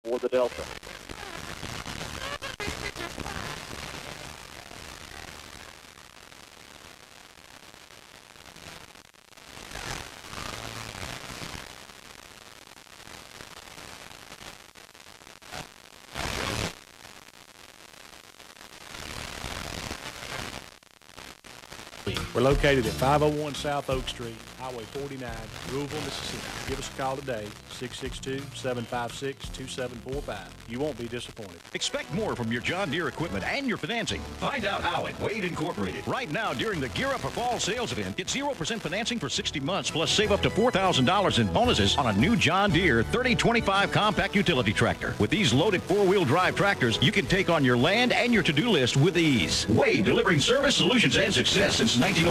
for the Delta. We're located at 501 South Oak Street, Highway 49, Louisville, Mississippi. Give us a call today, 662-756-2745. You won't be disappointed. Expect more from your John Deere equipment and your financing. Find out how at Wade Incorporated. Right now, during the Gear Up for Fall sales event, get 0% financing for 60 months, plus save up to $4,000 in bonuses on a new John Deere 3025 compact utility tractor. With these loaded four-wheel drive tractors, you can take on your land and your to-do list with ease. Wade, delivering service, solutions, and success since 1909.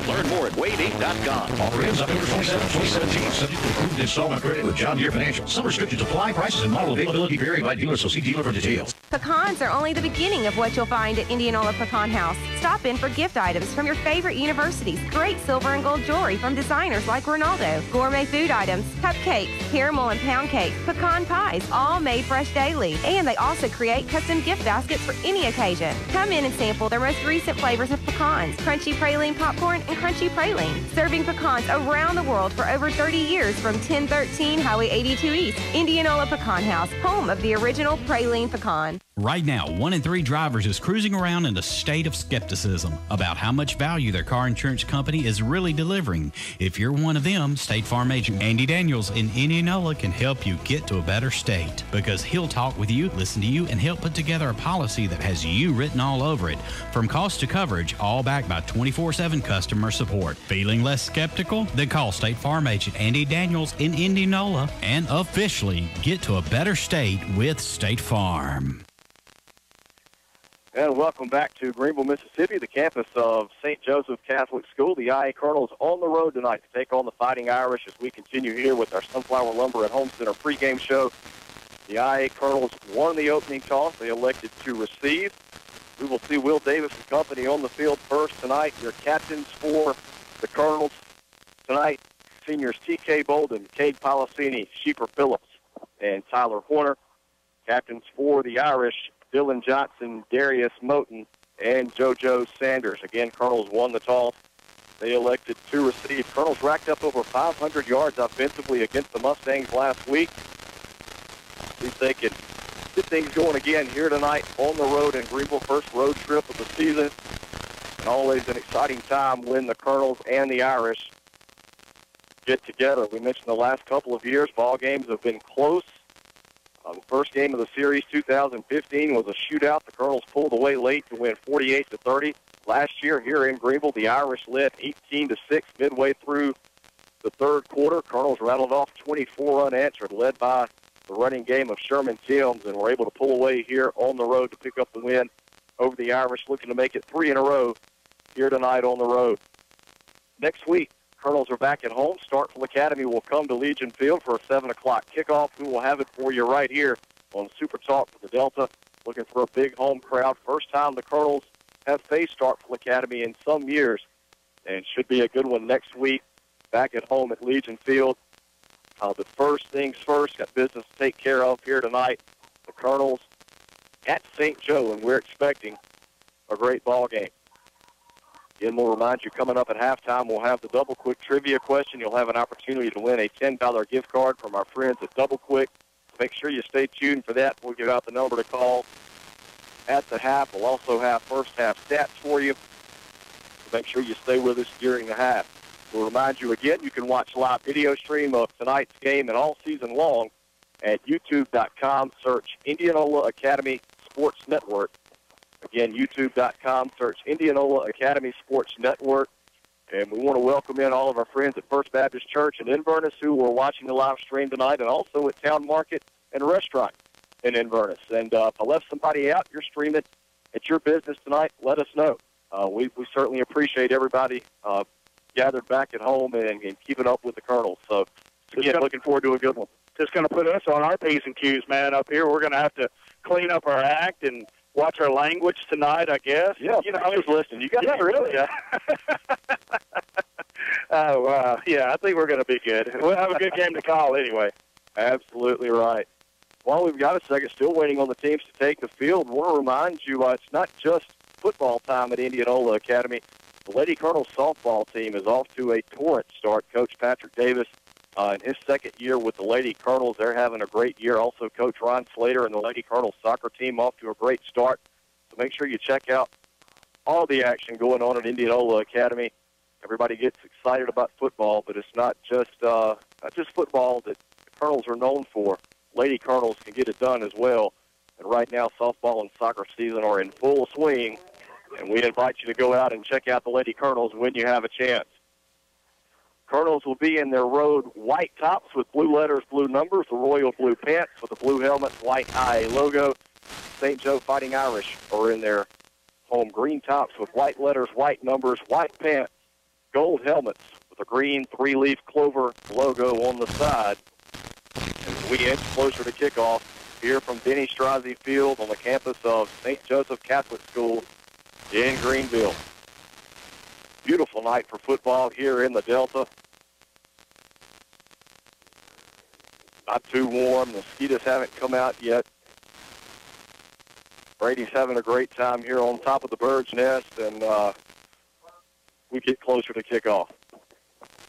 Learn more at wade8.com. Offer ends October 27, 2017. Subject to approved installment credit with John Deere Financial. Some restrictions apply. Prices and model availability vary by dealer, so see dealer for details. Pecans are only the beginning of what you'll find at Indianola Pecan House. Stop in for gift items from your favorite universities, great silver and gold jewelry from designers like Ronaldo, gourmet food items, cupcakes, caramel and pound cake, pecan pies, all made fresh daily. And they also create custom gift baskets for any occasion. Come in and sample their most recent flavors of pecans, crunchy praline popcorn and crunchy praline. Serving pecans around the world for over 30 years from 1013 Highway 82 East. Indianola Pecan House, home of the original praline pecan. Right now, 1 in 3 drivers is cruising around in a state of skepticism about how much value their car insurance company is really delivering. If you're one of them, State Farm agent Andy Daniels in Indianola can help you get to a better state, because he'll talk with you, listen to you, and help put together a policy that has you written all over it. From cost to coverage, all backed by 24/7 customer support. Feeling less skeptical? Then call State Farm agent Andy Daniels in Indianola and officially get to a better state with State Farm. And welcome back to Greenville, Mississippi, the campus of St. Joseph Catholic School. The IA Colonels on the road tonight to take on the Fighting Irish as we continue here with our Sunflower Lumber at Home Center pregame show. The IA Colonels won the opening toss. They elected to receive. We will see Will Davis and company on the field first tonight. Your captains for the Colonels tonight, seniors T.K. Bolden, Cade Policini, Sheeper Phillips, and Tyler Horner. Captains for the Irish, Dylan Johnson, Darius Moten, and JoJo Sanders. Again, Colonels won the toss. They elected to receive. Colonels racked up over 500 yards offensively against the Mustangs last week. See if they can get things going again here tonight on the road in Greenville, first road trip of the season. And always an exciting time when the Colonels and the Irish get together. We mentioned the last couple of years, ball games have been close. The first game of the series, 2015, was a shootout. The Colonels pulled away late to win 48-30. Last year here in Greenville, the Irish led 18-6 midway through the third quarter. Colonels rattled off 24 unanswered, led by the running game of Sherman Timms, and were able to pull away here on the road to pick up the win over the Irish, looking to make it 3 in a row here tonight on the road. Next week, Colonels are back at home. Starkville Academy will come to Legion Field for a 7 o'clock kickoff. We will have it for you right here on Super Talk for the Delta. Looking for a big home crowd. First time the Colonels have faced Starkville Academy in some years, and should be a good one next week back at home at Legion Field. But first things first, got business to take care of here tonight. The Colonels at St. Joe, and we're expecting a great ball game. Again, we'll remind you, coming up at halftime, we'll have the Double Quick trivia question. You'll have an opportunity to win a $10 gift card from our friends at Double Quick. Make sure you stay tuned for that. We'll give out the number to call at the half. We'll also have first half stats for you. So make sure you stay with us during the half. We'll remind you again, you can watch live video stream of tonight's game and all season long at youtube.com. Search Indianola Academy Sports Network. Again, youtube.com, search Indianola Academy Sports Network. And we want to welcome in all of our friends at First Baptist Church in Inverness who are watching the live stream tonight, and also at Town Market and Restaurant in Inverness. And if I left somebody out, you're streaming at your business tonight, let us know. We certainly appreciate everybody gathered back at home and keeping up with the Colonels. So, again, looking forward to a good one. Just going to put us on our P's and Q's, man, up here. We're going to have to clean up our act and watch our language tonight, I guess. Yeah, you know, I was listening. You got really? Oh, wow. Yeah, I think we're going to be good. We'll have a good game to call anyway. Absolutely right. While we've got a second, still waiting on the teams to take the field, I want to remind you it's not just football time at Indianola Academy. The Lady Colonels softball team is off to a torrent start. Coach Patrick Davis, in his second year with the Lady Colonels, they're having a great year. Also, Coach Ron Slater and the Lady Colonels soccer team off to a great start. So make sure you check out all the action going on at Indianola Academy. Everybody gets excited about football, but it's not just football that the Colonels are known for. Lady Colonels can get it done as well. And right now, softball and soccer season are in full swing. And we invite you to go out and check out the Lady Colonels when you have a chance. Colonels will be in their road white tops with blue letters, blue numbers, the royal blue pants with the blue helmets, white IA logo. St. Joe Fighting Irish are in their home green tops with white letters, white numbers, white pants, gold helmets with a green three-leaf clover logo on the side. As we inch closer to kickoff here from Denny Strozzi Field on the campus of St. Joseph Catholic School in Greenville. Beautiful night for football here in the Delta. Not too warm. The mosquitoes haven't come out yet. Brady's having a great time here on top of the bird's nest, and we get closer to kickoff.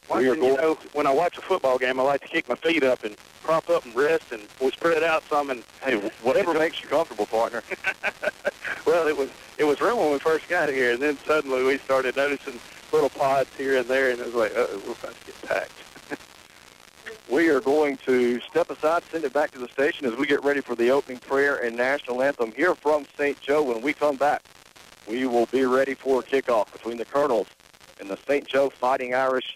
When I watch a football game, I like to kick my feet up and prop up and rest, and we spread out some. And hey, whatever makes you comfortable, partner. Well, it was room when we first got here, and then suddenly we started noticing little pods here and there, and it was like, uh-oh, we're about to get packed. We are going to step aside, send it back to the station as we get ready for the opening prayer and national anthem here from St. Joe. When we come back, we will be ready for a kickoff between the Colonels and the St. Joe Fighting Irish.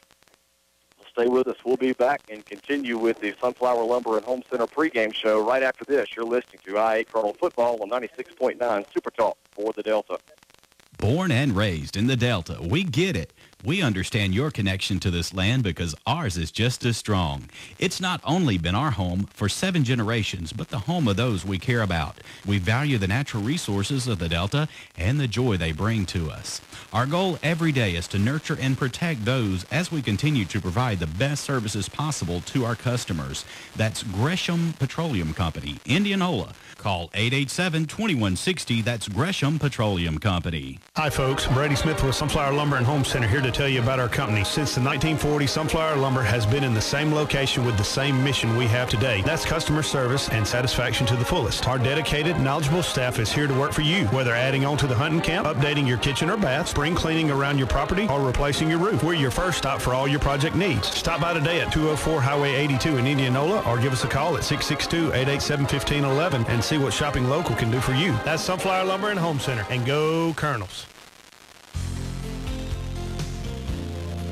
Stay with us. We'll be back and continue with the Sunflower Lumber and Home Center pregame show right after this. You're listening to IA Colonel Football on 96.9 Super Talk for the Delta. Born and raised in the Delta, we get it. We understand your connection to this land because ours is just as strong. It's not only been our home for 7 generations, but the home of those we care about. We value the natural resources of the Delta and the joy they bring to us. Our goal every day is to nurture and protect those as we continue to provide the best services possible to our customers. That's Gresham Petroleum Company, Indianola. Call 887-2160. That's Gresham Petroleum Company. Hi, folks. Brady Smith with Sunflower Lumber and Home Center here to tell you about our company. Since the 1940s, Sunflower Lumber has been in the same location with the same mission we have today. That's customer service and satisfaction to the fullest. Our dedicated, knowledgeable staff is here to work for you, whether adding on to the hunting camp, updating your kitchen or bath, spring cleaning around your property, or replacing your roof. We're your first stop for all your project needs. Stop by today at 204 Highway 82 in Indianola or give us a call at 662-887-1511 and see what shopping local can do for you. That's Sunflower Lumber and Home Center. And go Colonels.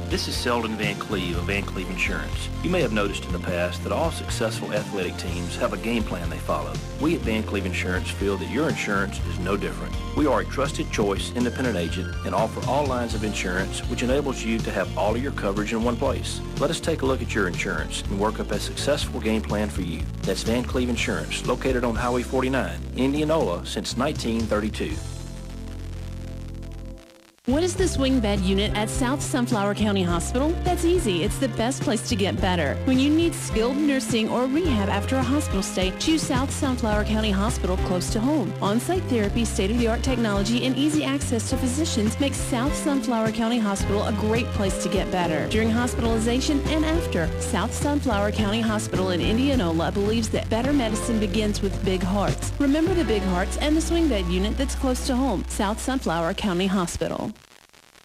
This is Selden Van Cleve of Van Cleve Insurance. You may have noticed in the past that all successful athletic teams have a game plan they follow. We at Van Cleve Insurance feel that your insurance is no different. We are a trusted choice independent agent and offer all lines of insurance, which enables you to have all of your coverage in one place. Let us take a look at your insurance and work up a successful game plan for you. That's Van Cleve Insurance, located on Highway 49, Indianola since 1932. What is the swing bed unit at South Sunflower County Hospital? That's easy. It's the best place to get better. When you need skilled nursing or rehab after a hospital stay, choose South Sunflower County Hospital close to home. On-site therapy, state-of-the-art technology, and easy access to physicians makes South Sunflower County Hospital a great place to get better. During hospitalization and after, South Sunflower County Hospital in Indianola believes that better medicine begins with big hearts. Remember the big hearts and the swing bed unit that's close to home. South Sunflower County Hospital.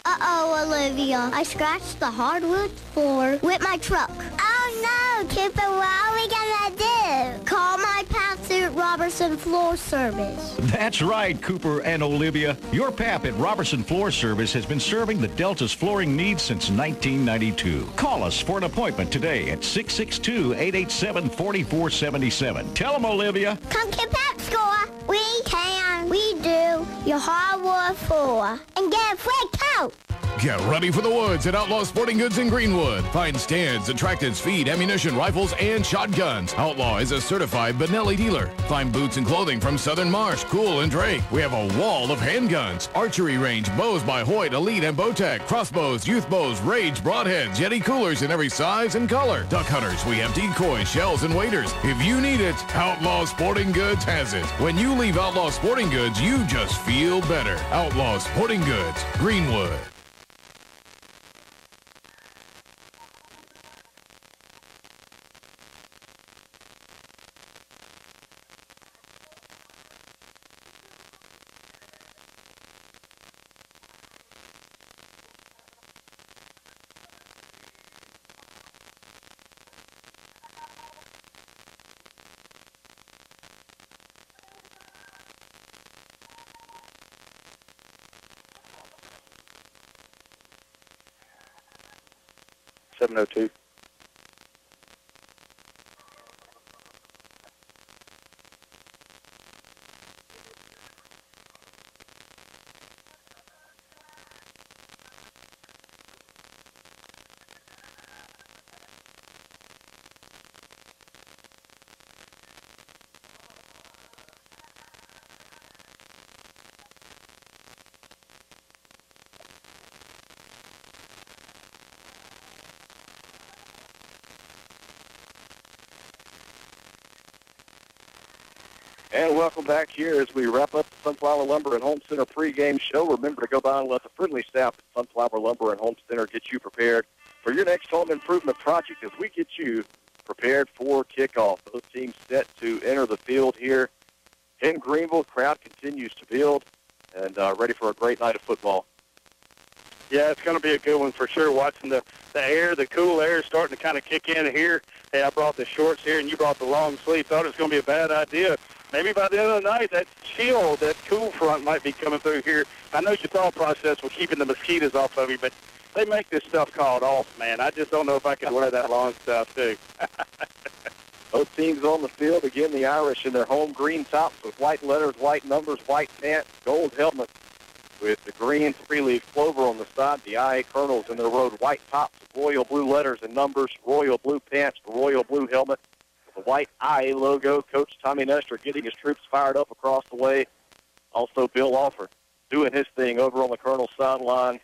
Uh-oh, Olivia. I scratched the hardwood floor with my truck. Oh, no, Cooper. What are we going to do? Call my pals at Robertson Floor Service. That's right, Cooper and Olivia. Your pap at Robertson Floor Service has been serving the Delta's flooring needs since 1992. Call us for an appointment today at 662-887-4477. Tell them, Olivia. Come to Pep Store. We do your hardwood floor and get a free coat. Get ready for the woods at Outlaw Sporting Goods in Greenwood. Find stands, attractants, feed, ammunition, rifles, and shotguns. Outlaw is a certified Benelli dealer. Find boots and clothing from Southern Marsh, Cool, and Drake. We have a wall of handguns, archery range, bows by Hoyt, Elite, and Bowtech, crossbows, youth bows, Rage, broadheads, Yeti coolers in every size and color. Duck hunters, we have decoys, shells, and waders. If you need it, Outlaw Sporting Goods has it. When you leave Outlaw Sporting Goods, you just feel better. Outlaw Sporting Goods, Greenwood. .702. And welcome back here as we wrap up the Sunflower Lumber and Home Center pregame show. Remember to go by and let the friendly staff at Sunflower Lumber and Home Center get you prepared for your next home improvement project as we get you prepared for kickoff. Both teams set to enter the field here in Greenville. Crowd continues to build and ready for a great night of football. Yeah, it's going to be a good one for sure. Watching the air, the cool air starting to kind of kick in here. Hey, I brought the shorts here, and you brought the long sleeve. Thought it was going to be a bad idea. Maybe by the end of the night, that chill, that cool front might be coming through here. I know your thought process was keeping the mosquitoes off of you, but they make this stuff called off, man. I just don't know if I can wear that long stuff, too. Both teams on the field. Again, the Irish in their home green tops with white letters, white numbers, white pants, gold helmets with the green three-leaf clover on the side. The IA Colonels in their road white tops with royal blue letters and numbers, royal blue pants, royal blue helmet. The white IA logo. Coach Tommy Nestor getting his troops fired up across the way. Also, Bill Offer doing his thing over on the Colonel's sideline.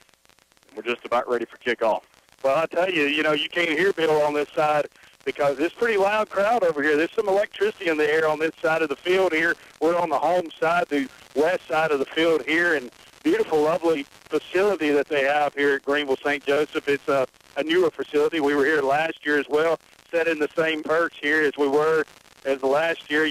We're just about ready for kickoff. Well, I tell you, you can't hear Bill on this side because it's a pretty loud crowd over here. There's some electricity in the air on this side of the field here. We're on the home side, the west side of the field here, and beautiful, lovely facility that they have here at Greenville St. Joseph. It's a newer facility. We were here last year as well. Set in the same perch here as we were as the last year.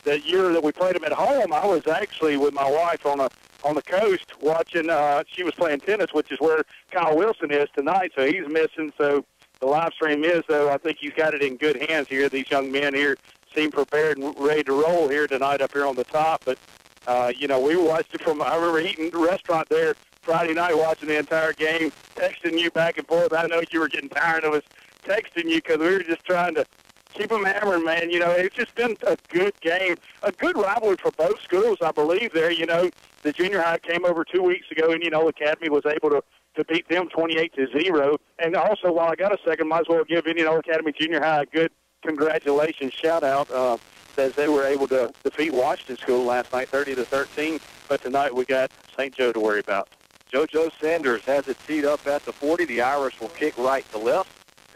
That year that we played them at home, I was actually with my wife on the coast watching. She was playing tennis, which is where Kyle Wilson is tonight, so he's missing. So the live stream is, though, I think he's got it in good hands here. These young men here seem prepared and ready to roll here tonight up here on the top. But, we watched it I remember eating at the restaurant there Friday night, watching the entire game, texting you back and forth. I know you were getting tired of us texting you because we were just trying to keep them hammering, man. It's just been a good game, a good rivalry for both schools, I believe there. The junior high came over 2 weeks ago, and, Academy was able to beat them 28-0. And also, while I got a second, might as well give Indianola Academy Junior High a good congratulations shout-out as they were able to defeat Washington School last night 30-13. But tonight we got St. Joe to worry about. JoJo Sanders has it teed up at the 40. The Irish will kick right to left.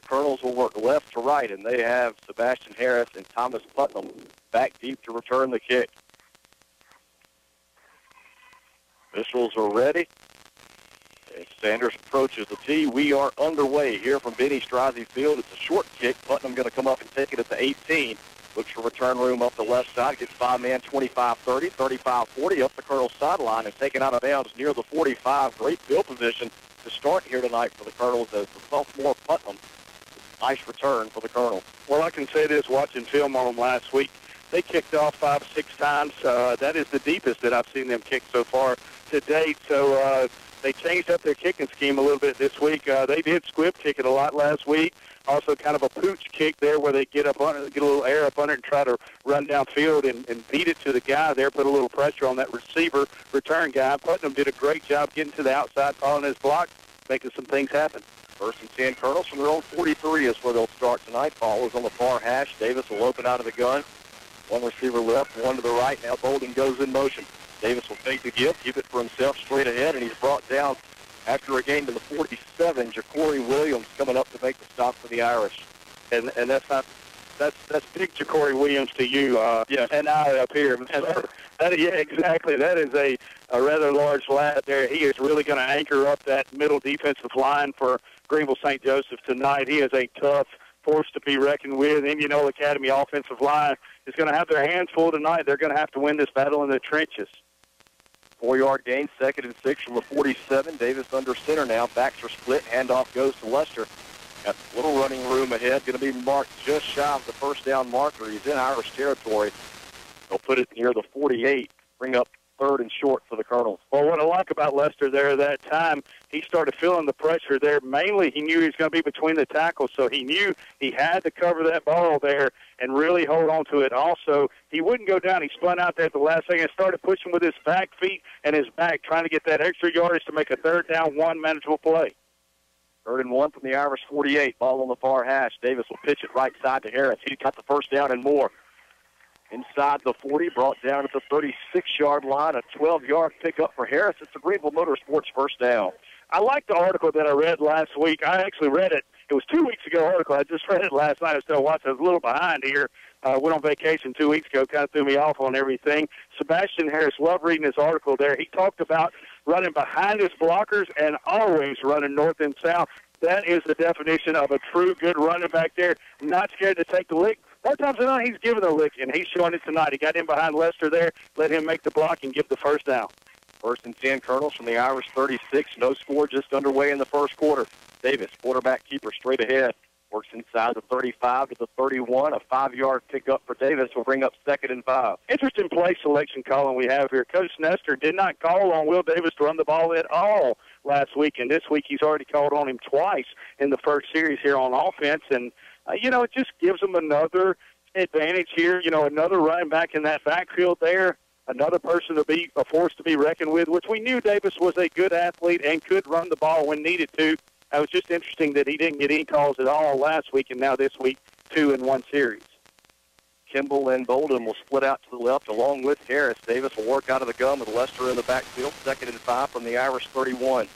Colonels will work left to right, and they have Sebastian Harris and Thomas Putnam back deep to return the kick. Officials are ready. As Sanders approaches the tee, we are underway here from Benny Strozzi Field. It's a short kick. Putnam going to come up and take it at the 18. Looks for return room up the left side. Gets five-man 25-30, 35-40 up the Colonel's sideline and taken out of bounds near the 45. Great field position to start here tonight for the Colonels as the sophomore Putnam. Nice return for the Colonels. Well, I can say this, watching film on them last week, they kicked off 5-6 times. That is the deepest that I've seen them kick so far to date. So they changed up their kicking scheme a little bit this week. They did squib kick it a lot last week. Also kind of a pooch kick there where they get up under, get a little air up under and try to run downfield and beat it to the guy there, put a little pressure on that receiver return guy. Putnam did a great job getting to the outside, following his block. making some things happen. First and 10, Colonels from their own 43 is where they'll start tonight. Ball is on the far hash. Davis will open out of the gun. One receiver left, one to the right. Now Bolden goes in motion. Davis will fake the give, keep it for himself straight ahead, and he's brought down after a gain to the 47. Ja'Cory Williams coming up to make the stop for the Irish. And that's big Ja'Cory Williams to you. And I up here. Yeah, exactly. That is a rather large lad there. He is really going to anchor up that middle defensive line for Greenville St. Joseph tonight. He is a tough force to be reckoned with. Indianola Academy offensive line is going to have their hands full tonight. They're going to have to win this battle in the trenches. 4-yard gain, 2nd and 6 from the 47. Davis under center now. Backs are split. Handoff goes to Lester. Got a little running room ahead. Going to be marked just shy of the first down marker. He's in Irish territory. They'll put it near the 48. Bring up 3rd and short for the Colonels. Well, what I like about Lester there at that time, he started feeling the pressure there. Mainly, he knew he was going to be between the tackles, so he knew he had to cover that ball there and really hold on to it. Also, he wouldn't go down. He spun out there at the last second and started pushing with his back feet and his back, trying to get that extra yardage to make a 3rd down, 1 manageable play. 3rd and 1 from the Irish 48. Ball on the far hash. Davis will pitch it right side to Harris. He got the first down and more. Inside the 40, brought down at the 36-yard line, a 12-yard pickup for Harris. It's a Greenville Motorsports first down. I like the article that I read last week. I actually read it. It was 2 weeks ago article. I just read it last night. I was still watching. I was a little behind here. Went on vacation 2 weeks ago, kind of threw me off on everything. Sebastian Harris, loved reading this article there. He talked about running behind his blockers and always running north and south. That is the definition of a true good running back there. Not scared to take the lick. More times than not, he's giving a lick, and he's showing it tonight. He got in behind Lester there, let him make the block and give the first down. 1st and 10, Colonels from the Irish 36. No score, just underway in the first quarter. Davis, quarterback keeper, straight ahead. Works inside the 35 to the 31. A 5-yard pickup for Davis will bring up 2nd and 5. Interesting play selection calling we have here. Coach Nestor did not call on Will Davis to run the ball at all last week, and this week he's already called on him twice in the first series here on offense. And, it just gives them another advantage here, another running back in that backfield there, another person to be a force to be reckoned with, which we knew Davis was a good athlete and could run the ball when needed to. It was just interesting that he didn't get any calls at all last week, and now this week, 2 in 1 series. Kimball and Bolden will split out to the left along with Harris. Davis will work out of the gun with Lester in the backfield. 2nd and 5 from the Irish 31.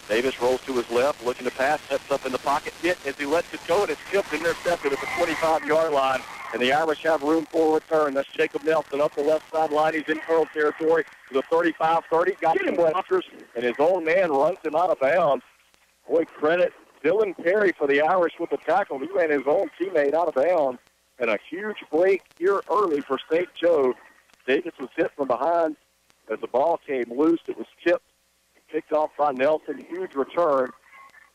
Davis rolls to his left, looking to pass, steps up in the pocket, hit as he lets it go, and it's tipped and intercepted at the 25-yard line. And the Irish have room for a return. That's Jacob Nelson up the left sideline. He's in Colonel territory to the 35-30. Got him blockers, and his own man runs him out of bounds. Boy, credit Dylan Perry for the Irish with the tackle. He ran his own teammate out of bounds. And a huge break here early for St. Joe. Davis was hit from behind as the ball came loose. It was tipped, picked off by Nelson. Huge return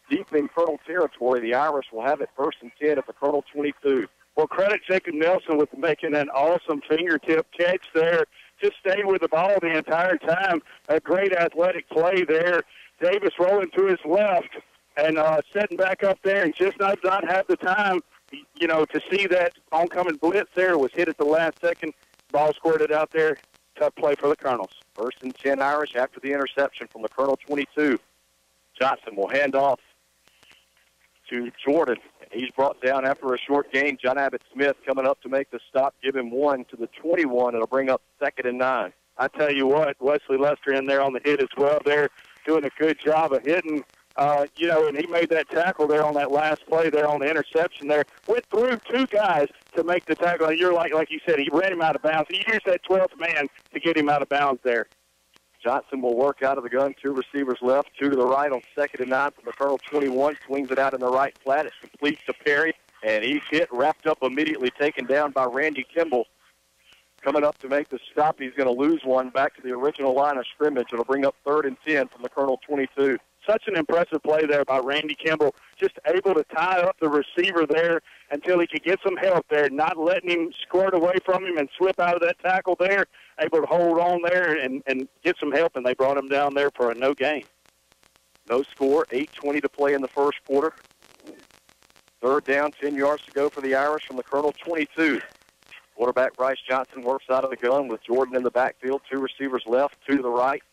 deep in Colonel territory. The Irish will have it 1st and 10 at the Colonel 22. Well, credit Jacob Nelson with making an awesome fingertip catch there. Just staying with the ball the entire time. A great athletic play there. Davis rolling to his left and setting back up there and just not have the time, to see that oncoming blitz there. Was hit at the last second. Ball squirted out there. Tough play for the Colonels. 1st and 10 Irish after the interception from the Colonel 22. Johnson will hand off to Jordan. He's brought down after a short gain. John Abbott Smith coming up to make the stop. Give him 1 to the 21. It'll bring up 2nd and 9. I tell you what, Wesley Lester in there on the hit as well there, doing a good job of hitting. And he made that tackle there on that last play there on the interception there. Went through 2 guys to make the tackle. You're like you said, he ran him out of bounds. He used that 12th man to get him out of bounds there. Johnson will work out of the gun. 2 receivers left, 2 to the right on 2nd and 9 from the Colonel 21. Swings it out in the right flat. It's complete to Perry, and he's hit, wrapped up immediately, taken down by Randy Kimball. Coming up to make the stop, he's going to lose one back to the original line of scrimmage. It'll bring up 3rd and 10 from the Colonel 22. Such an impressive play there by Randy Kimball, just able to tie up the receiver there until he could get some help there, not letting him squirt away from him and slip out of that tackle there, able to hold on there and get some help, and they brought him down there for a no gain. No score, 8:20 to play in the first quarter. 3rd down, 10 yards to go for the Irish from the Colonel 22. Quarterback Bryce Johnson works out of the gun with Jordan in the backfield. 2 receivers left, 2 to the right.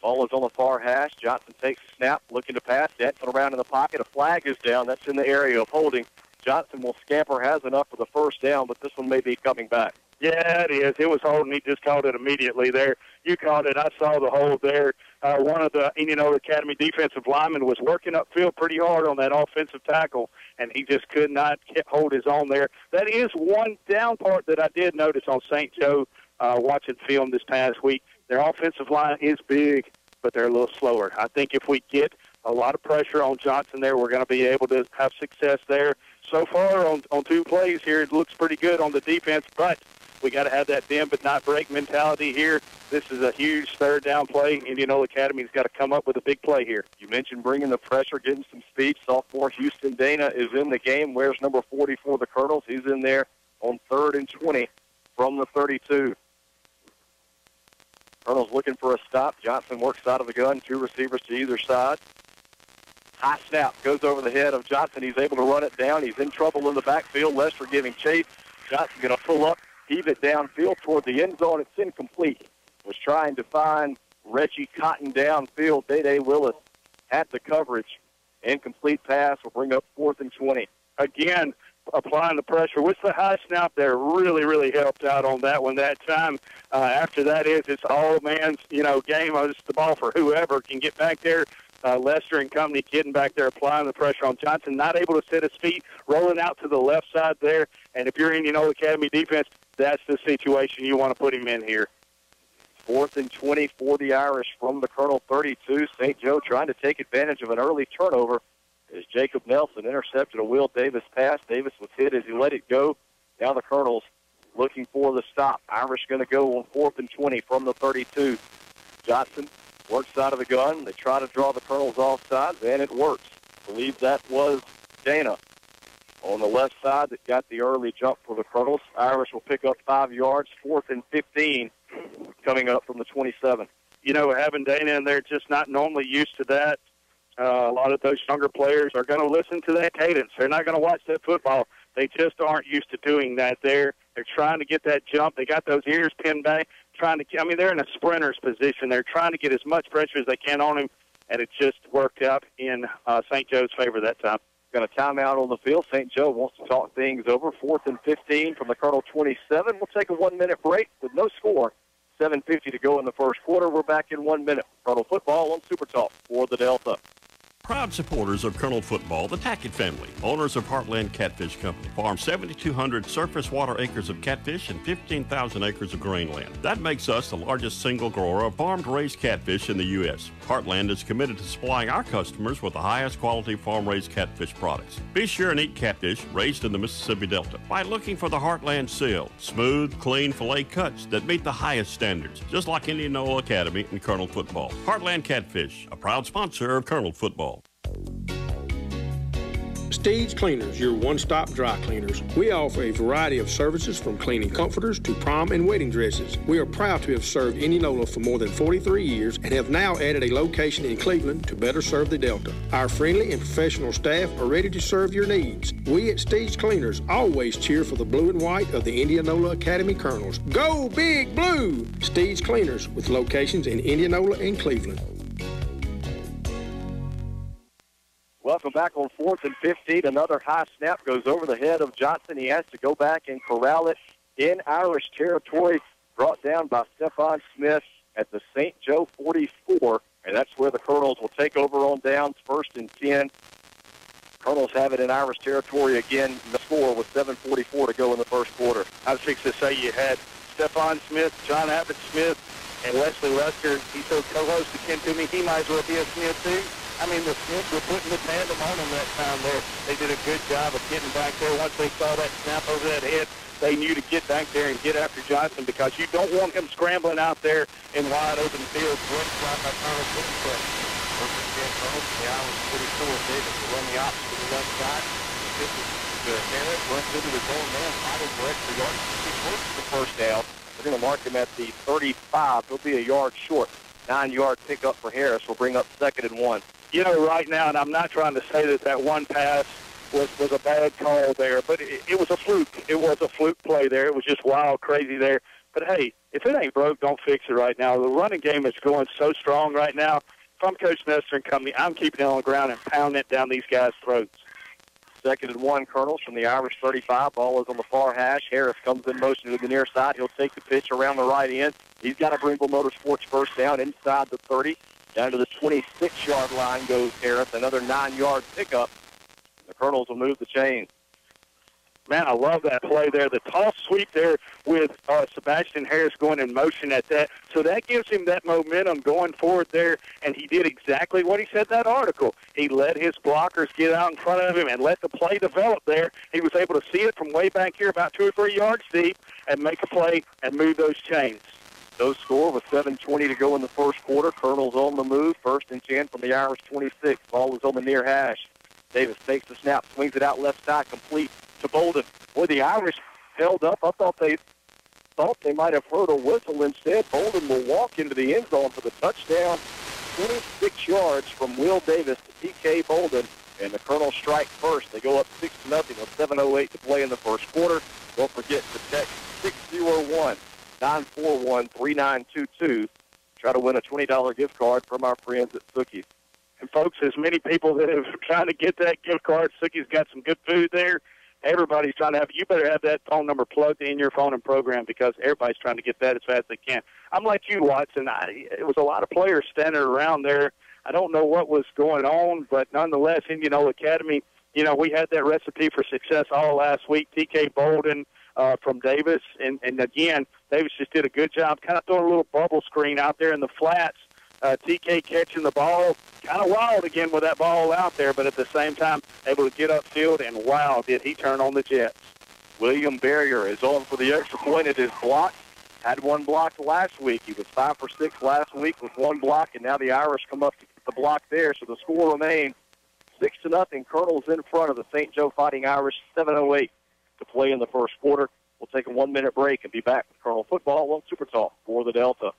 Ball is on the far hash. Johnson takes a snap, looking to pass, dancing around in the pocket. A flag is down. That's in the area of holding. Johnson will scamper, has enough for the first down, but this one may be coming back. Yeah, it is. It was holding. He just called it immediately there. You called it. I saw the hold there. One of the Indianola Academy defensive linemen was working upfield pretty hard on that offensive tackle, and he just could not hold his own there. That is one down part that I did notice on St. Joe watching film this past week. Their offensive line is big, but they're a little slower. I think if we get a lot of pressure on Johnson there, we're going to be able to have success there. So far on 2 plays here, it looks pretty good on the defense, but we got to have that bend but not break mentality here. This is a huge third down play. Indianola Academy's got to come up with a big play here. You mentioned bringing the pressure, getting some speed. Sophomore Houston Dana is in the game. Wears number 40 for the Colonels. He's in there on 3rd and 20 from the 32. Colonels looking for a stop. Johnson works out of the gun. 2 receivers to either side. High snap goes over the head of Johnson. He's able to run it down. He's in trouble in the backfield. Lester giving chase. Johnson going to pull up, heave it downfield toward the end zone. It's incomplete. Was trying to find Reggie Cotton downfield. Day Willis had the coverage. Incomplete pass will bring up 4th and 20. Again, applying the pressure with the high snap there really helped out on that one that time. After that it's all man's, game. It's the ball for whoever can get back there. Lester and company getting back there, applying the pressure on Johnson, not able to set his feet, rolling out to the left side there. And if you're Indianola Academy defense, that's the situation you want to put him in here. 4th and 20 for the Irish from the Colonel 32. St. Joe trying to take advantage of an early turnover as Jacob Nelson intercepted a Will Davis pass. Davis was hit as he let it go. Now the Colonels looking for the stop. Irish going to go on 4th and 20 from the 32. Johnson works out of the gun. They try to draw the Colonels offside, and it works. I believe that was Dana on the left side that got the early jump for the Colonels. Irish will pick up 5 yards, 4th and 15 coming up from the 27. Having Dana in there, just not normally used to that. A lot of those younger players are going to listen to that cadence. They're not going to watch that football. They just aren't used to doing that there. They're trying to get that jump. They got those ears pinned back, they're in a sprinter's position. They're trying to get as much pressure as they can on him, and it just worked out in St. Joe's favor that time. Got a timeout on the field. St. Joe wants to talk things over. 4th and 15 from the Colonel 27. We'll take a 1-minute break with no score. 7:50 to go in the first quarter. We're back in 1 minute. Colonel football on Super Talk for the Delta. Proud supporters of Colonel Football, the Tackett family, owners of Heartland Catfish Company, farm 7,200 surface water acres of catfish and 15,000 acres of grain land. That makes us the largest single grower of farm-raised catfish in the U.S. Heartland is committed to supplying our customers with the highest quality farm-raised catfish products. Be sure and eat catfish raised in the Mississippi Delta by looking for the Heartland seal, smooth, clean fillet cuts that meet the highest standards, just like Indianola Academy and Colonel Football. Heartland Catfish, a proud sponsor of Colonel Football. Steve's Cleaners, your one-stop dry cleaners. We offer a variety of services from cleaning comforters to prom and wedding dresses. We are proud to have served Indianola for more than 43 years and have now added a location in Cleveland to better serve the Delta. Our friendly and professional staff are ready to serve your needs. We at Steve's Cleaners always cheer for the blue and white of the Indianola Academy Colonels. Go Big Blue! Steve's Cleaners with locations in Indianola and Cleveland. Welcome back on 4th and 15. Another high snap goes over the head of Johnson. He has to go back and corral it in Irish territory, brought down by Stephon Smith at the St. Joe 44, and that's where the Colonels will take over on downs, 1st and 10. Colonels have it in Irish territory again, the score with 7:44 to go in the first quarter. I was fixing to say you had Stephon Smith, John Abbott Smith, and Wesley Lester. He's so co-host to Ken Toomey. He might as well be a Smith, too. The Smiths were putting the tandem on him that time there. They did a good job of getting back there. Once they saw that snap over that head, they knew to get back there and get after Johnson because you don't want him scrambling out there in wide open fields. One shot by Thomas Whitcomb. The Irish pretty cool. Davis to run the opposite to the left side. This is the Harris runs into the zone man. Fighting for extra yards. He works the first down. They're going to mark him at the 35. He'll be a yard short. 9-yard pickup for Harris will bring up 2nd and 1. Right now, and I'm not trying to say that one pass was a bad call there, but it was a fluke. It was a fluke play there. It was just wild, crazy there. But, hey, if it ain't broke, don't fix it right now. The running game is going so strong right now. If I'm Coach Nestor and company, I'm keeping it on the ground and pounding it down these guys' throats. 2nd and 1, Colonels from the Irish 35. Ball is on the far hash. Harris comes in motion to the near side. He'll take the pitch around the right end. He's got a Greenville Motorsports first down inside the 30. Down to the 26-yard line goes Harris. Another 9-yard pickup. The Colonels will move the chains. Man, I love that play there. The toss sweep there with Sebastian Harris going in motion at that. So that gives him that momentum going forward there, and he did exactly what he said in that article. He let his blockers get out in front of him and let the play develop there. He was able to see it from way back here about 2 or 3 yards deep and make a play and move those chains. No score with 7:20 to go in the first quarter. Colonels on the move. 1st and 10 from the Irish 26. Ball is on the near hash. Davis takes the snap, swings it out left side, complete to Bolden. Boy, the Irish held up. I thought they might have heard a whistle. Instead, Bolden will walk into the end zone for the touchdown. 26 yards from Will Davis to T.K. Bolden, and the Colonels strike first. They go up 6-0 with 7:08 to play in the first quarter. Don't forget to text 601-941-3922. Try to win a $20 gift card from our friends at Sookie's. And, folks, as many people that are trying to get that gift card, Sookie's got some good food there. Everybody's trying to have, you better have that phone number plugged in your phone and program because everybody's trying to get that as fast as they can. I'm like you, Watson. It was a lot of players standing around there. I don't know what was going on, but nonetheless, Indianola Academy, we had that recipe for success all last week. T.K. Bolden from Davis, and again, Davis just did a good job kind of throwing a little bubble screen out there in the flats. TK catching the ball, kind of wild again with that ball out there, but at the same time able to get upfield, and wow, did he turn on the Jets. William Barrier is on for the extra point at his block. Had one block last week. He was 5 for 6 last week with one block, and now the Irish come up to the block there, so the score remains 6-0. Colonels in front of the St. Joe Fighting Irish, 7:08 to play in the first quarter. We'll take a 1-minute break and be back with Colonel Football on Super Talk for the Delta.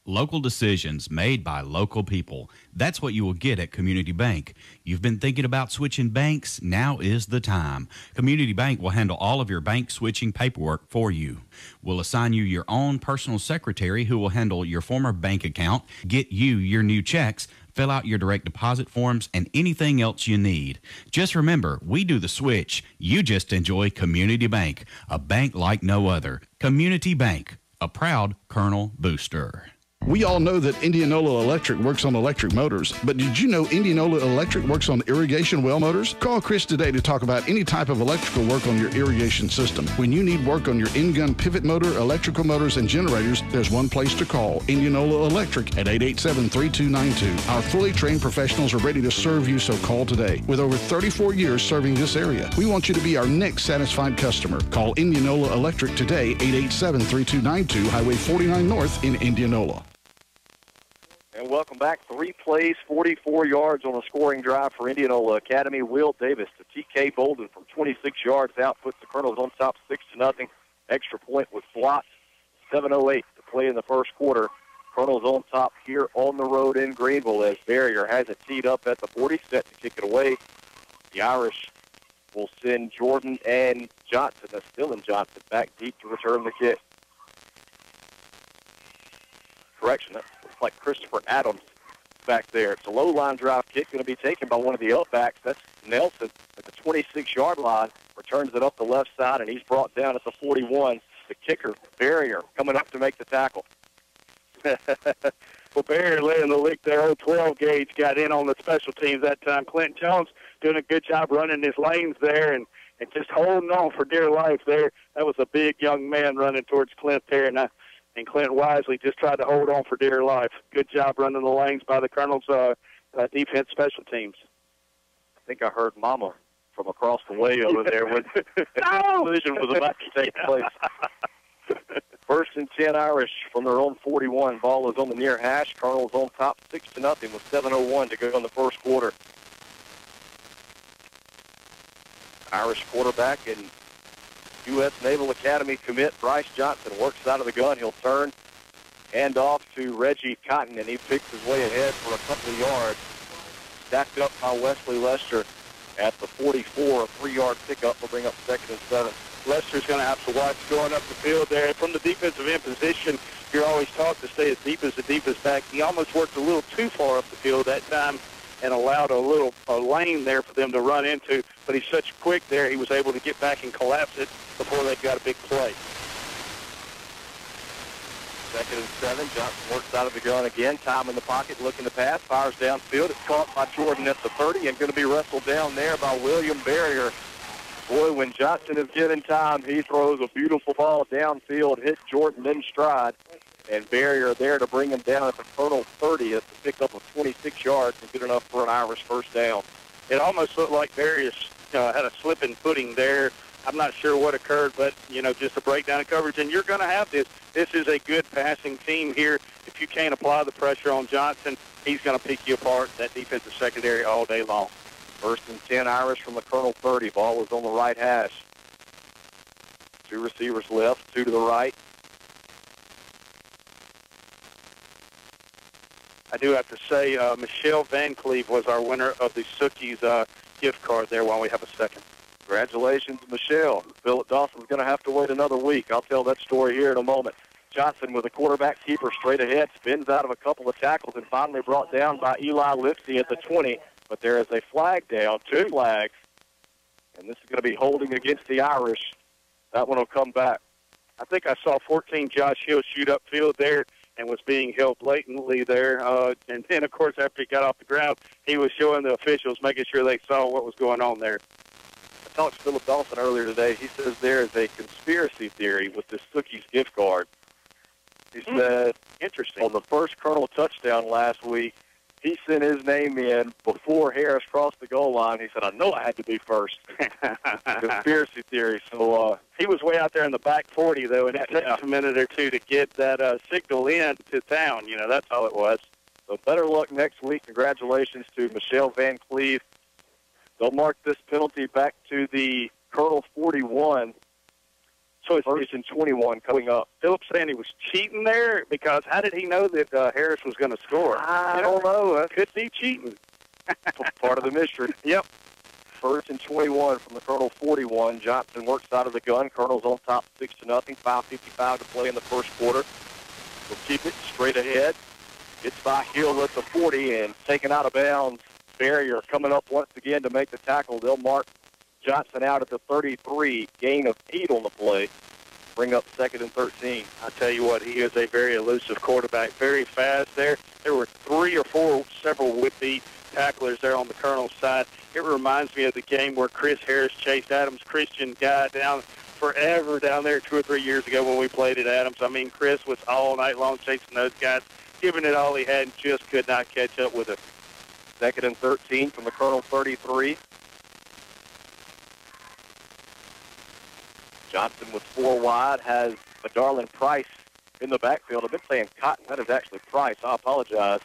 Local decisions made by local people. That's what you will get at Community Bank. You've been thinking about switching banks? Now is the time. Community Bank will handle all of your bank switching paperwork for you. We'll assign you your own personal secretary who will handle your former bank account, get you your new checks, fill out your direct deposit forms, and anything else you need. Just remember, we do the switch. You just enjoy Community Bank, a bank like no other. Community Bank, a proud Colonel booster. We all know that Indianola Electric works on electric motors, but did you know Indianola Electric works on irrigation well motors? Call Chris today to talk about any type of electrical work on your irrigation system. When you need work on your in-gun pivot motor, electrical motors, and generators, there's one place to call, Indianola Electric at 887-3292. Our fully trained professionals are ready to serve you, so call today. With over 34 years serving this area, we want you to be our next satisfied customer. Call Indianola Electric today, 887-3292, Highway 49 North in Indianola. And welcome back. 3 plays, 44 yards on a scoring drive for Indianola Academy. Will Davis to T.K. Bolden from 26 yards out, puts the Colonels on top 6-0. Extra point was blocked. 7:08 to play in the first quarter. Colonels on top here on the road in Greenville as Barrier has it teed up at the 40, set to kick it away. The Irish will send Jordan and Johnson, that's Dylan Johnson, back deep to return the kick. Correction, that looks like Christopher Adams back there. It's a low-line drive kick going to be taken by one of the L-backs. That's Nelson at the 26-yard line. Returns it up the left side, and he's brought down at the 41. The kicker, Barrier, coming up to make the tackle. Well, Barrier laying the lick there. Old 12 gauge got in on the special teams that time. Clinton Jones doing a good job running his lanes there and just holding on for dear life there. That was a big young man running towards Clint there, and Clint wisely just tried to hold on for dear life. Good job running the lanes by the Colonels' defense special teams. I think I heard Mama from across the way over there when the collision was about to take place. 1st and 10 Irish from their own 41. Ball is on the near hash. Colonels on top 6-0 with 7:01 to go in the first quarter. Irish quarterback and U.S. Naval Academy commit Bryce Johnson works out of the gun. He'll turn, hand off to Reggie Cotton, and he picks his way ahead for a couple of yards. Stacked up by Wesley Lester at the 44. A 3-yard pickup will bring up 2nd and 7. Lester's going to have to watch going up the field there. From the defensive end position, you're always taught to stay as deep as the deepest back. He almost worked a little too far up the field that time and allowed a lane there for them to run into. But he's such quick there, he was able to get back and collapse it before they got a big play. 2nd and 7. Johnson works out of the gun again. Time in the pocket, looking to pass. Fires downfield. It's caught by Jordan at the 30 and going to be wrestled down there by William Barrier. Boy, when Johnson is given time, he throws a beautiful ball downfield, hits Jordan in stride, and Barrier there to bring him down at the Colonel 30 to pick up a 26 yards and good enough for an Irish first down. It almost looked like Barrier had a slipping footing there. I'm not sure what occurred, but, just a breakdown of coverage. And you're going to have this. This is a good passing team here. If you can't apply the pressure on Johnson, he's going to pick you apart, that defensive secondary, all day long. 1st and 10 Irish from the Colonel 30. Ball is on the right hash. 2 receivers left, 2 to the right. I do have to say Michelle Van Cleve was our winner of the Sookie's gift card there while we have a second. Congratulations, Michelle. Philip Dawson's going to have to wait another week. I'll tell that story here in a moment. Johnson with a quarterback keeper straight ahead, spins out of a couple of tackles and finally brought down by Eli Lipsy at the 20. But there is a flag down, 2 flags, and this is going to be holding against the Irish. That one will come back. I think I saw 14 Josh Hill shoot upfield there and was being held blatantly there. And then, of course, after he got off the ground, he was showing the officials, making sure they saw what was going on there. I talked to Philip Dawson earlier today. He says there is a conspiracy theory with this Sookie's gift card. He said, interesting. On the first Colonel touchdown last week, he sent his name in before Harris crossed the goal line. He said, I know I had to be first. Conspiracy theory. So he was way out there in the back 40, though, and it took a minute or two to get that signal in to town. That's all it was. So better luck next week. Congratulations to Michelle Van Cleve. They'll mark this penalty back to the Colonel 41. So it's 1st and 21 coming up. Philip saying he was cheating there because how did he know that Harris was going to score? I don't know. That could be cheating. Part of the mystery. Yep. 1st and 21 from the Colonel 41. Johnson works out of the gun. Colonel's on top 6-0. 5:55 to play in the first quarter. We'll keep it straight ahead. Gets by Hill at the 40 and taken out of bounds. Barrier coming up once again to make the tackle. They'll mark Johnson out at the 33, gain of 8 on the play. Bring up 2nd and 13. I tell you what, he is a very elusive quarterback, very fast there. There were 3 or 4 several would-be tacklers there on the Colonel's side. It reminds me of the game where Chris Harris chased Adams Christian guy down forever down there 2 or 3 years ago when we played at Adams. I mean, Chris was all night long chasing those guys, giving it all he had and just could not catch up with it. 2nd and 13 from the Colonel 33. Johnson with 4 wide has a Darlin Price in the backfield. I've been saying Cotton. That is actually Price. I apologize.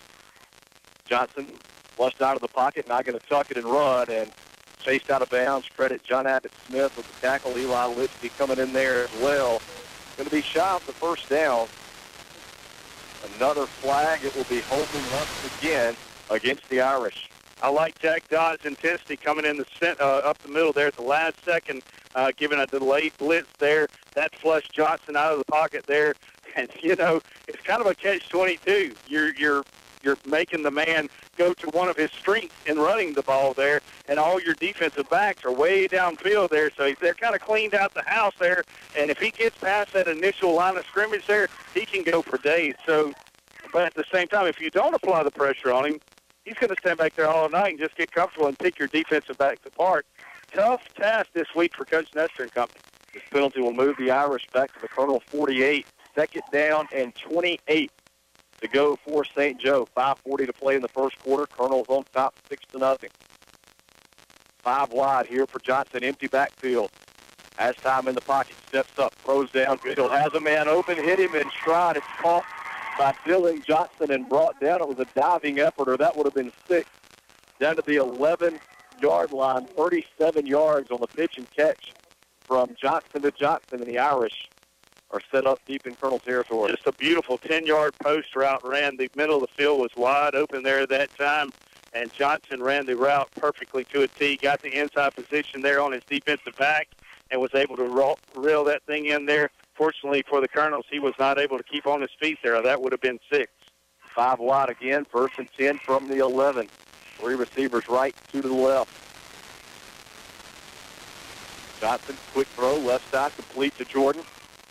Johnson flushed out of the pocket, not going to tuck it and run, and chased out of bounds. Credit John Abbott Smith with the tackle. Eli Lipsky coming in there as well. Going to be shy of the first down. Another flag. It will be holding once again against the Irish. I like Jack Dodd's intensity coming in up the middle there at the last second, giving a delayed blitz there. That flushed Johnson out of the pocket there. And, it's kind of a catch-22. You're making the man go to one of his strengths in running the ball there, and all your defensive backs are way downfield there. So they're kind of cleaned out the house there. And if he gets past that initial line of scrimmage there, he can go for days. So, but at the same time, if you don't apply the pressure on him, he's going to stand back there all night and just get comfortable and pick your defensive backs apart. Tough task this week for Coach Nestor and company. This penalty will move the Irish back to the Colonel 48. 2nd down and 28 to go for St. Joe. 5:40 to play in the first quarter. Colonel's on top 6-0. 5 wide here for Johnson. Empty backfield. Has time in the pocket. Steps up. Throws downfield. Has a man open. Hit him in stride. It's caught by Dylan Johnson and brought down. It was a diving effort, or that would have been 6. Down to the 11-yard line. 37 yards on the pitch and catch from Johnson to Johnson, and the Irish are set up deep in Colonel territory. Just a beautiful 10-yard post route ran. The middle of the field was wide open there at that time, and Johnson ran the route perfectly to a T, got the inside position there on his defensive back, and was able to reel that thing in there. Fortunately for the Colonels, he was not able to keep on his feet there. That would have been 6. 5 wide again, 1st and 10 from the 11. 3 receivers right, 2 to the left. Johnson, quick throw, left side, complete to Jordan.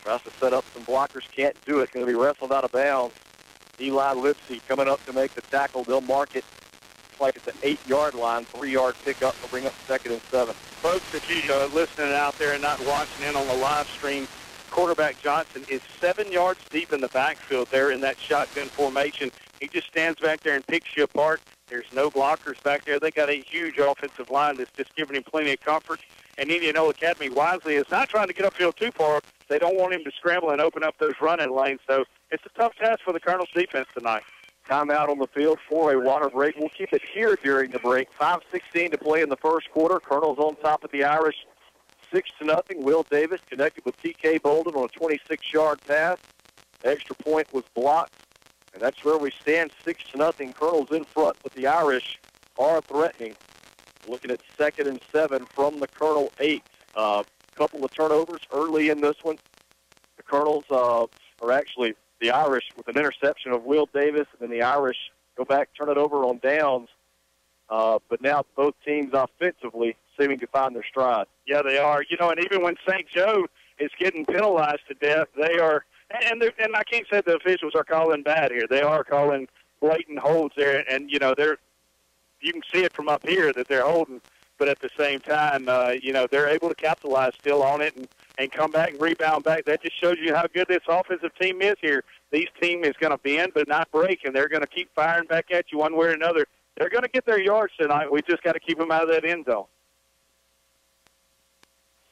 Tries to set up some blockers, can't do it. Going to be wrestled out of bounds. Eli Lipsy coming up to make the tackle. They'll mark it like it's an 8-yard line, 3-yard pickup. They'll bring up 2nd and 7. Folks, if you are listening out there and not watching in on the live stream, quarterback Johnson is 7 yards deep in the backfield there in that shotgun formation. He just stands back there and picks you apart. There's no blockers back there. They got a huge offensive line that's just giving him plenty of comfort. And Indianola Academy wisely is not trying to get upfield too far. They don't want him to scramble and open up those running lanes. So it's a tough task for the Colonels defense tonight. Timeout on the field for a water break. We'll keep it here during the break. 5:16 to play in the first quarter. Colonels on top of the Irish, 6-0. Will Davis connected with T.K. Bolden on a 26-yard pass. The extra point was blocked, and that's where we stand, 6-0. Colonels in front, but the Irish are threatening. Looking at 2nd and 7 from the Colonel 8. Couple of turnovers early in this one. The Colonels are actually the Irish with an interception of Will Davis, and then the Irish go back, turn it over on downs. But now both teams offensively seeming to find their stride. Yeah, they are. You know, and even when St. Joe is getting penalized to death, they are, and I can't say the officials are calling bad here. They are calling blatant holds there, and, you know, you can see it from up here that they're holding, but at the same time, you know, they're able to capitalize still on it and come back and rebound back. That just shows you how good this offensive team is here. This team is going to bend but not break, and they're going to keep firing back at you one way or another. They're going to get their yards tonight. We just got to keep them out of that end zone.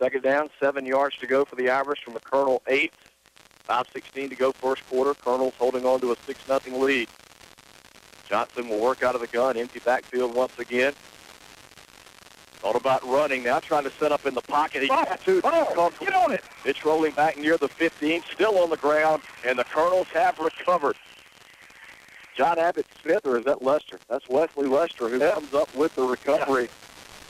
2nd down, 7 yards to go for the Irish from the Colonel 8. 5:16 to go first quarter. Colonels holding on to a 6-0 lead. Johnson will work out of the gun. Empty backfield once again. Thought about running. Now trying to set up in the pocket. He got to. Get on it. It's rolling back near the 15, still on the ground, and the Colonels have recovered. John Abbott Smith, or is that Lester? That's Wesley Lester who comes up with the recovery.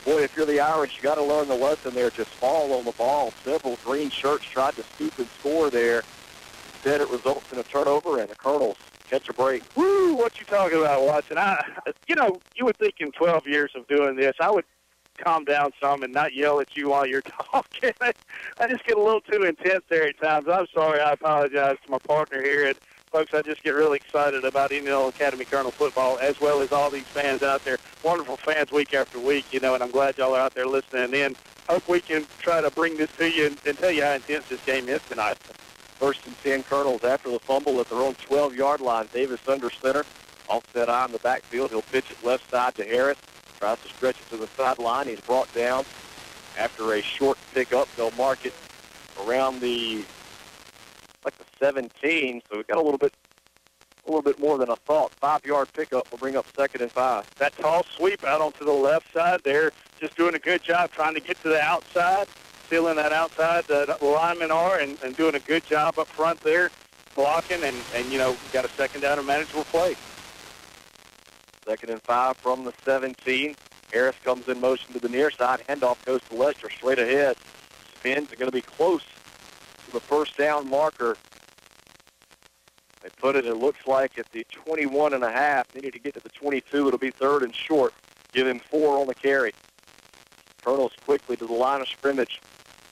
Boy, if you're the Irish, you got to learn the lesson there. Just fall on the ball. Several green shirts tried to scoop and score there. Instead, it results in a turnover, and the Colonels catch a break. Woo, what you talking about, Watson? You know, you would think in 12 years of doing this, I would calm down some and not yell at you while you're talking. I just get a little too intense there at times. I'm sorry. I apologize to my partner here. And folks, I just get really excited about Indianola Academy Colonel football, as well as all these fans out there. Wonderful fans week after week, you know, and I'm glad y'all are out there listening in. Hope we can try to bring this to you and tell you how intense this game is tonight. 1st and 10 Colonels after the fumble at their own 12-yard line. Davis under center. Offset eye in the backfield. He'll pitch it left side to Harris. Tries to stretch it to the sideline. He's brought down after a short pickup. They'll mark it around the 17. So we've got a little bit more than I thought. 5-yard pickup will bring up 2nd and 5. That tall sweep out onto the left side there, just doing a good job trying to get to the outside, sealing that outside the linemen are, and doing a good job up front there, blocking, and you know, got a 2nd down and manageable play. 2nd and 5 from the 17. Harris comes in motion to the near side. Handoff goes to Lester straight ahead. Spins are going to be close to the 1st down marker. They put it looks like, at the 21.5. They need to get to the 22. It'll be 3rd and short. Give him 4 on the carry. Colonels quickly to the line of scrimmage.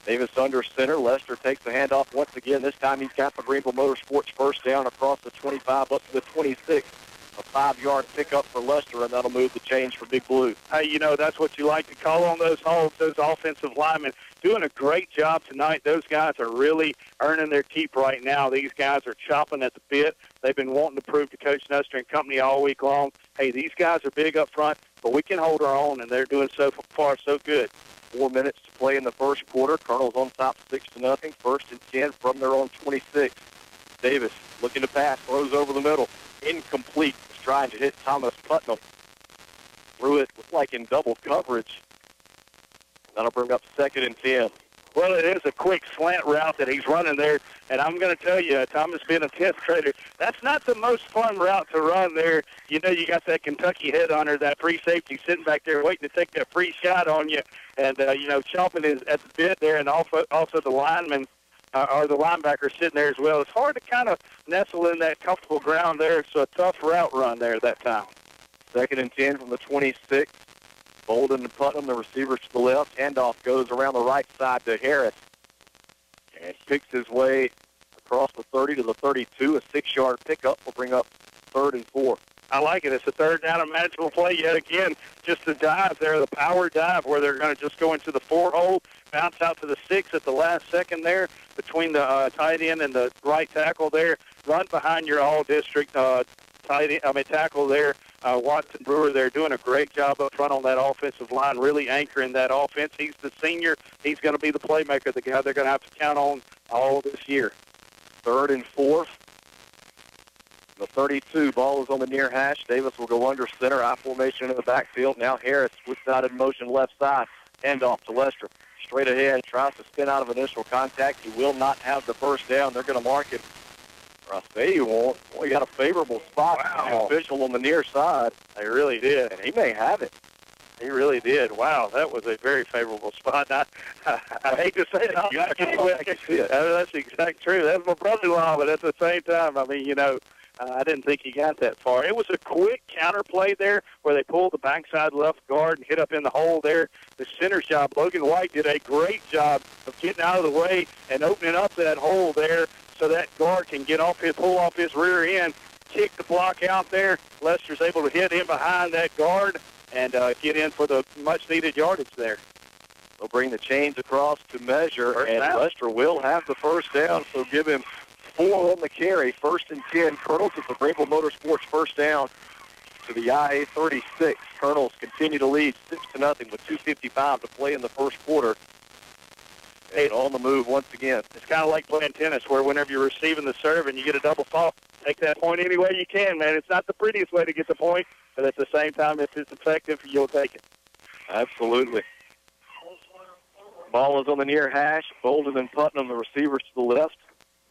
Davis under center. Lester takes the handoff once again. This time he's got the Greenville Motorsports 1st down across the 25 up to the 26. A 5-yard pickup for Lester, and that'll move the chains for Big Blue. Hey, you know, that's what you like to call on those holds, those offensive linemen. Doing a great job tonight. Those guys are really earning their keep right now. These guys are chopping at the bit. They've been wanting to prove to Coach Nestor and company all week long, hey, these guys are big up front, but we can hold our own, and they're doing so far so good. 4 minutes to play in the first quarter. Colonels on top 6-0. 1st and 10 from their own 26. Davis looking to pass, throws over the middle. Incomplete. Trying to hit Thomas Putnam. Threw it, looked like in double coverage. That'll bring up 2nd and 10. Well, it is a quick slant route that he's running there, and I'm going to tell you, Thomas being a 10th grader, that's not the most fun route to run there. You know, you got that Kentucky head on her, that free safety sitting back there waiting to take that free shot on you, and, you know, chomping at the bit there, and also the lineman or the linebacker sitting there as well. It's hard to kind of nestle in that comfortable ground there. It's a tough route run there that time. 2nd and 10 from the 26. Bolden and Putnam, the receivers to the left. Handoff goes around the right side to Harris and picks his way across the 30 to the 32. A 6-yard pickup will bring up 3rd and 4. I like it. It's a third down and manageable play yet again. Just the dive there, the power dive, where they're going to just go into the 4 hole, bounce out to the 6 at the last second there between the tight end and the right tackle there. Run behind your all-district tackle there. Watson Brewer there doing a great job up front on that offensive line, really anchoring that offense. He's the senior. He's going to be the playmaker, the guy they're going to have to count on all this year. 3rd and 4. The 32, ball is on the near hash. Davis will go under center, I formation in the backfield. Now Harris, split-sided motion left side. Handoff to Lester. Straight ahead, tries to spin out of initial contact. He will not have the first down. They're going to mark it. I say he won't. Boy, he got a favorable spot. Wow. Official on the near side. They really did. And he may have it. He really did. Wow, that was a very favorable spot. I hate to say it. I can see it. That's exactly true. That's my brother-in-law, but at the same time, I mean, you know, I didn't think he got that far. It was a quick counter play there where they pulled the backside left guard and hit up in the hole there. The center's job, Logan White, did a great job of getting out of the way and opening up that hole there so that guard can pull off his rear end, kick the block out there. Lester's able to hit in behind that guard and get in for the much-needed yardage there. They'll bring the chains across to measure, and Lester will have the first down, so give him 4 on the carry. 1st and 10. Colonels at the Greenville Motorsports first down to the IA 36. Colonels continue to lead 6-0 with 2:55 to play in the first quarter. And on the move once again. It's kind of like playing tennis where whenever you're receiving the serve and you get a double fault, take that point any way you can, man. It's not the prettiest way to get the point, but at the same time, if it's effective, you'll take it. Absolutely. Ball is on the near hash. Bolden and Putnam, the receivers to the left.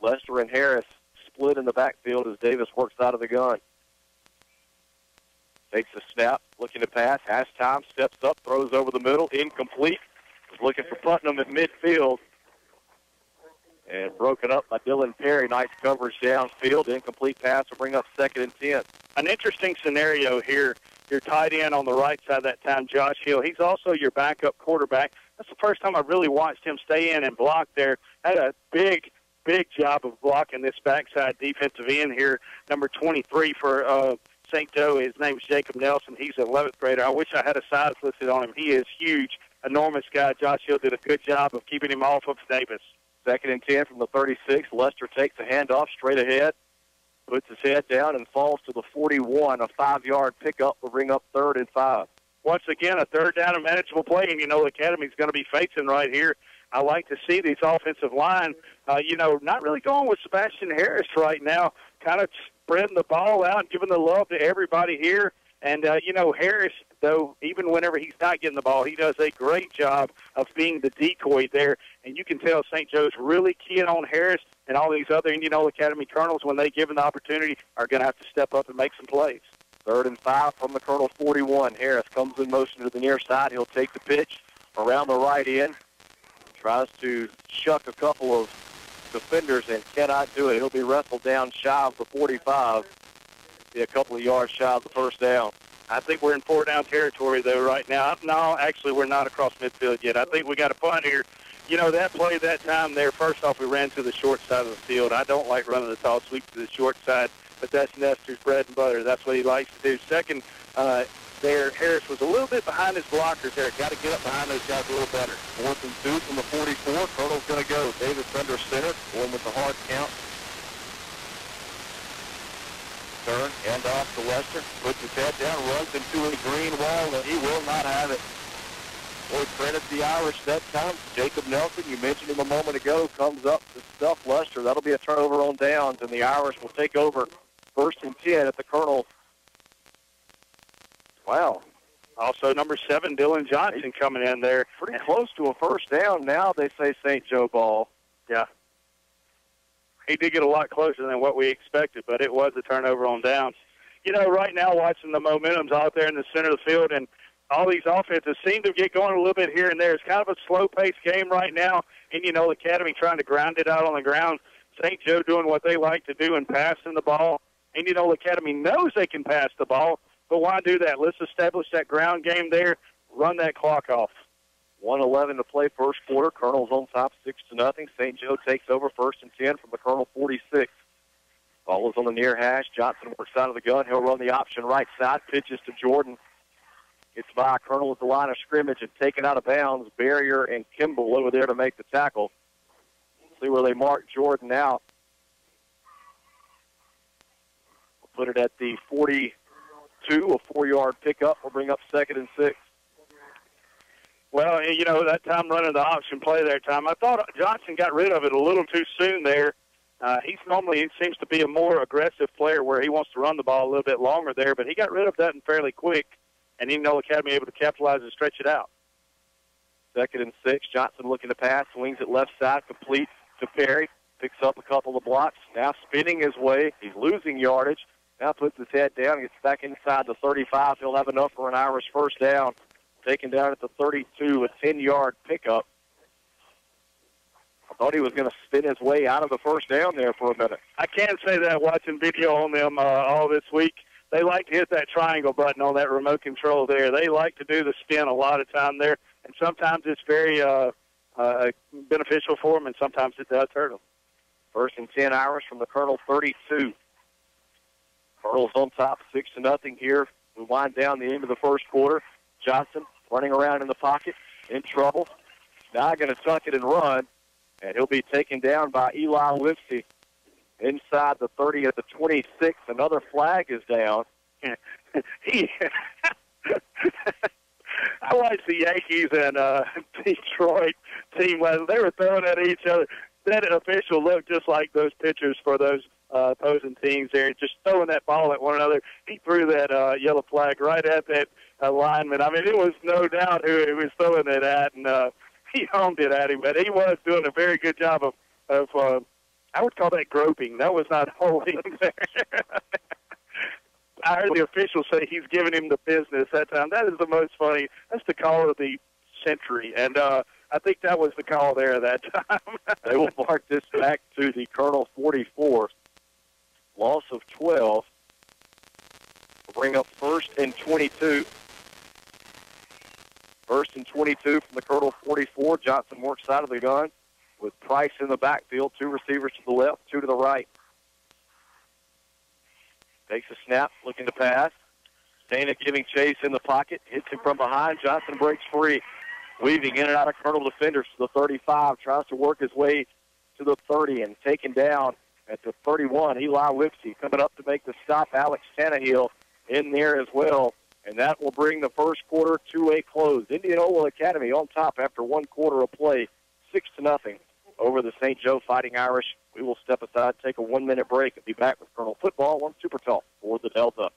Lester and Harris split in the backfield as Davis works out of the gun. Takes a snap, looking to pass, has time, steps up, throws over the middle, incomplete. Is looking for Putnam at midfield. And broken up by Dylan Perry. Nice coverage downfield. Incomplete pass will bring up 2nd and 10. An interesting scenario here. Your tight end on the right side that time, Josh Hill. He's also your backup quarterback. That's the first time I've really watched him stay in and block there. Had a big job of blocking this backside defensive end here, number 23 for St. Joe. His name's Jacob Nelson. He's an 11th grader. I wish I had a size listed on him. He is huge, enormous guy. Josh Hill did a good job of keeping him off of Davis. 2nd and 10 from the 36. Lester takes a handoff straight ahead, puts his head down, and falls to the 41. A 5-yard pickup will bring up 3rd and 5. Once again, a third down and manageable play, and, you know, the Academy's going to be facing right here. I like to see these offensive line, not really going with Sebastian Harris right now, kind of spreading the ball out, giving the love to everybody here. And, Harris, though, even whenever he's not getting the ball, he does a great job of being the decoy there. And you can tell St. Joe's really keying on Harris, and all these other Indianola Academy Colonels, when they give him the opportunity, are going to have to step up and make some plays. 3rd and 5 from the Colonel 41. Harris comes in motion to the near side. He'll take the pitch around the right end. Tries to shuck a couple of defenders and cannot do it. He'll be wrestled down shy of the 45. Be a couple of yards shy of the first down. I think we're in 4-down territory, though, right now. No, actually, we're not across midfield yet. I think we got a punt here. You know, that play that time there, first off, we ran to the short side of the field. I don't like running the tall sweep to the short side, but that's Nestor's bread and butter. That's what he likes to do. Second, there, Harris was a little bit behind his blockers there. Got to get up behind those guys a little better. 4th and 2 from the 44. Colonel's going to go. Davis under center, going with the hard count. Turn, hand off to Lester. Puts his head down, runs into a green wall, and he will not have it. Boy, credit the Irish that time. Jacob Nelson, you mentioned him a moment ago, comes up to stuff Lester. That'll be a turnover on downs, and the Irish will take over 1st and 10 at the Colonel. Wow. Also, number 7, Dylan Johnson coming in there. Pretty close to a first down now, they say St. Joe ball. Yeah. He did get a lot closer than what we expected, but it was a turnover on downs. You know, right now watching the momentum's out there in the center of the field, and all these offenses seem to get going a little bit here and there. It's kind of a slow-paced game right now. Indianola Academy trying to ground it out on the ground. St. Joe doing what they like to do and passing the ball. Indianola Academy knows they can pass the ball, but why do that? Let's establish that ground game there, run that clock off. 1:11 to play first quarter. Colonel's on top 6-0. St. Joe takes over 1st and 10 from the Colonel 46. Ball is on the near hash. Johnson works out of the gun. He'll run the option right side. Pitches to Jordan. Gets by Colonel at the line of scrimmage and taken out of bounds. Barrier and Kimball over there to make the tackle. See where they mark Jordan out. We'll put it at the 42, a 4-yard pickup. We'll bring up 2nd and 6. Well, you know, that time running the option play there, Tom, I thought Johnson got rid of it a little too soon there. He seems to be a more aggressive player where he wants to run the ball a little bit longer there, but he got rid of that fairly quick, and Indianola Academy able to capitalize and stretch it out. 2nd and 6. Johnson looking to pass, swings it left side, complete to Perry, picks up a couple of blocks, now spinning his way. He's losing yardage. Now puts his head down, gets back inside the 35. He'll have enough for an Irish first down. Taken down at the 32, a 10-yard pickup. I thought he was going to spin his way out of the first down there for a minute. I can say that watching video on them all this week. They like to hit that triangle button on that remote control there. They like to do the spin a lot of time there, and sometimes it's very beneficial for them, and sometimes it does hurt them. 1st and 10 Irish from the Colonel 32. Colonel's on top 6-0 here. We wind down the end of the first quarter. Johnson running around in the pocket, in trouble. Now going to tuck it and run, and he'll be taken down by Eli Lipsy inside the 30 at the 26. Another flag is down. I watched the Yankees and Detroit team. They were throwing at each other. That official looked just like those pitchers for those opposing teams there, just throwing that ball at one another. He threw that yellow flag right at that lineman. I mean, it was no doubt who he was throwing it at, and he homed it at him. But he was doing a very good job of I would call that groping. That was not holding there. I heard the official say he's giving him the business that time. That is the most funny. That's the call of the century, and I think that was the call there that time. They will mark this back to the Colonel 44. Loss of 12. We'll bring up 1st and 22. 1st and 22 from the Colonel 44. Johnson works out of the gun with Price in the backfield. 2 receivers to the left, 2 to the right. Takes a snap, looking to pass. Dana giving chase in the pocket. Hits him from behind. Johnson breaks free. Weaving in and out of Colonel defenders to the 35. Tries to work his way to the 30 and taken down at the 31. Eli Lipsy coming up to make the stop. Alex Tannehill in there as well. And that will bring the first quarter to a close. Indianola Academy on top after 1 quarter of play, 6-0 over the St. Joe Fighting Irish. We will step aside, take a 1-minute break, and be back with Colonel Football on Super Talk for the Delta.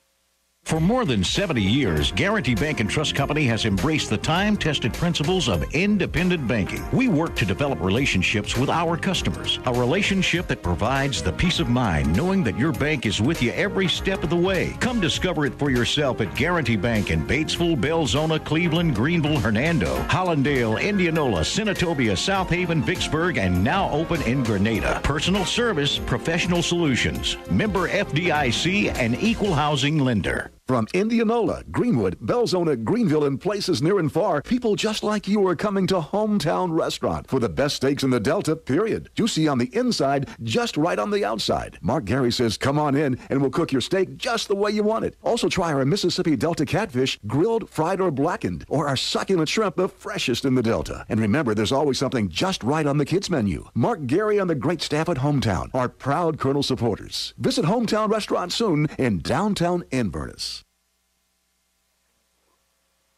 For more than 70 years, Guarantee Bank and Trust Company has embraced the time-tested principles of independent banking. We work to develop relationships with our customers, a relationship that provides the peace of mind knowing that your bank is with you every step of the way. Come discover it for yourself at Guarantee Bank in Batesville, Belzona, Cleveland, Greenville, Hernando, Hollandale, Indianola, Senatobia, South Haven, Vicksburg, and now open in Grenada. Personal service, professional solutions. Member FDIC, and equal housing lender. From Indianola, Greenwood, Belzona, Greenville, and places near and far, people just like you are coming to Hometown Restaurant for the best steaks in the Delta, period. Juicy on the inside, just right on the outside. Mark Gary says, come on in and we'll cook your steak just the way you want it. Also try our Mississippi Delta catfish, grilled, fried, or blackened, or our succulent shrimp, the freshest in the Delta. And remember, there's always something just right on the kids' menu. Mark Gary and the great staff at Hometown are proud Colonel supporters. Visit Hometown Restaurant soon in downtown Inverness.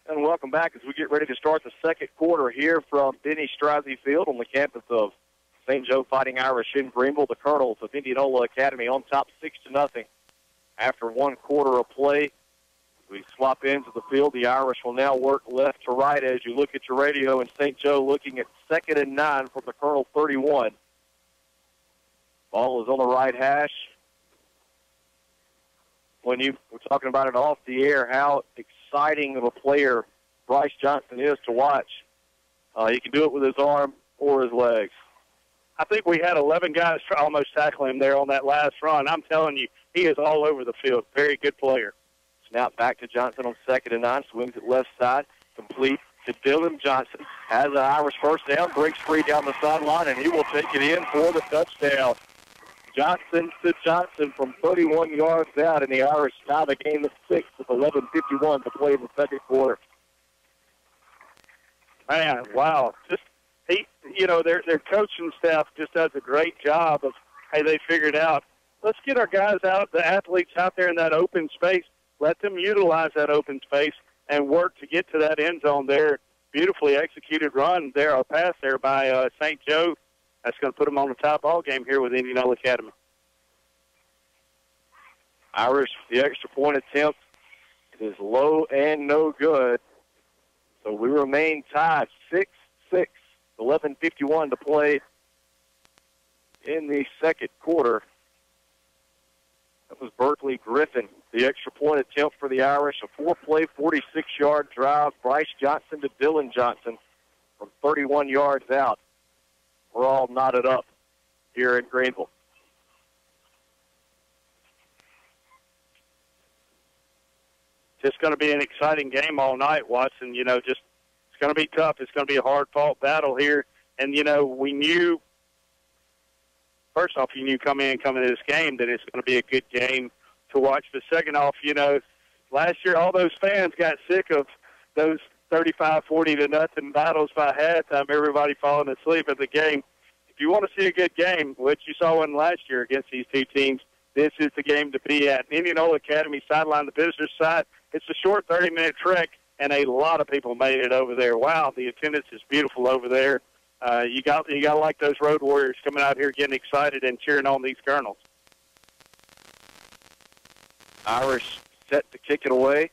And welcome back as we get ready to start the second quarter here from Denny Strozzi Field on the campus of St. Joe Fighting Irish in Greenville. The Colonels of Indianola Academy on top 6-0 after 1 quarter of play. We swap into the field. The Irish will now work left to right as you look at your radio, and St. Joe looking at 2nd and 9 from the Colonel 31. Ball is on the right hash. When you were talking about it off the air, how exciting of a player Bryce Johnson is to watch. He can do it with his arm or his legs. I think we had 11 guys almost tackle him there on that last run. I'm telling you, he is all over the field. Very good player. Snap back to Johnson on 2nd and 9. Swings it left side. Complete to Dylan Johnson. Has an Irish first down. Breaks free down the sideline, and he will take it in for the touchdown. Johnson to Johnson from 31 yards out, and the Irish tie the game at 6 with 11:51 to play in the second quarter. Man, wow. Just their coaching staff just does a great job of, hey, they figured out, let's get our guys out, the athletes out there in that open space. Let them utilize that open space and work to get to that end zone there. Beautifully executed run there, a pass there by St. Joe. That's going to put them on the top ball game here with Indianola Academy. Irish, the extra point attempt is low and no good. So we remain tied 6-6, 11:51 to play in the second quarter. That was Berkeley Griffin, the extra point attempt for the Irish. A 4-play, 46-yard drive. Bryce Johnson to Dylan Johnson from 31 yards out. We're all knotted up here in Greenville. Just going to be an exciting game all night, Watson. It's going to be tough. It's going to be a hard-fought battle here. And, we knew, first off, coming into this game that it's going to be a good game to watch. But second off, last year all those fans got sick of those 35-40-0 battles by halftime, everybody falling asleep at the game. If you want to see a good game, which you saw one last year against these two teams, this is the game to be at. Indianola Academy sideline, the visitor's side. It's a short 30-minute trek, and a lot of people made it over there. Wow, the attendance is beautiful over there. You got to like those road warriors coming out here getting excited and cheering on these Colonels. Irish set to kick it away.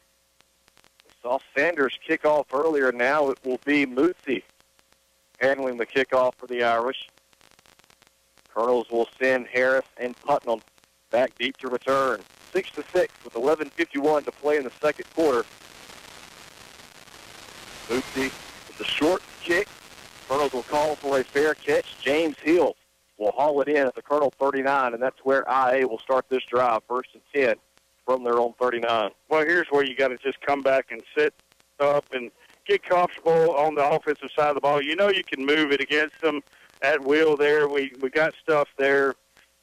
We saw Sanders kick off earlier. Now it will be Mootsie handling the kickoff for the Irish. Colonels will send Harris and Putnam back deep to return. 6-6 with 11:51 to play in the second quarter. Mootsie with the short kick. Colonels will call for a fair catch. James Hill will haul it in at the Colonel 39, and that's where IA will start this drive, 1st and 10 from their own 39. Well, here's where you got to just come back and sit up and get comfortable on the offensive side of the ball. You can move it against them at will there. We got stuff there.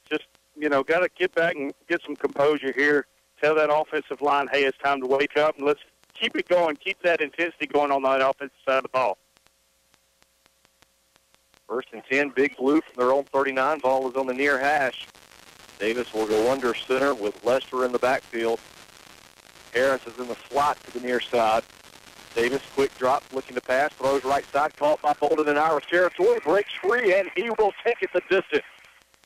Just, got to get back and get some composure here. Tell that offensive line, hey, it's time to wake up, and let's keep it going. Keep that intensity going on that offensive side of the ball. 1st and 10, Big Blue from their own 39. Ball is on the near hash. Davis will go under center with Lester in the backfield. Harris is in the slot to the near side. Davis, quick drop, looking to pass, throws right side, caught by Bolden in Irish territory, breaks free, and he will take it the distance.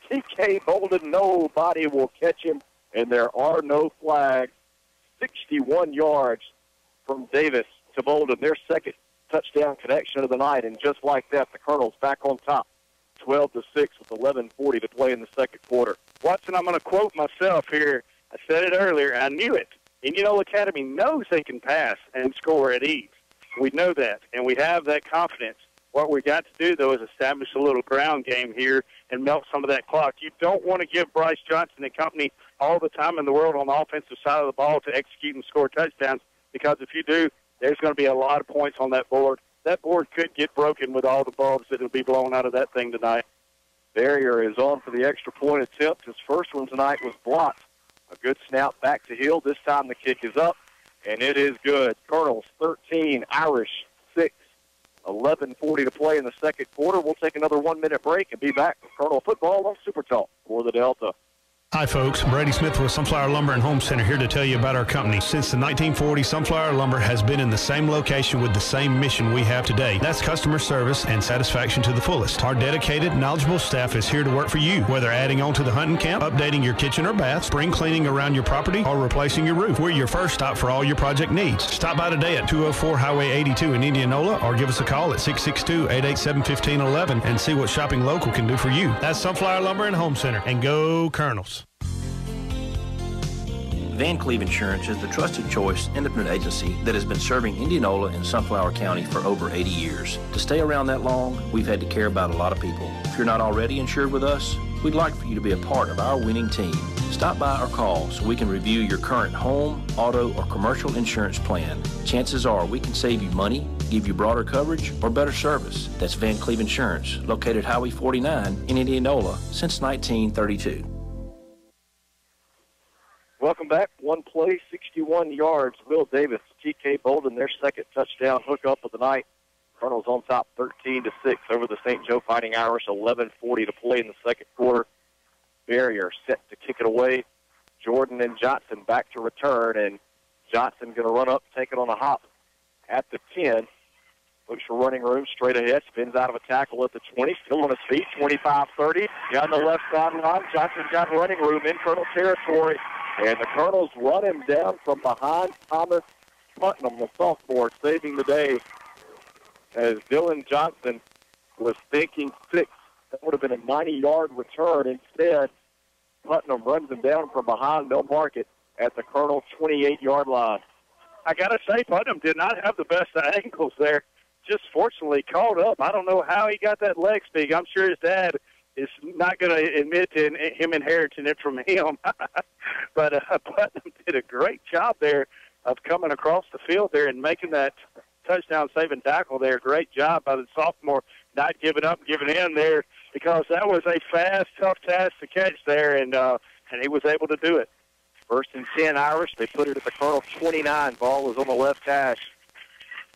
TK Bolden, nobody will catch him, and there are no flags. 61 yards from Davis to Bolden, their second touchdown connection of the night, and just like that, the Colonels back on top, 12-6 with 11:40 to play in the second quarter. Watson, I'm going to quote myself here. I said it earlier. I knew it. Indianola Academy knows they can pass and score at ease. We know that, and we have that confidence. What we got to do, though, is establish a little ground game here and melt some of that clock. You don't want to give Bryce Johnson and company all the time in the world on the offensive side of the ball to execute and score touchdowns, because if you do, there's going to be a lot of points on that board. That board could get broken with all the bulbs that will be blown out of that thing tonight. Barrier is on for the extra point attempt. His first one tonight was blocked. A good snap back to Hill. This time the kick is up, and it is good. Colonels 13, Irish 6. 11:40 to play in the second quarter. We'll take another 1-minute break and be back with Colonel football on Super Talk for the Delta. Hi folks, Brady Smith with Sunflower Lumber and Home Center here to tell you about our company. Since the 1940s, Sunflower Lumber has been in the same location with the same mission we have today. That's customer service and satisfaction to the fullest. Our dedicated, knowledgeable staff is here to work for you, whether adding on to the hunting camp, updating your kitchen or bath, spring cleaning around your property, or replacing your roof. We're your first stop for all your project needs. Stop by today at 204 Highway 82 in Indianola or give us a call at 662-887-1511 and see what shopping local can do for you. That's Sunflower Lumber and Home Center, and go Colonels. Van Cleve Insurance is the trusted choice independent agency that has been serving Indianola and Sunflower County for over 80 years. To stay around that long, we've had to care about a lot of people. If you're not already insured with us, we'd like for you to be a part of our winning team. Stop by or call so we can review your current home, auto, or commercial insurance plan. Chances are we can save you money, give you broader coverage, or better service. That's Van Cleve Insurance, located Highway 49 in Indianola since 1932. Welcome back. One play, 61 yards. Will Davis, T.K. Bolden, their second touchdown hookup of the night. Colonels on top 13-6 over the St. Joe Fighting Irish. 11:40 to play in the second quarter. Barrier set to kick it away. Jordan and Johnson back to return, and Johnson going to run up, take it on a hop at the 10. Looks for running room straight ahead. Spins out of a tackle at the 20. Still on his feet. 25-30. Down the left sideline. Johnson got running room in Colonel territory. And the Colonels run him down from behind Thomas Putnam, the sophomore, saving the day. As Dylan Johnson was thinking 6. That would have been a 90-yard return. Instead, Putnam runs him down from behind. They'll mark it at the Colonel 28-yard line. I got to say, Putnam did not have the best of angles there. Just fortunately caught up. I don't know how he got that leg speed. I'm sure his dad is not going to admit to him inheriting it from him. But Putnam did a great job there of coming across the field there and making that touchdown-saving tackle there. Great job by the sophomore, not giving up, giving in there, because that was a fast, tough task to catch there, and he was able to do it. 1st and 10 Irish. They put it at the Colonel 29. Ball is on the left hash.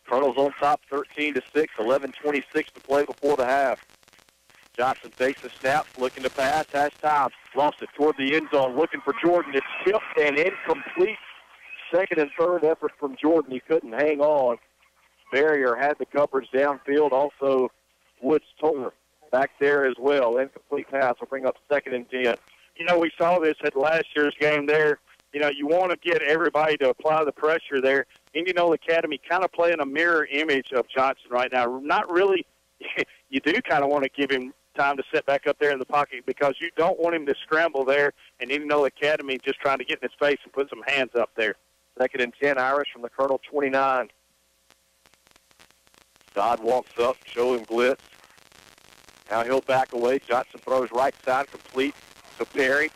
Colonels on top 13-6. 11:26 to play before the half. Johnson takes the snap, looking to pass, has time. Lost it toward the end zone, looking for Jordan. It's tipped and incomplete. Second and third effort from Jordan. He couldn't hang on. Barrier had the coverage downfield. Also, Woods Toller back there as well. Incomplete pass will bring up 2nd and 10. You know, we saw this at last year's game there. You know, you want to get everybody to apply the pressure there. Indianola Academy kind of playing a mirror image of Johnson right now. Not really. You do kind of want to give him time to sit back up there in the pocket because you don't want him to scramble there, and Indianola Academy just trying to get in his face and put some hands up there. 2nd and 10 Irish from the Colonel 29. Dodd walks up, showing blitz. Now he'll back away. Johnson throws right side, complete to Perry.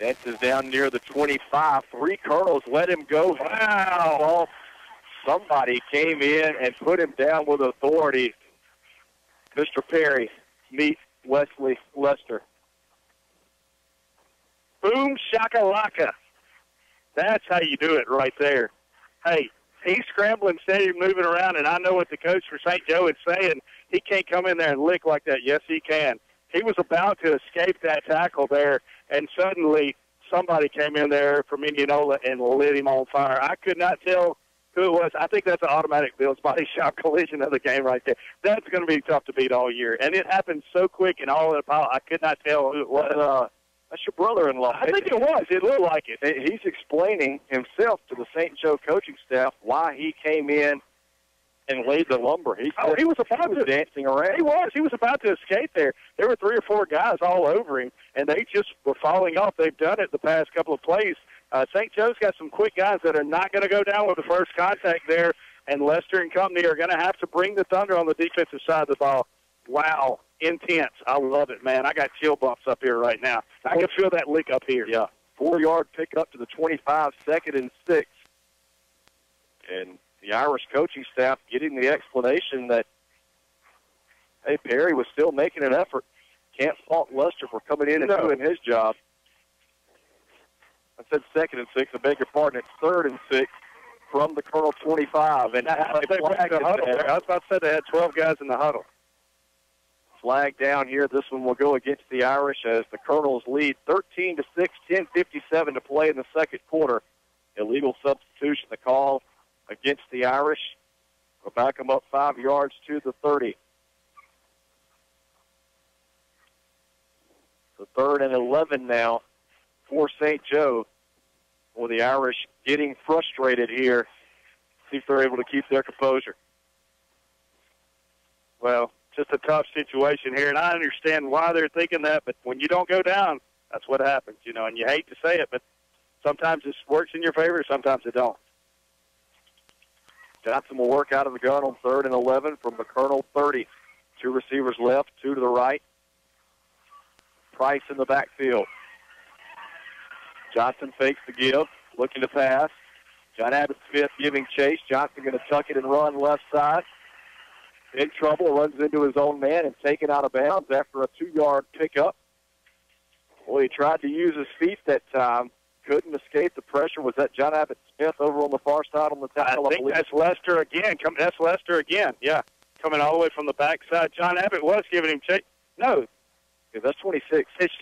Dances down near the 25. 3 Colonels let him go. Wow! Somebody came in and put him down with authority. Mr. Perry meet Wesley Lester. Boom shakalaka. That's how you do it right there. Hey, he's scrambling, steady moving around, and I know what the coach for St. Joe is saying. He can't come in there and lick like that. Yes, he can. He was about to escape that tackle there, and suddenly somebody came in there from Indianola and lit him on fire. I could not tell who it was. I think that's an automatic Bill's body shot collision of the game right there. That's going to be tough to beat all year. And it happened so quick and all in a pile, I could not tell who it was. That's your brother-in-law. I think it was. It looked like it. He's explaining himself to the St. Joe coaching staff why he came in and laid the lumber. He was dancing around. He was about to escape there. There were 3 or 4 guys all over him, and they just were falling off. They've done it the past couple of plays. St. Joe's got some quick guys that are not going to go down with the first contact there, and Lester and company are going to have to bring the thunder on the defensive side of the ball. Wow, intense. I love it, man. I got chill bumps up here right now. I can feel that lick up here. Yeah, 4-yard pickup to the 25, 2nd and 6. And the Irish coaching staff getting the explanation that, hey, Perry was still making an effort. Can't fault Lester for coming in and doing his job. I said 2nd and 6. I beg your pardon. It's 3rd and 6 from the Colonel 25. And I was about to say they had 12 guys in the huddle. flag down here. This one will go against the Irish as the Colonels lead 13-6, 10:57 to play in the second quarter. Illegal substitution, the call against the Irish. We'll back them up 5 yards to the 30. So 3rd and 11 now for St. Joe. Well, the Irish getting frustrated here. See if they're able to keep their composure. Well, just a tough situation here, and I understand why they're thinking that, but when you don't go down, that's what happens, you know, and you hate to say it, but sometimes it works in your favor, sometimes it don't. Johnson will work out of the gun on 3rd and 11 from the Colonel 30. 2 receivers left, 2 to the right. Price in the backfield. Johnson fakes the give, looking to pass. John Abbott Smith giving chase. Johnson going to tuck it and run left side. In trouble, runs into his own man and taken out of bounds after a 2-yard pickup. Well, he tried to use his feet that time. Couldn't escape the pressure. Was that John Abbott Smith over on the far side on the tackle? I think that's Lester again. That's Lester again, yeah. Coming all the way from the backside. John Abbott was giving him chase. No. Yeah, that's 26. That's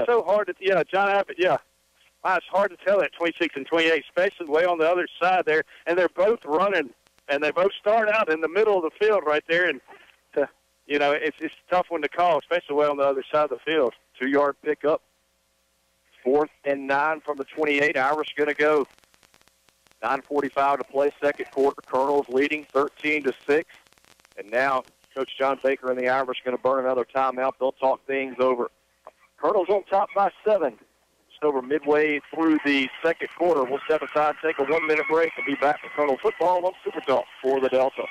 so hard to, John Abbott, yeah. Wow, it's hard to tell that 26 and 28, especially way on the other side there. And they're both running, and they both start out in the middle of the field right there. And, it's a tough one to call, especially way on the other side of the field. 2-yard pickup. 4th and 9 from the 28. Irish going to go. 9:45 to play, second quarter. Colonels leading 13-6. And now Coach John Baker and the Irish going to burn another timeout. They'll talk things over. Colonels on top by 7. Just over midway through the second quarter. We'll step aside, take a 1-minute break, and be back with Colonel football on Super Talk for the Delta.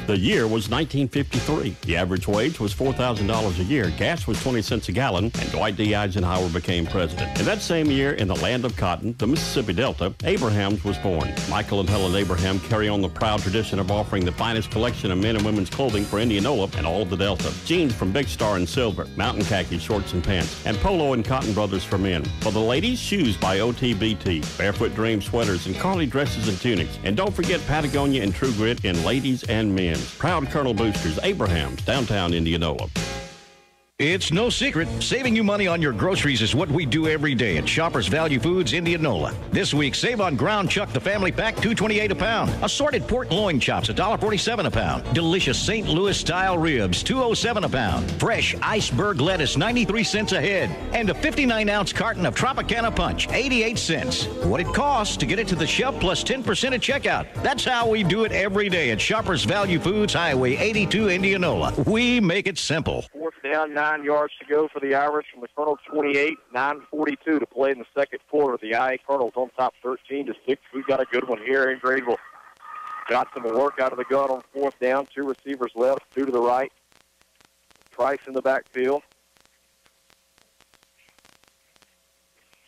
The year was 1953. The average wage was $4,000 a year. Gas was 20 cents a gallon, and Dwight D. Eisenhower became president. In that same year, in the land of cotton, the Mississippi Delta, Abrahams was born. Michael and Helen Abraham carry on the proud tradition of offering the finest collection of men and women's clothing for Indianola and all of the Delta. Jeans from Big Star and Silver, mountain khaki shorts and pants, and Polo and Cotton Brothers for men. For the ladies, shoes by OTBT, Barefoot Dream sweaters, and Carly dresses and tunics. And don't forget Patagonia and True Grit in ladies and men. Proud Colonel Boosters, Abrahams, downtown Indianola. It's no secret, saving you money on your groceries is what we do every day at Shoppers Value Foods, Indianola. This week, save on ground chuck the family pack, $2.28 a pound. Assorted pork loin chops, $1.47 a pound. Delicious St. Louis style ribs, $2.07 a pound. Fresh iceberg lettuce, 93 cents a head. And a 59-ounce carton of Tropicana Punch, 88 cents. What it costs to get it to the shelf plus 10% at checkout. That's how we do it every day at Shoppers Value Foods, Highway 82, Indianola. We make it simple. 4th down, 9 yards to go for the Irish from the Colonel 28, 9:42 to play in the second quarter. The IA Colonels on top 13-6. We've got a good one here in Greenville. Johnson will work out of the gun on 4th down. 2 receivers left, 2 to the right. Price in the backfield.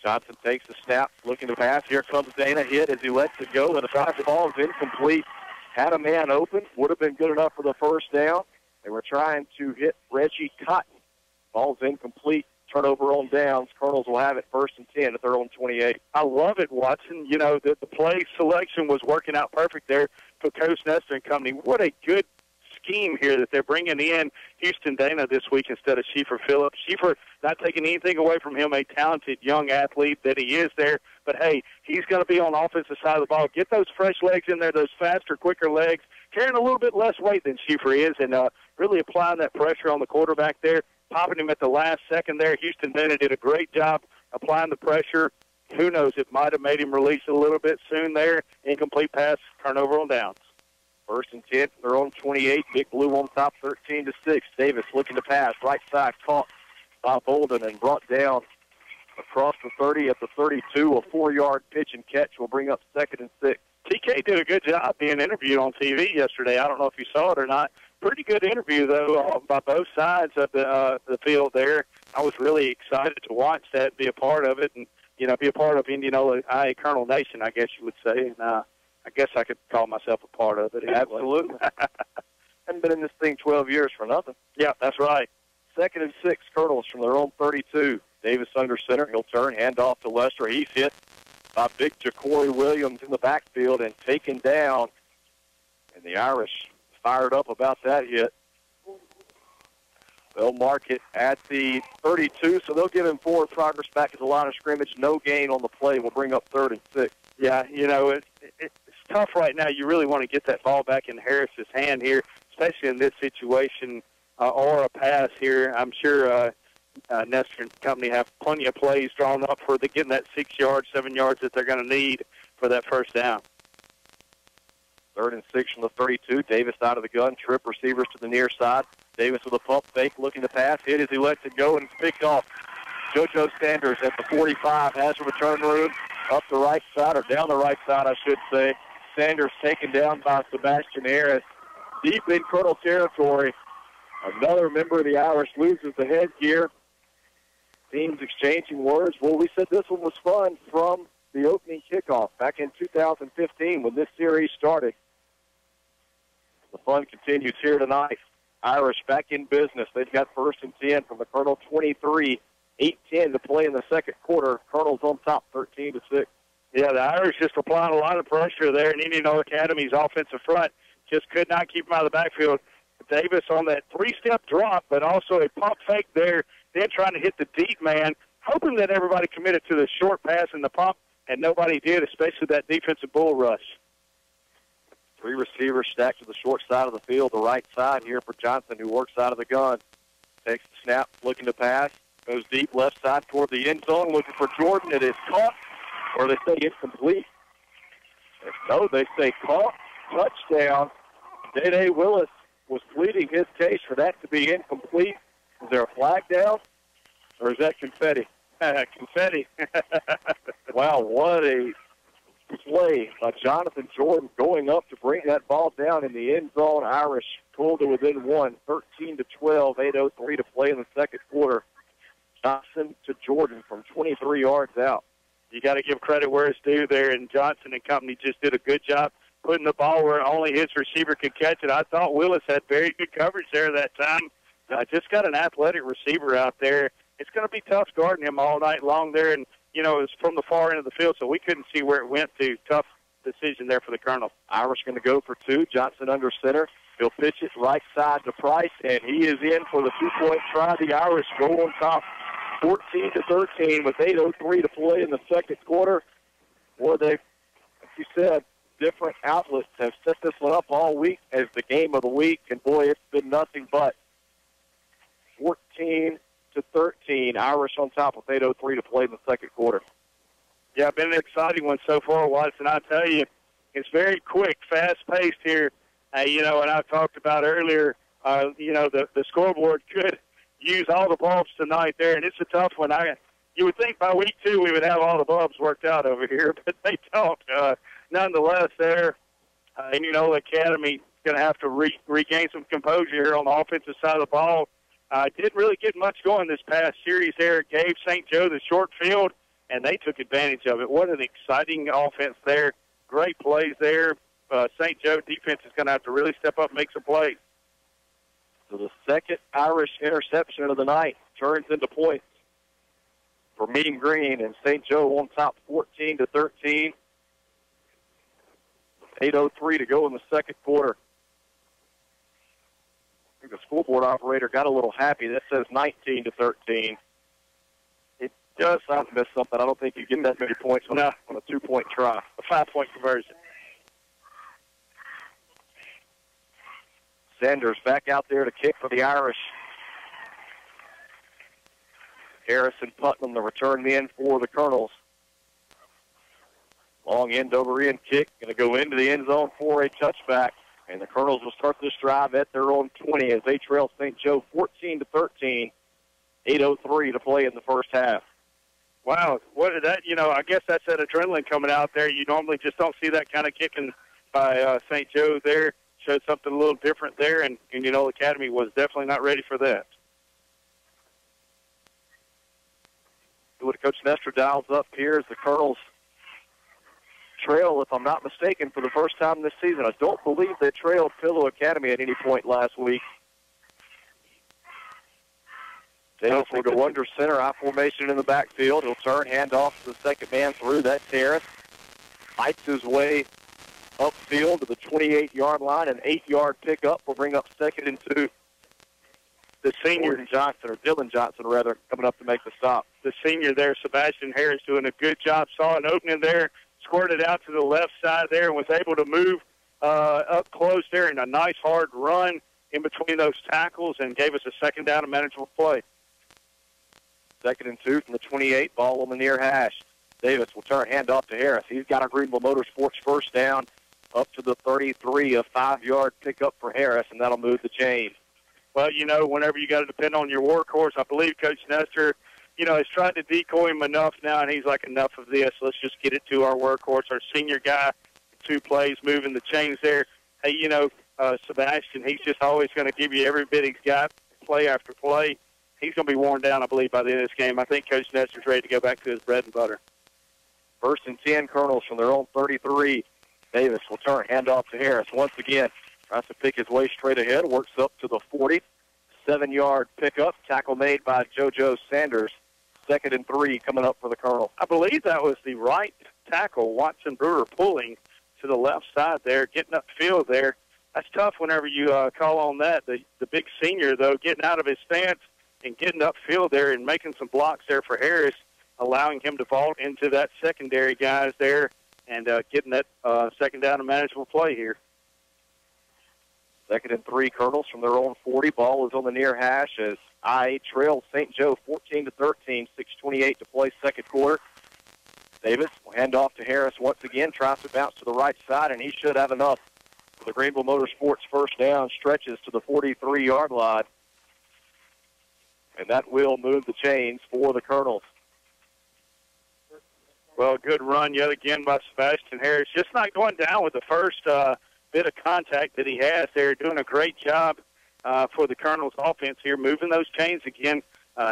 Johnson takes the snap, looking to pass. Here comes Dana, hit as he lets it go, and the ball is incomplete. Had a man open, would have been good enough for the first down. They were trying to hit Reggie Cotton. Ball's incomplete. Turnover on downs. Colonels will have it 1st and 10 at their own 28. I love it, Watson. You know, the play selection was working out perfect there for Coach Nestor and company. What a good scheme here that they're bringing in Houston Dana this week instead of Schieffer Phillips. Schieffer, not taking anything away from him, a talented young athlete that he is there. But, hey, he's going to be on the offensive side of the ball. Get those fresh legs in there, those faster, quicker legs, carrying a little bit less weight than Schieffer is, and really applying that pressure on the quarterback there, popping him at the last second there. Houston Dana did a great job applying the pressure. Who knows, it might have made him release a little bit soon there. Incomplete pass, turnover on downs. 1st and 10, their own 28. Big Blue on top, 13-6. Davis looking to pass, right side, caught by Bolden and brought down across the 30 at the 32. A 4-yard pitch and catch will bring up 2nd and 6. TK did a good job being interviewed on TV yesterday. I don't know if you saw it or not. Pretty good interview, though, by both sides of the field there. I was really excited to watch that, be a part of it, and, be a part of Indianola IA Colonel Nation, I guess you would say. And I guess I could call myself a part of it. Absolutely. Haven't been in this thing 12 years for nothing. Yeah, that's right. 2nd and 6, Colonels from their own 32. Davis under center. He'll turn, hand off to Lester. He's hit by big Ja'Cory Williams in the backfield and taken down. And the Irish fired up about that hit. They'll mark it at the 32, so they'll give him forward progress back to the line of scrimmage. No gain on the play. We'll bring up 3rd and 6. Yeah, it's tough right now. You really want to get that ball back in Harris's hand here, especially in this situation, or a pass here. I'm sure Nestor and company have plenty of plays drawn up for getting that 6 yards, 7 yards that they're going to need for that first down. 3rd and 6 from the 32. Davis out of the gun. Trip receivers to the near side. Davis with a pump fake, looking to pass. Hit as he lets it go, and it's picked off. JoJo Sanders at the 45 has a return room up the right side, or down the right side, I should say. Sanders taken down by Sebastian Harris. Deep in Colonel territory. Another member of the Irish loses the headgear. Teams exchanging words. Well, we said this one was fun from the opening kickoff back in 2015 when this series started. The fun continues here tonight. Irish back in business. They've got 1st and 10 from the Colonel 23. 8:10 to play in the second quarter. Colonel's on top, 13-6. Yeah, the Irish just applying a lot of pressure there, and Indianola Academy's offensive front just could not keep him out of the backfield. Davis on that 3-step drop, but also a pump fake there, then trying to hit the deep man, hoping that everybody committed to the short pass and the pump, and nobody did, especially that defensive bull rush. 3 receivers stacked to the short side of the field, the right side here for Johnson, who works out of the gun. Takes the snap, looking to pass. Goes deep left side toward the end zone, looking for Jordan. It is caught, or they say incomplete. No, they say caught. Touchdown. Day Willis was pleading his case for that to be incomplete. Is there a flag down, or is that confetti? Confetti. Wow, what a play by Jonathan Jordan going up to bring that ball down in the end zone. Irish pulled to within 1, 13-12, 8:03 to play in the second quarter. Johnson to Jordan from 23 yards out. You got to give credit where it's due there, and Johnson and company just did a good job putting the ball where only his receiver could catch it. I thought Willis had very good coverage there that time. Just got an athletic receiver out there. It's going to be tough guarding him all night long there, and, it was from the far end of the field, so we couldn't see where it went to. Tough decision there for the Colonel. Irish going to go for 2. Johnson under center. He'll pitch it right side to Price, and he is in for the 2-point try. The Irish go on top 14-13 with 8:03 to play in the second quarter. Boy, they, like you said, different outlets have set this one up all week as the game of the week, and boy, it's been nothing but 14-13. Irish on top with 8:03 to play in the second quarter. Yeah, been an exciting one so far, Watson. I tell you, it's very quick, fast-paced here. And I talked about earlier, the scoreboard could use all the bulbs tonight there, and it's a tough one. You would think by week 2 we would have all the bulbs worked out over here, but they don't. Nonetheless, there, Indianola Academy going to have to regain some composure here on the offensive side of the ball. Didn't really get much going this past series there. It gave St. Joe the short field, and they took advantage of it. What an exciting offense there. Great plays there. St. Joe defense is going to have to really step up and make some plays. So the second Irish interception of the night turns into points for Mean Green, and St. Joe on top 14-13. 8:03 to go in the second quarter. I think the scoreboard operator got a little happy. That says 19-13. It does sound to miss something. I don't think you get that many points on a 2-point try. A 5-point conversion. Sanders back out there to kick for the Irish. Harrison Putnam, the return man for the Colonels. Long end over end kick, going to go into the end zone for a touchback. And the Colonels will start this drive at their own 20 as they trail St. Joe 14-13. 8:03 to play in the first half. Wow, what did that? I guess that's that adrenaline coming out there. You normally just don't see that kind of kicking by St. Joe there. Showed something a little different there, and Indianola Academy was definitely not ready for that. What Coach Nestor dials up here is the Colonels trail, if I'm not mistaken, for the first time this season. I don't believe they trailed Pillow Academy at any point last week. Davis will go under center, I formation in the backfield. He'll turn, hand off to the second man through. That's Harris. Fights his way upfield to the 28-yard line. An 8-yard pickup will bring up 2nd and 2. the senior Dylan Johnson, rather, coming up to make the stop. The senior there, Sebastian Harris, doing a good job. Saw an opening there, squirted out to the left side there, and was able to move up close there in a nice hard run in between those tackles and gave us a second down and manageable play. 2nd and 2 from the 28, ball on the near hash. Davis will turn handoff to Harris. He's got a Greenville Motorsports first down up to the 33, a 5-yard pickup for Harris, and that'll move the chain. Well, you know, whenever you got to depend on your workhorse, I believe Coach Nestor, you know, has tried to decoy him enough now, and he's like, enough of this. Let's just get it to our workhorse, our senior guy, 2 plays, moving the chains there. Hey, you know, Sebastian, he's just always going to give you every bit he's got, play after play. He's going to be worn down, I believe, by the end of this game. I think Coach Nestor's ready to go back to his bread and butter. 1st and 10, Colonels from their own 33. Davis will turn handoff to Harris once again. Tries to pick his way straight ahead, works up to the 40. 7-yard pickup, tackle made by JoJo Sanders. 2nd and 3 coming up for the Colonels. I believe that was the right tackle, Watson Brewer, pulling to the left side there, getting upfield there. That's tough whenever you call on that. The big senior, though, getting out of his stance and getting upfield there and making some blocks there for Harris, allowing him to vault into that secondary guys there and getting that second down and manageable play here. 2nd and 3, Colonels from their own 40. Ball is on the near hash as IA trails St. Joe 14-13, 6:28 to play, second quarter. Davis will hand off to Harris once again, tries to bounce to the right side, and he should have enough. The Greenville Motorsports first down stretches to the 43-yard line, and that will move the chains for the Colonels. Well, good run yet again by Sebastian Harris. Just not going down with the first bit of contact that he has there. Doing a great job for the Colonels offense here, moving those chains again,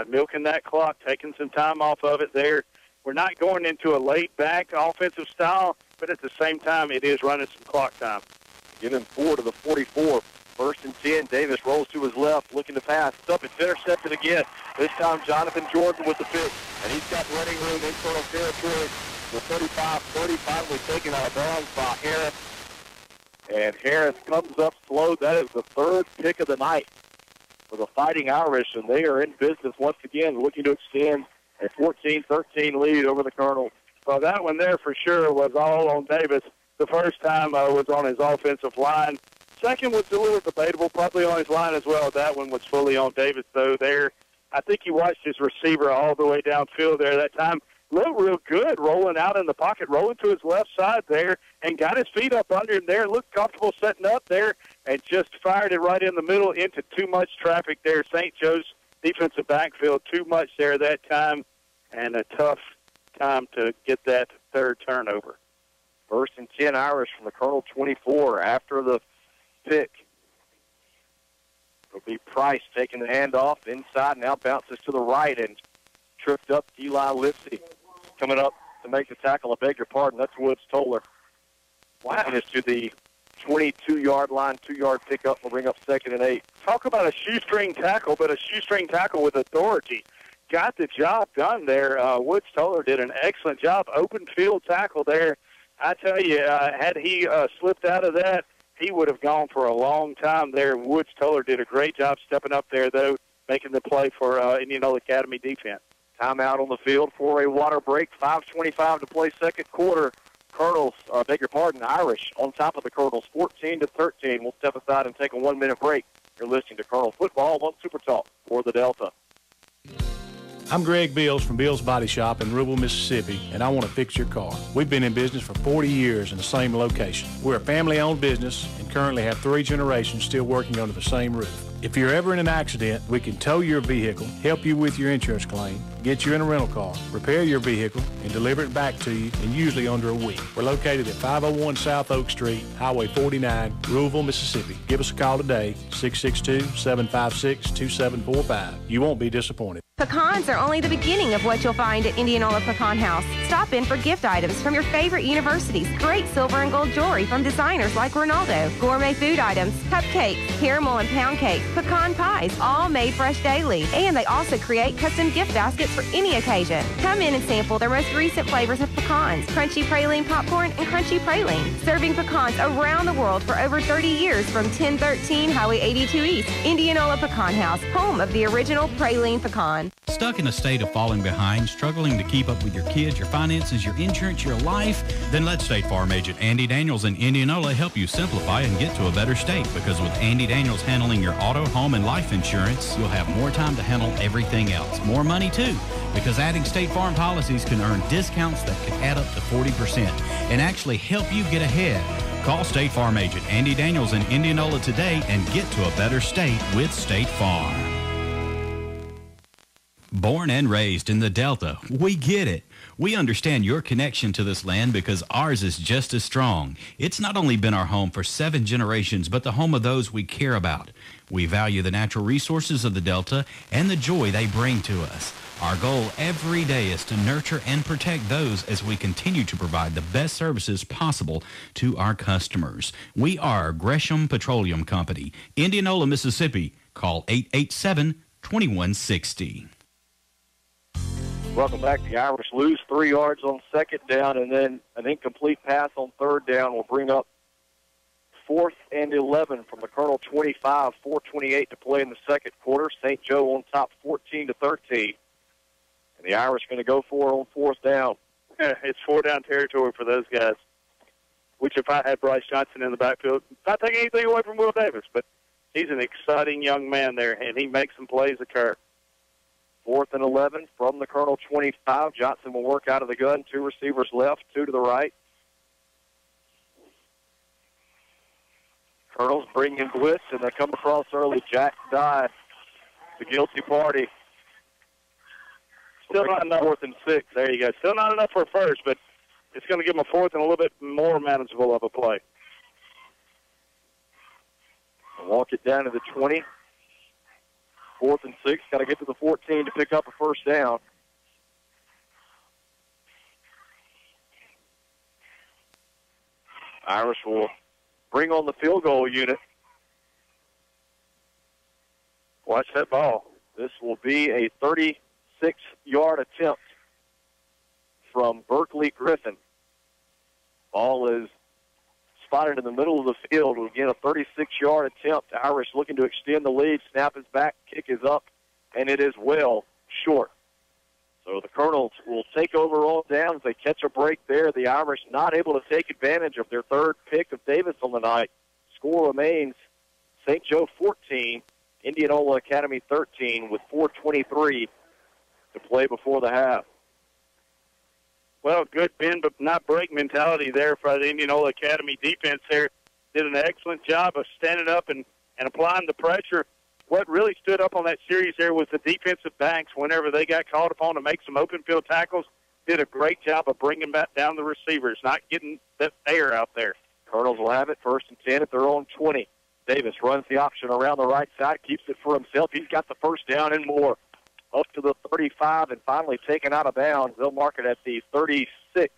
milking that clock, taking some time off of it there. We're not going into a laid-back offensive style, but at the same time, it is running some clock time. Giving 4 to the 44. 1st and 10. Davis rolls to his left, looking to pass. It's up. It's intercepted again. This time, Jonathan Jordan with the pick. And he's got running room in internal territory. The 35-30 finally taken out of bounds by Harris. And Harris comes up slow. That is the 3rd pick of the night for the Fighting Irish. And they are in business once again, looking to extend a 14-13 lead over the Colonels. Well, that one there for sure was all on Davis. The first time was on his offensive line. Second was a little debatable, probably on his line as well. That one was fully on Davis, though, there. I think he watched his receiver all the way downfield there that time. Looked real good, rolling out in the pocket, rolling to his left side there, and got his feet up under him there, looked comfortable setting up there, and just fired it right in the middle into too much traffic there. St. Joe's defensive backfield, too much there that time, and a tough time to get that 3rd turnover. 1st and 10 Irish from the Colonel 24 after the pick. It'll be Price taking the handoff inside, now bounces to the right and tripped up Eli Lipsy. Coming up to make the tackle, I beg your pardon, that's Woods Toller. Wow. And it's to the 22-yard line, 2-yard pickup will bring up 2nd and 8. Talk about a shoestring tackle, but a shoestring tackle with authority. Got the job done there. Woods Toller did an excellent job. Open field tackle there. I tell you, had he slipped out of that, he would have gone for a long time there. Woods Toller did a great job stepping up there, though, making the play for Indianola Academy defense. Timeout on the field for a water break. 5:25 to play, second quarter. Colonels, beg your pardon, Irish on top of the Colonels, 14-13. We'll step aside and take a 1-minute break. You're listening to Colonel Football on Super Talk for the Delta. I'm Greg Bills from Bills Body Shop in Rubel, Mississippi, and I want to fix your car. We've been in business for 40 years in the same location. We're a family-owned business and currently have 3 generations still working under the same roof. If you're ever in an accident, we can tow your vehicle, help you with your insurance claim, get you in a rental car, repair your vehicle, and deliver it back to you in usually under a week. We're located at 501 South Oak Street, Highway 49, Louisville, Mississippi. Give us a call today, 662-756-2745. You won't be disappointed. Pecans are only the beginning of what you'll find at Indianola Pecan House. Stop in for gift items from your favorite universities, great silver and gold jewelry from designers like Ronaldo, gourmet food items, cupcakes, caramel and pound cakes, pecan pies, all made fresh daily. And they also create custom gift baskets for any occasion. Come in and sample their most recent flavors of pecans, crunchy praline popcorn, and crunchy praline. Serving pecans around the world for over 30 years from 1013 Highway 82 East. Indianola Pecan House, home of the original praline pecan. Stuck in a state of falling behind, struggling to keep up with your kids, your finances, your insurance, your life? Then let State Farm agent Andy Daniels in Indianola help you simplify and get to a better state, because with Andy Daniels handling your auto, home, and life insurance, you'll have more time to handle everything else. More money too, because adding State Farm policies can earn discounts that could add up to 40% and actually help you get ahead. Call State Farm agent Andy Daniels in Indianola today and get to a better state with State Farm. Born and raised in the Delta, we get it. We understand your connection to this land because ours is just as strong. It's not only been our home for 7 generations, but the home of those we care about. We value the natural resources of the Delta and the joy they bring to us. Our goal every day is to nurture and protect those as we continue to provide the best services possible to our customers. We are Gresham Petroleum Company, Indianola, Mississippi. Call 887-2160. Welcome back. The Irish lose 3 yards on second down, and then an incomplete pass on third down will bring up 4th and 11 from the Colonel 25, 4:28 to play in the second quarter. St. Joe on top 14-13. And the Irish going to go for it on 4th down. It's 4-down territory for those guys, which if I had Bryce Johnson in the backfield, not taking anything away from Will Davis, but he's an exciting young man there, and he makes some plays occur. 4th and 11 from the Colonel 25. Johnson will work out of the gun. 2 receivers left, 2 to the right. Colonels bring in blitz, and they come across early. Jack Dye, the guilty party. Still not enough. 4th and 6. There you go. Still not enough for first, but it's going to give them a 4th and a little bit more manageable of a play. Walk it down to the 20. 4th and 6. Got to get to the 14 to pick up a first down. Irish will bring on the field goal unit. Watch that ball. This will be a 36-yard attempt from Berkeley Griffin. Ball is spotted in the middle of the field. Again, a 36-yard attempt. Irish looking to extend the lead. Snap is back. Kick is up, and it is well short. So the Colonels will take over all downs. They catch a break there. The Irish not able to take advantage of their 3rd pick of Davis on the night. Score remains St. Joe 14, Indianola Academy 13 with 4:23 to play before the half. Well, good bend but not break mentality there for the Indianola Academy defense there. Did an excellent job of standing up and applying the pressure. What really stood up on that series there was the defensive backs. Whenever they got called upon to make some open field tackles, did a great job of bringing back down the receivers, not getting that air out there. Colonels will have it 1st and 10 at their own 20. Davis runs the option around the right side, keeps it for himself. He's got the first down and more. Up to the 35 and finally taken out of bounds. They'll mark it at the 36.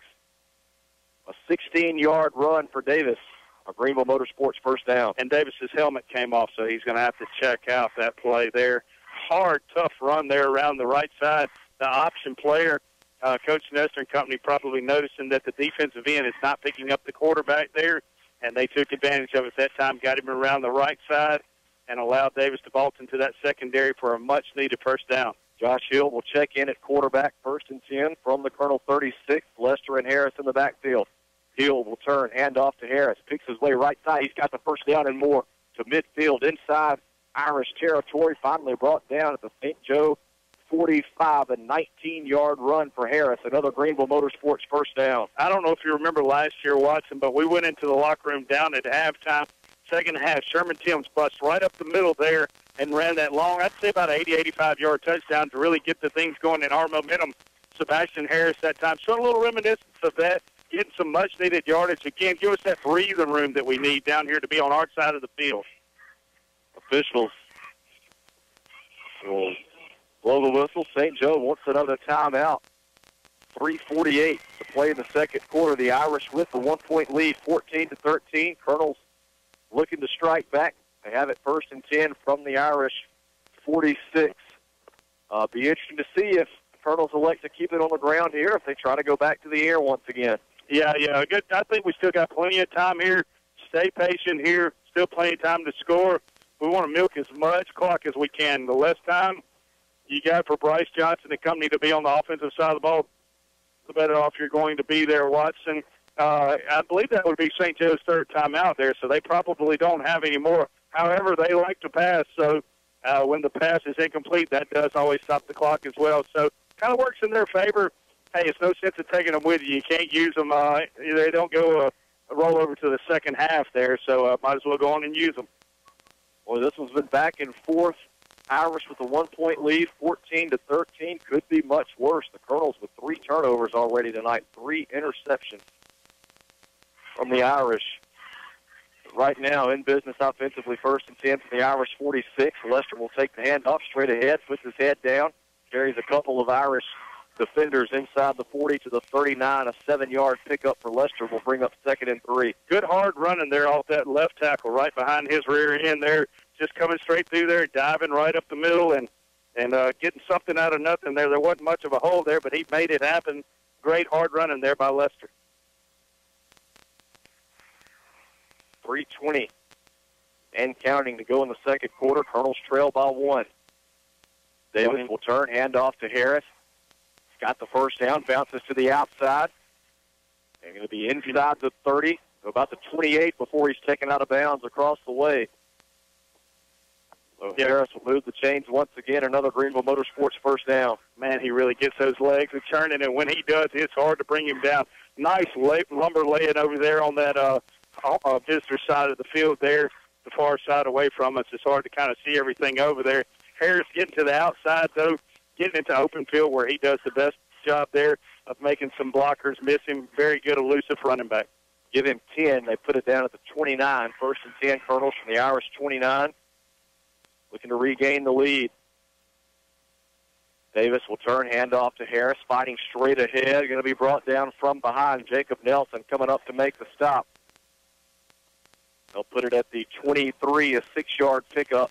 A 16-yard run for Davis. A Greenville Motorsports first down. And Davis's helmet came off, so he's going to have to check out that play there. Hard, tough run there around the right side. The option player, Coach Nestor and company, probably noticing that the defensive end is not picking up the quarterback there, and they took advantage of it that time, got him around the right side, and allowed Davis to vault into that secondary for a much-needed first down. Josh Hill will check in at quarterback, 1st and 10 from the Colonel 36. Lester and Harris in the backfield. Hill will turn, hand off to Harris, picks his way right side. He's got the first down and more to midfield inside Irish territory. Finally brought down at the St. Joe 45, a 19-yard run for Harris. Another Greenville Motorsports first down. I don't know if you remember last year, Watson, but we went into the locker room down at halftime. Second half, Sherman Timms bust right up the middle there and ran that long, I'd say about 80, 85-yard touchdown to really get the things going in our momentum. Sebastian Harris that time showed a little reminiscence of that, getting some much-needed yardage. Again, give us that breathing room that we need down here to be on our side of the field. Officials will blow the whistle. St. Joe wants another timeout. 3:48 to play in the second quarter. The Irish with the 1-point lead, 14-13. Colonels looking to strike back. They have it 1st and 10 from the Irish 46. Be interesting to see if Colonels elect to keep it on the ground here if they try to go back to the air once again. Yeah, good. I think we still got plenty of time here. Stay patient here. Still plenty of time to score. We want to milk as much clock as we can. The less time you got for Bryce Johnson and company to be on the offensive side of the ball, the better off you're going to be there, Watson. I believe that would be St. Joe's third time out there, so they probably don't have any more. However, they like to pass, so when the pass is incomplete, that does always stop the clock as well. So kind of works in their favor. Hey, it's no sense in taking them with you. You can't use them. They don't go roll over to the second half there, so might as well go on and use them. Well, this one's been back and forth. Irish with a 1-point lead, 14-13. Could be much worse. The Colonels with 3 turnovers already tonight, 3 interceptions from the Irish. Right now in business offensively, 1st and 10 from the Irish 46. Lester will take the handoff straight ahead, puts his head down, carries a couple of Irish defenders inside the 40 to the 39. A 7-yard pickup for Lester will bring up 2nd and 3. Good hard running there off that left tackle right behind his rear end there. Just coming straight through there, diving right up the middle and getting something out of nothing there. There wasn't much of a hole there, but he made it happen. Great hard running there by Lester. 3:20 and counting to go in the second quarter. Colonels trail by 1. Davis will turn, hand off to Harris. He's got the first down, bounces to the outside. They're going to be inside the 30, about the 28 before he's taken out of bounds across the way. So Harris will move the chains once again. Another Greenville Motorsports first down. Man, he really gets those legs a churning, and when he does, it's hard to bring him down. Nice lumber laying over there on that visitor side of the field there, the far side away from us. It's hard to kind of see everything over there. Harris getting to the outside, though, getting into open field where he does the best job there of making some blockers miss him. Very good elusive running back. Give him 10. They put it down at the 29. 1st and 10, Colonels from the Irish 29. Looking to regain the lead. Davis will turn, hand off to Harris, fighting straight ahead. Going to be brought down from behind. Jacob Nelson coming up to make the stop. They'll put it at the 23, a 6-yard pickup.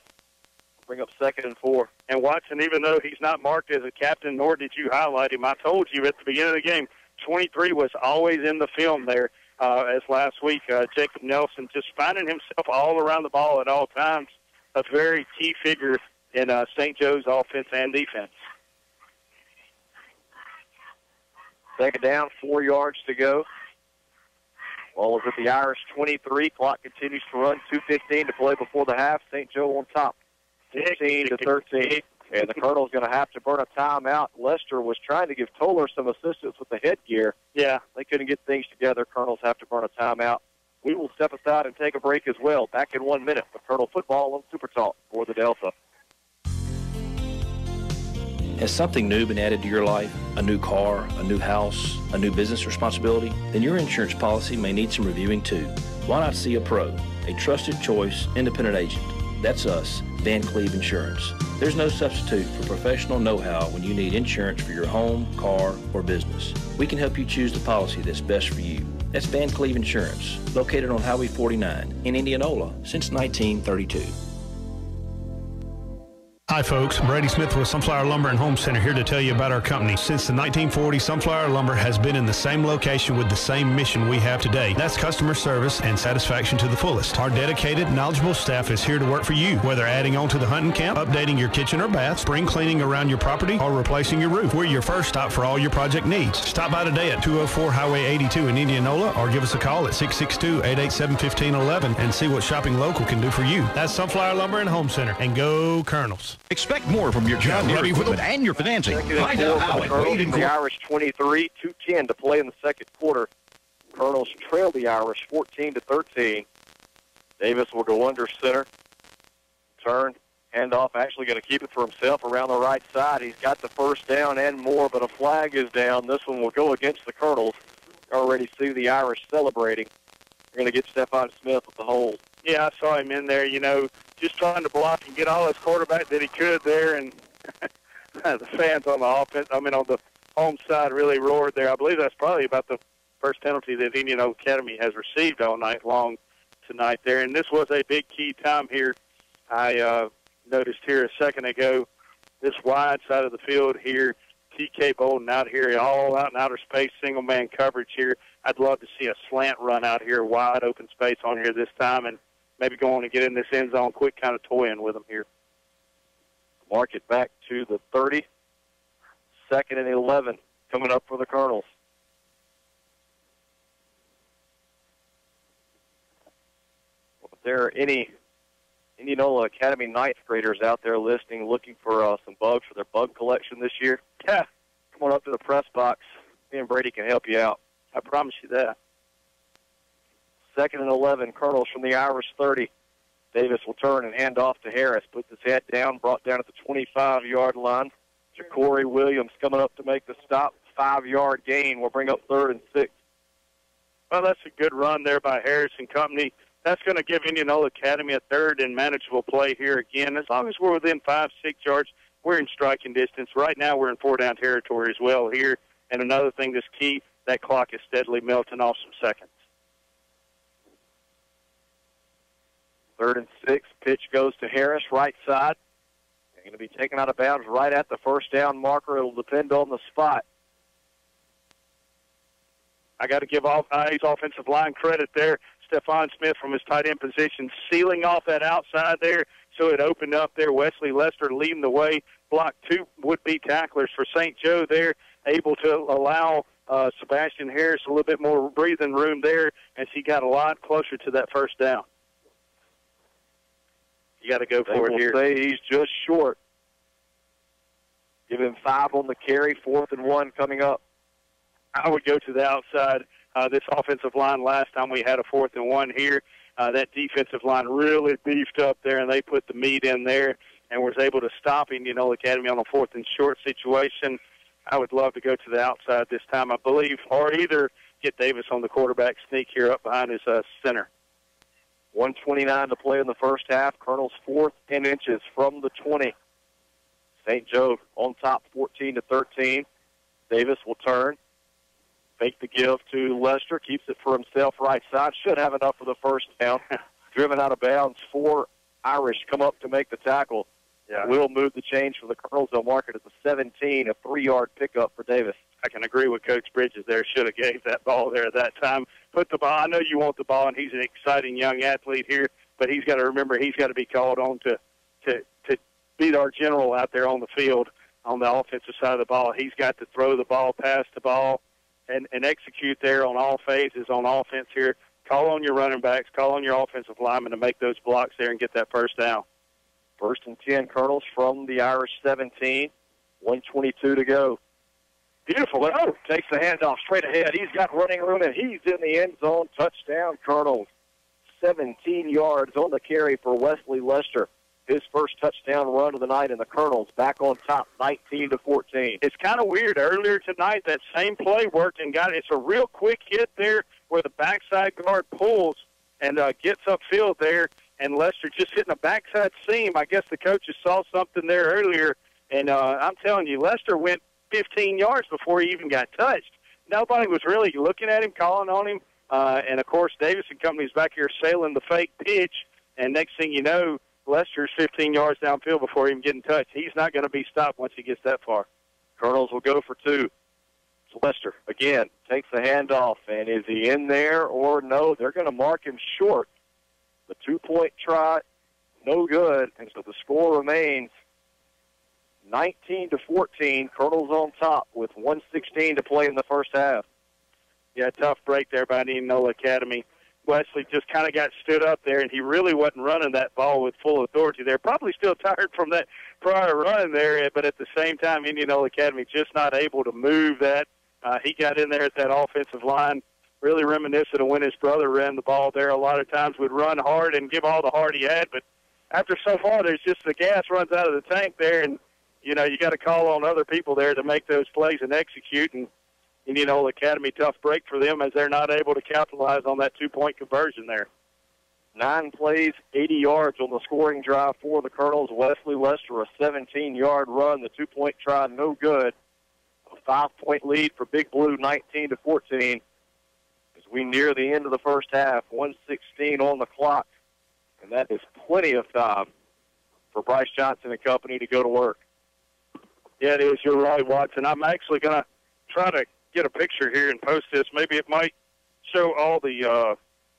Bring up 2nd and 4. And Watson, even though he's not marked as a captain, nor did you highlight him, I told you at the beginning of the game, 23 was always in the film there. As last week, Jacob Nelson just finding himself all around the ball at all times. A very key figure in St. Joe's offense and defense. 2nd down, 4 yards to go. Ball is at the Irish 23. Clock continues to run. 2:15 to play before the half. St. Joe on top, 16-13. And the Colonel's going to have to burn a timeout. Lester was trying to give Toller some assistance with the headgear. Yeah. They couldn't get things together. Colonels have to burn a timeout. We will step aside and take a break as well. Back in 1 minute with Colonel Football on Super Talk for the Delta. Has something new been added to your life? A new car, a new house, a new business responsibility? Then your insurance policy may need some reviewing too. Why not see a pro, a trusted choice, independent agent? That's us, Van Cleve Insurance. There's no substitute for professional know-how when you need insurance for your home, car, or business. We can help you choose the policy that's best for you. That's Van Cleve Insurance, located on Highway 49 in Indianola since 1932. Hi folks, Brady Smith with Sunflower Lumber and Home Center here to tell you about our company. Since the 1940s, Sunflower Lumber has been in the same location with the same mission we have today. That's customer service and satisfaction to the fullest. Our dedicated, knowledgeable staff is here to work for you, whether adding on to the hunting camp, updating your kitchen or bath, spring cleaning around your property, or replacing your roof. We're your first stop for all your project needs. Stop by today at 204 Highway 82 in Indianola or give us a call at 662-887-1511 and see what shopping local can do for you. That's Sunflower Lumber and Home Center, and go Colonels. Expect more from your John Deere equipment and your financing. Find out how it weighed in the Irish 23, 2:10 to play in the second quarter. Colonels trail the Irish 14-13. Davis will go under center. Turn, handoff, actually going to keep it for himself around the right side. He's got the first down and more, but a flag is down. This one will go against the Colonels. Already see the Irish celebrating. We're going to get Stephon Smith with the hold. Yeah, I saw him in there, just trying to block and get all his quarterback that he could there, and the fans on the on the home side really roared there. I believe that's probably about the first penalty that Indianola Academy has received all night long tonight there, and this was a big key time here. I noticed here a second ago, this wide side of the field here, DK Bolden out here, all out in outer space, single-man coverage here. I'd love to see a slant run out here, wide open space on here this time, and maybe go on and get in this end zone quick, kind of toying with them here. Mark it back to the 30. 2nd and 11 coming up for the Colonels. Well, if there are any Indianola Academy ninth graders out there listening, looking for some bugs for their bug collection this year, come on up to the press box. Me and Brady can help you out. I promise you that. 2nd and 11, Colonels from the Irish 30. Davis will turn and hand off to Harris. Puts his head down, brought down at the 25-yard line. Ja'Cory Williams coming up to make the stop. 5-yard gain will bring up 3rd and 6. Well, that's a good run there by Harris and company. That's going to give Indianola Academy a 3rd and manageable play here again. As long as we're within 5-6 yards, we're in striking distance. Right now we're in 4-down territory as well here. And another thing that's key, that clock is steadily melting off some seconds. 3rd and 6. Pitch goes to Harris, right side. They're going to be taken out of bounds right at the first down marker. It'll depend on the spot. I got to give his offensive line credit there. Stephon Smith from his tight end position sealing off that outside there, so it opened up there. Wesley Lester leading the way. Blocked 2 would-be tacklers for St. Joe there, able to allow Sebastian Harris a little bit more breathing room there as he got a lot closer to that first down. You got to go for it here. They will say he's just short. Give him 5 on the carry, 4th and 1 coming up. I would go to the outside. This offensive line, last time we had a 4th and 1 here, that defensive line really beefed up there, and they put the meat in there and was able to stop Indianola Academy on a 4th and short situation. I would love to go to the outside this time, I believe, or either get Davis on the quarterback sneak here up behind his center. 1:29 to play in the first half. Colonel's 4th and inches from the 20. St. Joe on top, 14-13. Davis will turn. Fake the give to Lester. Keeps it for himself right side. Should have enough for the first down. Driven out of bounds. 4 Irish come up to make the tackle. Yeah. Will move the change for the Colonels. They'll mark it at the 17. A 3-yard pickup for Davis. I can agree with Coach Bridges there. Should have gave that ball there at that time. Put the ball. I know you want the ball, and he's an exciting young athlete here, but he's got to remember he's got to be called on to beat our general out there on the field on the offensive side of the ball. He's got to throw the ball, pass the ball, and execute there on all phases on offense here. Call on your running backs, call on your offensive linemen to make those blocks there and get that first down. 1st and 10, Colonels from the Irish 17. 1:22 to go. Beautiful. Oh, takes the handoff straight ahead. He's got running room, and he's in the end zone. Touchdown, Colonels. 17 yards on the carry for Wesley Lester. His first touchdown run of the night, and the Colonels back on top, 19-14. It's kind of weird. Earlier tonight, that same play worked and got it. It's a real quick hit there where the backside guard pulls and gets upfield there, and Lester just hitting a backside seam. I guess the coaches saw something there earlier, and I'm telling you, Lester went 15 yards before he even got touched. Nobody was really looking at him, calling on him, and, of course, Davis and company's back here sailing the fake pitch, and next thing you know, Lester's 15 yards downfield before even getting touched. He's not going to be stopped once he gets that far. Colonels will go for 2. So Lester, again, takes the handoff, and is he in there or no? They're going to mark him short. The 2-point try, no good, and so the score remains 19-14. Colonels on top with 1:16 to play in the first half. Yeah, tough break there by Indianola Academy. Wesley just kind of got stood up there, and he really wasn't running that ball with full authority there. Probably still tired from that prior run there, but at the same time, Indianola Academy just not able to move that. He got in there at that offensive line, really reminiscent of when his brother ran the ball there. A lot of times would run hard and give all the heart he had, but after so far, there's just the gas runs out of the tank there, and, you know, you got to call on other people there to make those plays and execute, and Indianola Academy, tough break for them as they're not able to capitalize on that 2-point conversion there. 9 plays, 80 yards on the scoring drive for the Colonels. Wesley Lester, a 17-yard run. The 2-point try, no good. A 5-point lead for Big Blue, 19-14. As we near the end of the first half, 1:16 on the clock. And that is plenty of time for Bryce Johnson and company to go to work. Yeah, it is. You're right, Watson. I'm actually going to try to get a picture here and post this. Maybe it might show all the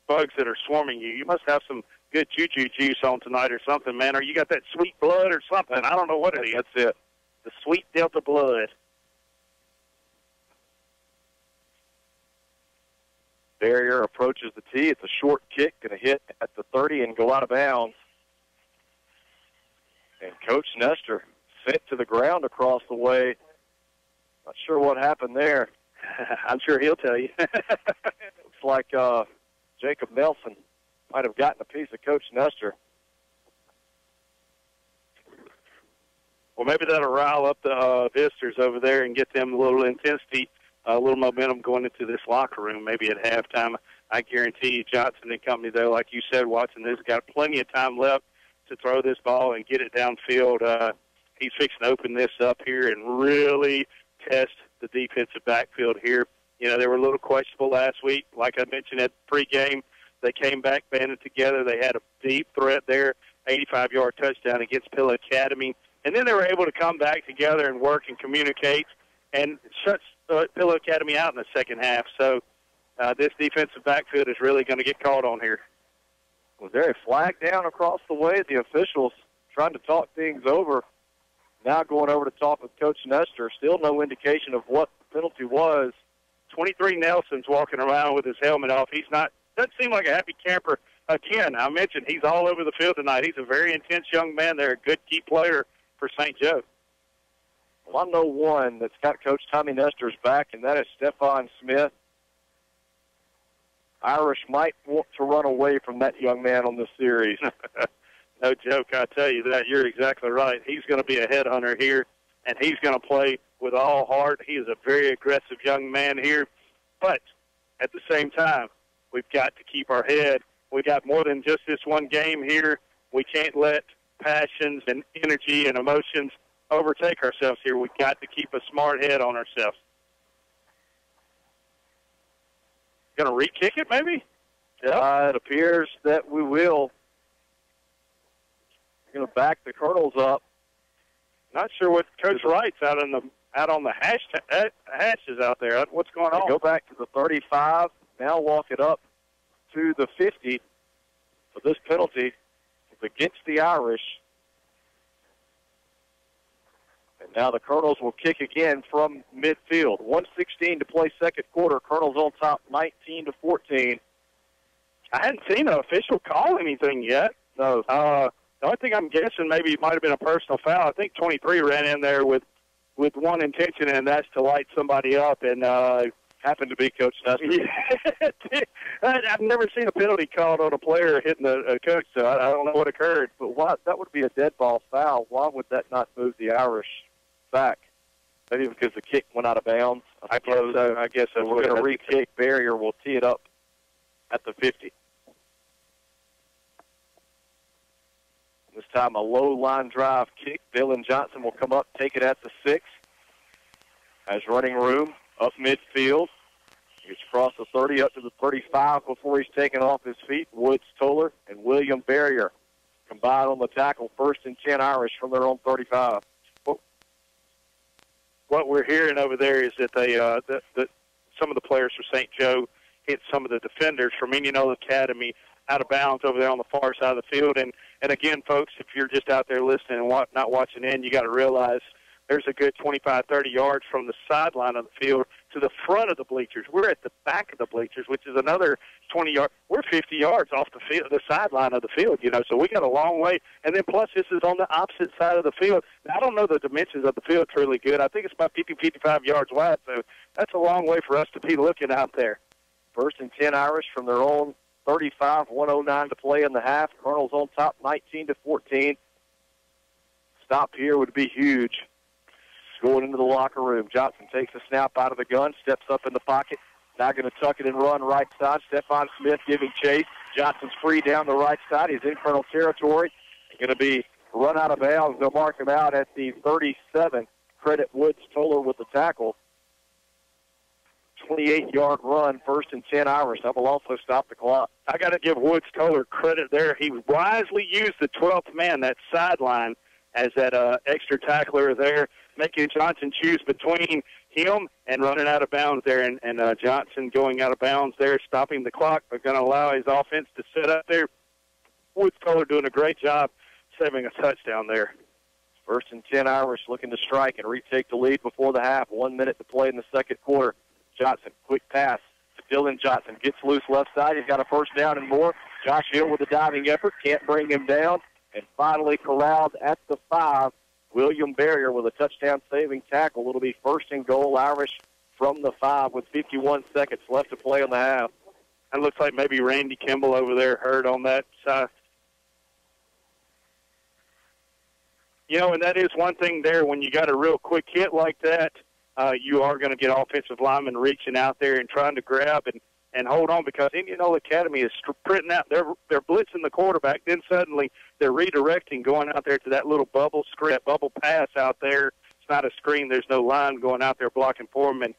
bugs that are swarming you. You must have some good juju juice on tonight or something, man. Or you got that sweet blood or something. I don't know what it is. That's it. The sweet Delta blood. Barrier approaches the tee. It's a short kick, going to hit at the 30 and go out of bounds. And Coach Nestor sent to the ground across the way. Not sure what happened there. I'm sure he'll tell you. Looks like Jacob Nelson might have gotten a piece of Coach Nestor. Well, maybe that'll rile up the visitors over there and get them a little intensity, a little momentum going into this locker room. Maybe at halftime, I guarantee you Johnson and company, though, like you said, Watson, has got plenty of time left to throw this ball and get it downfield. He's fixing to open this up here and really test the defensive backfield here. You know, they were a little questionable last week. Like I mentioned at pregame, they came back, banded together. They had a deep threat there, 85-yard touchdown against Pill Academy. And then they were able to come back together and work and communicate and shut Pill Academy out in the second half. So this defensive backfield is really going to get called on here. Was there a flag down across the way? The officials trying to talk things over. Now going over to talk with Coach Nestor. Still no indication of what the penalty was. 23 Nelson's walking around with his helmet off. He's not, doesn't seem like a happy camper. Again, I mentioned he's all over the field tonight. He's a very intense young man there, a good key player for St. Joe. Well, I know one that's got Coach Tommy Nestor's back, and that is Stephon Smith. Irish might want to run away from that young man on this series. No joke, I tell you that. You're exactly right. He's going to be a headhunter here, and he's going to play with all heart. He is a very aggressive young man here. But at the same time, we've got to keep our head. We got more than just this one game here. We can't let passions and energy and emotions overtake ourselves here. We've got to keep a smart head on ourselves. Going to re-kick it, maybe? It appears that we will. We're going to back the Colonels up. Not sure what Coach Wright's out on the hashes out there. What's going on? Go back to the 35. Now walk it up to the 50 for this penalty. It's against the Irish. And now the Colonels will kick again from midfield. 1:16 to play second quarter. Colonels on top, 19-14. I hadn't seen an official call anything yet. No. The only thing I'm guessing maybe it might have been a personal foul. I think 23 ran in there with one intention, and that's to light somebody up, and happened to be Coach Nestor. Yeah. I've never seen a penalty called on a player hitting a coach, so I don't know what occurred. But why, that would be a dead ball foul. Why would that not move the Irish back? Maybe because the kick went out of bounds. I guess so. We're going to re-kick. Barrier will tee it up at the 50. This time a low line drive kick. Dylan Johnson will come up, take it at the 6. Has running room up midfield. Gets across the 30 up to the 35 before he's taken off his feet. Woods Toller and William Barrier combined on the tackle. 1st and 10 Irish from their own 35. What we're hearing over there is that they that some of the players for St. Joe hit some of the defenders from Indianola Academy out of bounds over there on the far side of the field. And again, folks, if you're just out there listening and not watching in, you got to realize there's a good 25, 30 yards from the sideline of the field to the front of the bleachers. We're at the back of the bleachers, which is another 20 yards. We're 50 yards off the field, the sideline of the field, so we got a long way. And then plus this is on the opposite side of the field. Now, I don't know the dimensions of the field truly good. I think it's about 50, 55 yards wide, so that's a long way for us to be looking out there. 1st and 10 Irish from their own 35, 109 to play in the half. Colonels on top, 19-14. Stop here would be huge. Going into the locker room. Johnson takes a snap out of the gun, steps up in the pocket. Now going to tuck it and run right side. Stephon Smith giving chase. Johnson's free down the right side. He's in Colonel territory. Going to be run out of bounds. They'll mark him out at the 37. Credit Woods Toller with the tackle. 28-yard run, 1st and 10 Irish. That will also stop the clock. I got to give Woods Toller credit there. He wisely used the 12th man, that sideline, as that extra tackler there. making Johnson choose between him and running out of bounds there, and Johnson going out of bounds there, stopping the clock, but going to allow his offense to sit up there. Woods Kohler doing a great job saving a touchdown there. 1st and 10, Irish looking to strike and retake the lead before the half. 1 minute to play in the second quarter. Johnson, quick pass to Dylan Johnson. Gets loose left side. He's got a first down and more. Josh Hill with a diving effort. Can't bring him down. And finally corralled at the 5. William Barrier with a touchdown-saving tackle. It'll be 1st and goal, Irish from the 5 with 51 seconds left to play on the half. It looks like maybe Randy Kimball over there hurt on that side. You know, and that is one thing there. When you got a real quick hit like that, you are going to get offensive linemen reaching out there and trying to grab and hold on, because Indianola Academy is sprinting out. They're blitzing the quarterback. Then suddenly they're redirecting, going out there to that little bubble screen, bubble pass out there. It's not a screen. There's no line going out there blocking for them.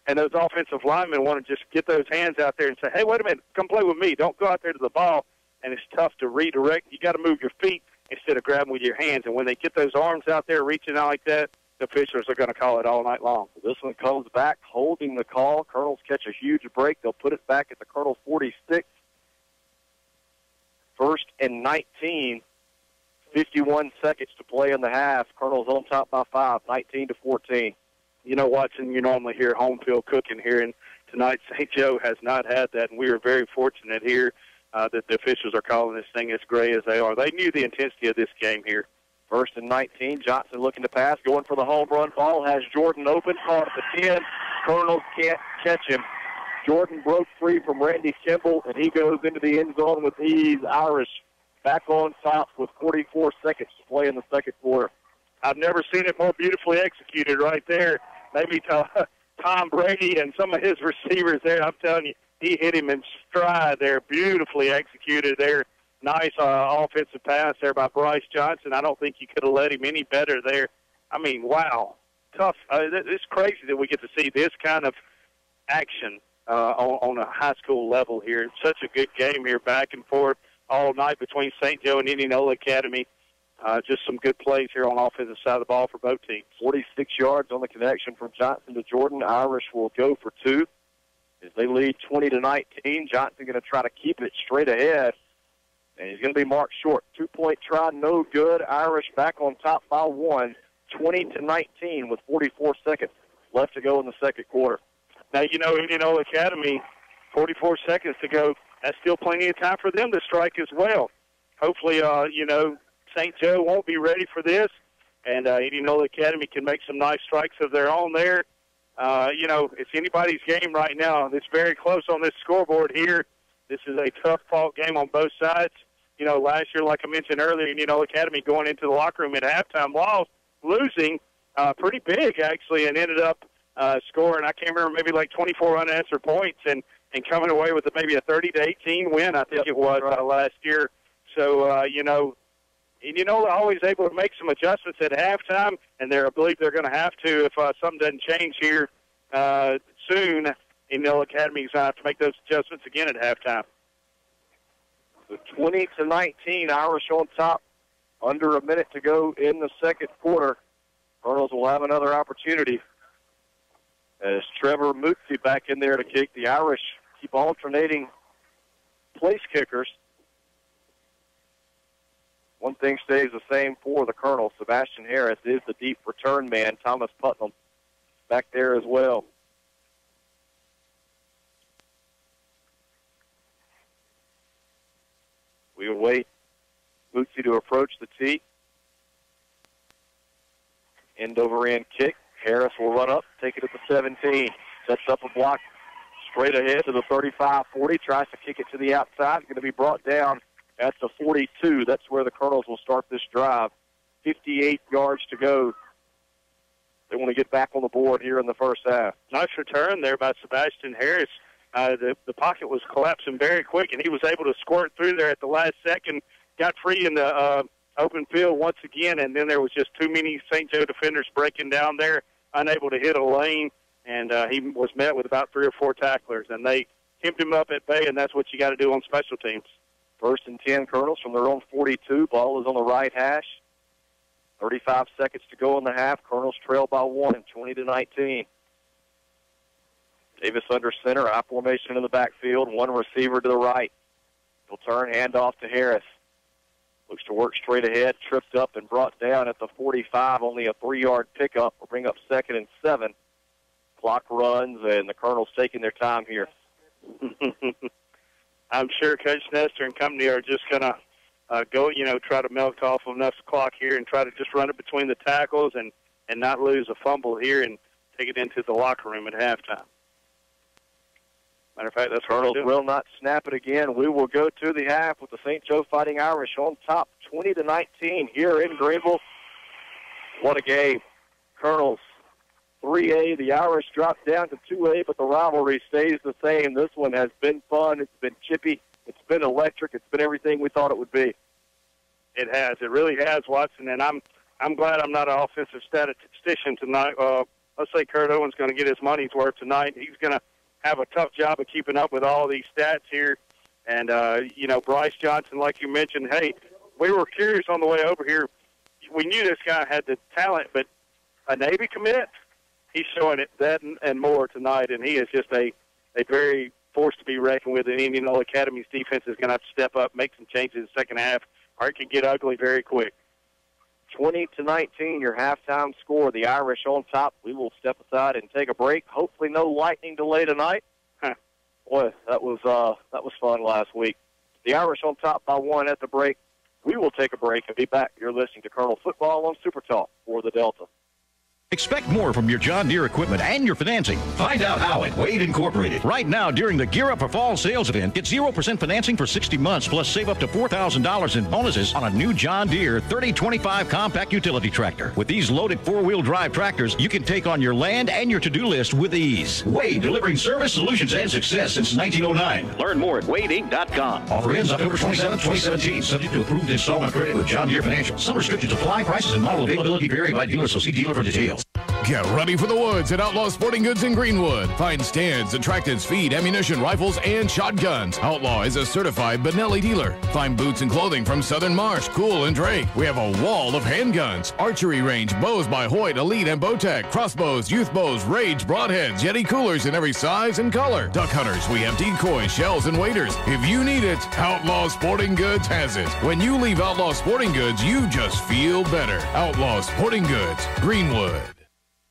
And those offensive linemen want to just get those hands out there and say, hey, wait a minute, come play with me. Don't go out there to the ball. And it's tough to redirect. You got to move your feet instead of grabbing with your hands. And when they get those arms out there reaching out like that, the officials are going to call it all night long. This one comes back, holding the call. Colonels catch a huge break. They'll put it back at the Colonel 46. 1st and 19. 51 seconds to play in the half. Colonels on top by 5, 19-14. You know, Watson, you normally hear home field cooking here, and tonight St. Joe has not had that, and we are very fortunate here that the officials are calling this thing as gray as they are. They knew the intensity of this game here. 1st and 19. Johnson looking to pass, going for the home run. Ball has Jordan open, caught at the 10. Colonels can't catch him. Jordan broke free from Randy Kimball, and he goes into the end zone with ease. Irish back on top with 44 seconds to play in the second quarter. I've never seen it more beautifully executed right there. Maybe Tom Brady and some of his receivers there, I'm telling you, he hit him in stride there, beautifully executed there. Nice offensive pass there by Bryce Johnson. I don't think you could have let him any better there. I mean, wow. Tough. It's crazy that we get to see this kind of action on a high school level here. It's such a good game here, back and forth all night between St. Joe and Indianola Academy. Just some good plays here on the offensive side of the ball for both teams. 46 yards on the connection from Johnson to Jordan. Irish will go for 2 as they lead 20-19. Johnson going to try to keep it straight ahead, and he's going to be marked short. 2-point try, no good. Irish back on top by 1, 20-19 with 44 seconds left to go in the second quarter. Now, you know, Indianola Academy, 44 seconds to go. That's still plenty of time for them to strike as well. Hopefully, you know, St. Joe won't be ready for this, and Indianola Academy can make some nice strikes of their own there. You know, it's anybody's game right now. It's very close on this scoreboard here. This is a tough-fought game on both sides. You know, last year, like I mentioned earlier, Indianola Academy going into the locker room at halftime, losing pretty big, actually, and ended up scoring, I can't remember, maybe like 24 unanswered points and coming away with maybe a 30-18 win, I think it was last year. So, you know, Indianola always able to make some adjustments at halftime, and I believe they're going to have to if something doesn't change here soon. Indianola Academy is going to have to make those adjustments again at halftime. So 20-19, Irish on top. Under a minute to go in the second quarter. Colonels will have another opportunity as Trevor Mutzi back in there to kick. The Irish keep alternating place kickers. One thing stays the same for the Colonel. Sebastian Harris is the deep return man. Thomas Putnam back there as well. We await Mutzi to approach the tee. End over end kick. Harris will run up, take it at the 17. Sets up a block straight ahead to the 35-40. Tries to kick it to the outside. Going to be brought down at the 42. That's where the Colonels will start this drive. 58 yards to go. They want to get back on the board here in the first half. Nice return there by Sebastian Harris. The pocket was collapsing very quick, and he was able to squirt through there at the last second. Got free in the open field once again, and then there was just too many St. Joe defenders breaking down there, unable to hit a lane, and he was met with about 3 or 4 tacklers, and they kept him up at bay, and that's what you got to do on special teams. 1st and 10, Colonels from their own 42. Ball is on the right hash. 35 seconds to go in the half. Colonels trail by 1, 20-19. Davis under center, I formation in the backfield, one receiver to the right. He'll turn, handoff to Harris. Looks to work straight ahead, tripped up and brought down at the 45, only a 3-yard pickup. Will bring up 2nd and 7. Clock runs, and the Colonels taking their time here. I'm sure Coach Nestor and company are just going to go, try to milk off enough clock here and try to just run it between the tackles and not lose a fumble here and take it into the locker room at halftime. Matter of fact, that's Colonels will not snap it again. We will go to the half with the St. Joe Fighting Irish on top, 20-19 here in Greenville. What a game. Colonels 3A, the Irish dropped down to 2A, but the rivalry stays the same. This one has been fun. It's been chippy. It's been electric. It's been everything we thought it would be. It has. It really has, Watson. And I'm glad I'm not an offensive statistician tonight. Let's say Kurt Owen's going to get his money's worth tonight. He's going to have a tough job of keeping up with all these stats here. And, Bryce Johnson, like you mentioned, hey, we were curious on the way over here. We knew this guy had the talent, but a Navy commit, he's showing it that and more tonight, and he is just a very force to be reckoned with. And Indianola Academy's defense is going to have to step up, make some changes in the second half, or it could get ugly very quick. 20-19, your halftime score. The Irish on top. We will step aside and take a break. Hopefully no lightning delay tonight. Boy, that was fun last week. The Irish on top by 1 at the break. We will take a break and be back. You're listening to Colonel Football on Super Talk for the Delta. Expect more from your John Deere equipment and your financing. Find out how at Wade Incorporated. Right now, during the Gear Up for Fall sales event, get 0% financing for 60 months, plus save up to $4,000 in bonuses on a new John Deere 3025 compact utility tractor. With these loaded 4-wheel drive tractors, you can take on your land and your to-do list with ease. Wade, delivering service, solutions, and success since 1909. Learn more at wadeinc.com. Offer ends October 27, 2017. Subject to approved installment credit with John Deere Financial. Some restrictions apply. Prices and model availability vary by dealer, so see dealer for details. Get ready for the woods at Outlaw Sporting Goods in Greenwood. Find stands, attractants, feed, ammunition, rifles, and shotguns. Outlaw is a certified Benelli dealer. Find boots and clothing from Southern Marsh, Cool, and Drake. We have a wall of handguns, archery range, bows by Hoyt, Elite, and Bowtech, crossbows, youth bows, Rage, broadheads, Yeti coolers in every size and color. Duck hunters, we have decoys, shells, and waders. If you need it, Outlaw Sporting Goods has it. When you leave Outlaw Sporting Goods, you just feel better. Outlaw Sporting Goods, Greenwood.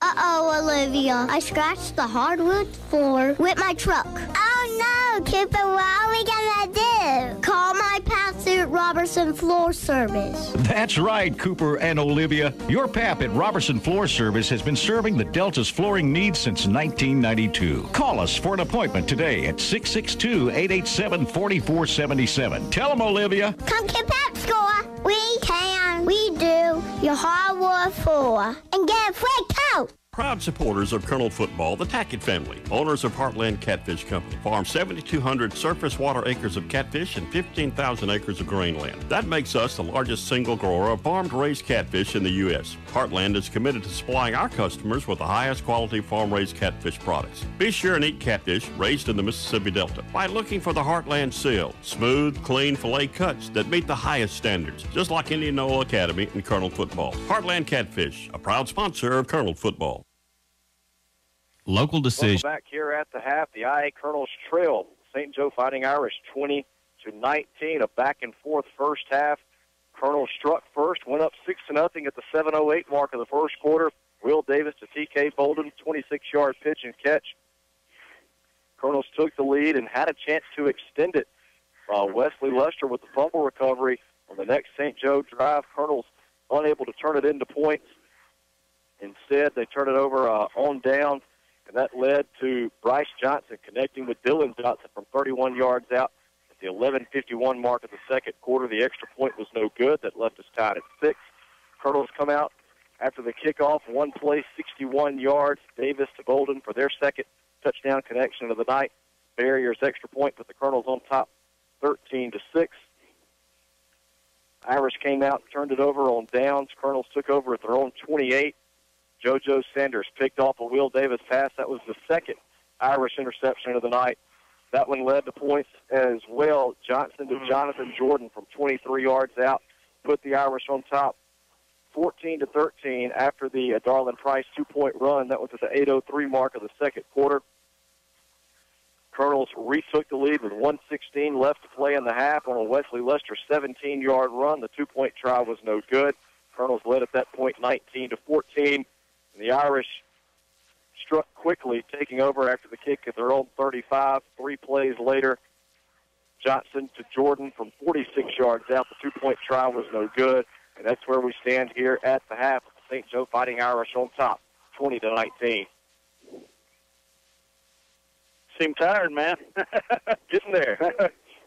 Uh-oh, Olivia. I scratched the hardwood floor with my truck. Oh, no, Cooper, what are we going to do? Call my pal Suit Robertson Floor Service. That's right, Cooper and Olivia. Your pap at Robertson Floor Service has been serving the Delta's flooring needs since 1992. Call us for an appointment today at 662-887-4477. Tell them, Olivia. Come to Pep Score. We can. We do. Your hardwood floor. And get a free coat. Proud supporters of Colonel Football, the Tackett family, owners of Heartland Catfish Company, farm 7,200 surface water acres of catfish and 15,000 acres of grain land. That makes us the largest single grower of farm-raised catfish in the U.S. Heartland is committed to supplying our customers with the highest quality farm-raised catfish products. Be sure and eat catfish raised in the Mississippi Delta by looking for the Heartland seal, smooth, clean fillet cuts that meet the highest standards, just like Indianola Academy and Colonel Football. Heartland Catfish, a proud sponsor of Colonel Football. Local decision. Welcome back here at the half. The IA Colonels trail St. Joe Fighting Irish 20-19. A back and forth first half. Colonels struck first, went up 6-0 at the 7:08 mark of the first quarter. Will Davis to TK Bolden, 26-yard pitch and catch. Colonels took the lead and had a chance to extend it. Wesley Lester with the fumble recovery on the next St. Joe drive. Colonels unable to turn it into points. Instead, they turn it over on down. And that led to Bryce Johnson connecting with Dylan Johnson from 31 yards out at the 11:51 mark of the second quarter. The extra point was no good. That left us tied at 6. Colonels come out after the kickoff, one play, 61 yards. Davis to Bolden for their second touchdown connection of the night. Barriers extra point, but the Colonels on top 13-6. Irish came out and turned it over on downs. Colonels took over at their own 28. JoJo Sanders picked off a Will Davis pass. That was the second Irish interception of the night. That one led to points as well. Johnson to Jonathan Jordan from 23 yards out put the Irish on top 14-13 after the Darlin Price 2-point run. That was at the 8:03 mark of the second quarter. Colonels retook the lead with 1:16 left to play in the half on a Wesley Lester 17-yard run. The 2-point try was no good. Colonels led at that point 19-14. And the Irish struck quickly, taking over after the kick at their own 35. 3 plays later, Johnson to Jordan from 46 yards out. The 2-point try was no good. And that's where we stand here at the half. St. Joe Fighting Irish on top, 20-19. Seem tired, man. Getting there.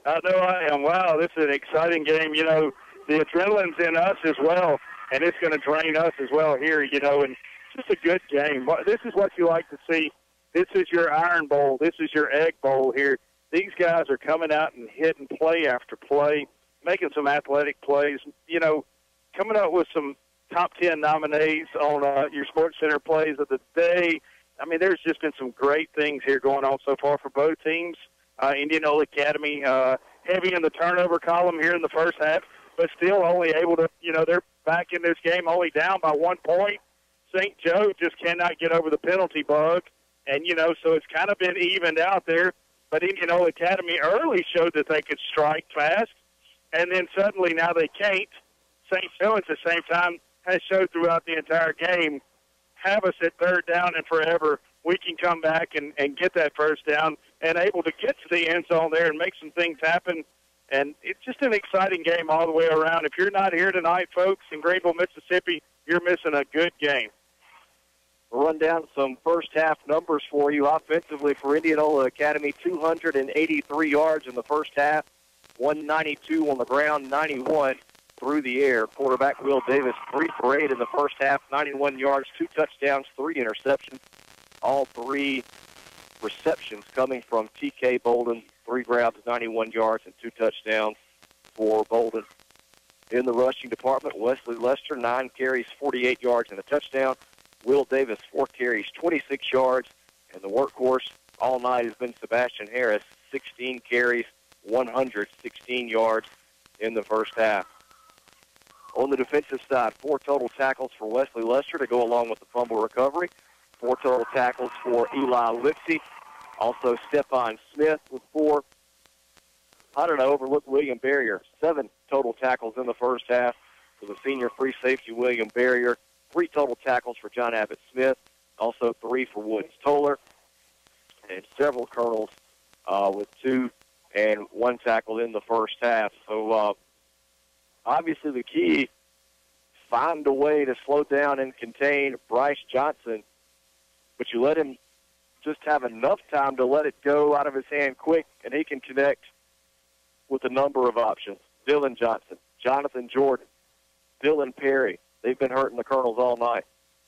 I know I am. Wow, this is an exciting game. You know, the adrenaline's in us as well, and it's going to drain us as well here, you know, and it's just a good game. This is what you like to see. This is your Iron Bowl. This is your Egg Bowl here. These guys are coming out and hitting play after play, making some athletic plays, you know, coming up with some top 10 nominees on your Sports Center plays of the day. I mean, there's just been some great things here going on so far for both teams. Indianola Academy heavy in the turnover column here in the first half, but still only able to, you know, they're back in this game only down by 1 point. St. Joe just cannot get over the penalty bug, and, you know, so it's kind of been evened out there. But Indianola Academy early showed that they could strike fast, and then suddenly now they can't. St. Joe at the same time has showed throughout the entire game, have us at third down and forever, we can come back and get that first down and able to get to the end zone there and make some things happen. And it's just an exciting game all the way around. If you're not here tonight, folks, in Greenville, Mississippi, you're missing a good game. We'll run down some first-half numbers for you. Offensively for Indianola Academy, 283 yards in the first half, 192 on the ground, 91 through the air. Quarterback Will Davis, 3 for 8 in the first half, 91 yards, 2 touchdowns, 3 interceptions. All 3 receptions coming from T.K. Bolden, 3 grabs, 91 yards, and 2 touchdowns for Bolden. In the rushing department, Wesley Lester, 9 carries, 48 yards, and a touchdown. Will Davis, 4 carries, 26 yards, and the workhorse all night has been Sebastian Harris, 16 carries, 116 yards in the first half. On the defensive side, 4 total tackles for Wesley Lester to go along with the fumble recovery. 4 total tackles for Eli Lipsy. Also, Stephon Smith with 4. I don't know, overlooked William Barrier. 7 total tackles in the first half for the senior free safety William Barrier. 3 total tackles for John Abbott Smith. Also 3 for Woods Toller. And several Colonels with 2 and 1 tackle in the first half. So, obviously the key, find a way to slow down and contain Bryce Johnson, but you let him just have enough time to let it go out of his hand quick, and he can connect with a number of options. Dylan Johnson, Jonathan Jordan, Dylan Perry. They've been hurting the Colonels all night.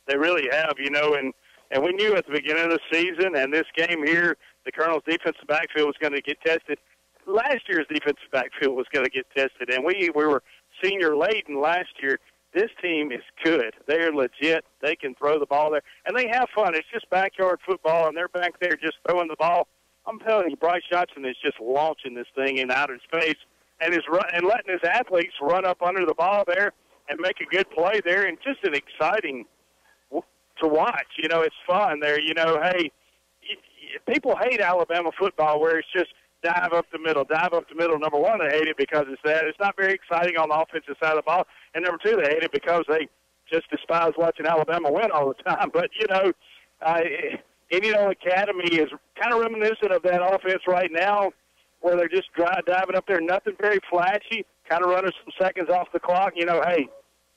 They really have, you know, and we knew at the beginning of the season and this game here, the Colonels' defensive backfield was going to get tested. Last year's defensive backfield was going to get tested, and we were senior laden last year. This team is good. They're legit. They can throw the ball there, and they have fun. It's just backyard football, and they're back there just throwing the ball. I'm telling you, Bryce Johnson is just launching this thing in outer space and letting his athletes run up under the ball there and make a good play there, and just an exciting to watch. You know, it's fun there. You know, hey, people hate Alabama football where it's just dive up the middle. Number one, they hate it because it's that. It's not very exciting on the offensive side of the ball. And number two, they hate it because they just despise watching Alabama win all the time. But, you know, Indianola Academy is kind of reminiscent of that offense right now where they're just diving up there, nothing very flashy, kind of running some seconds off the clock. You know, hey,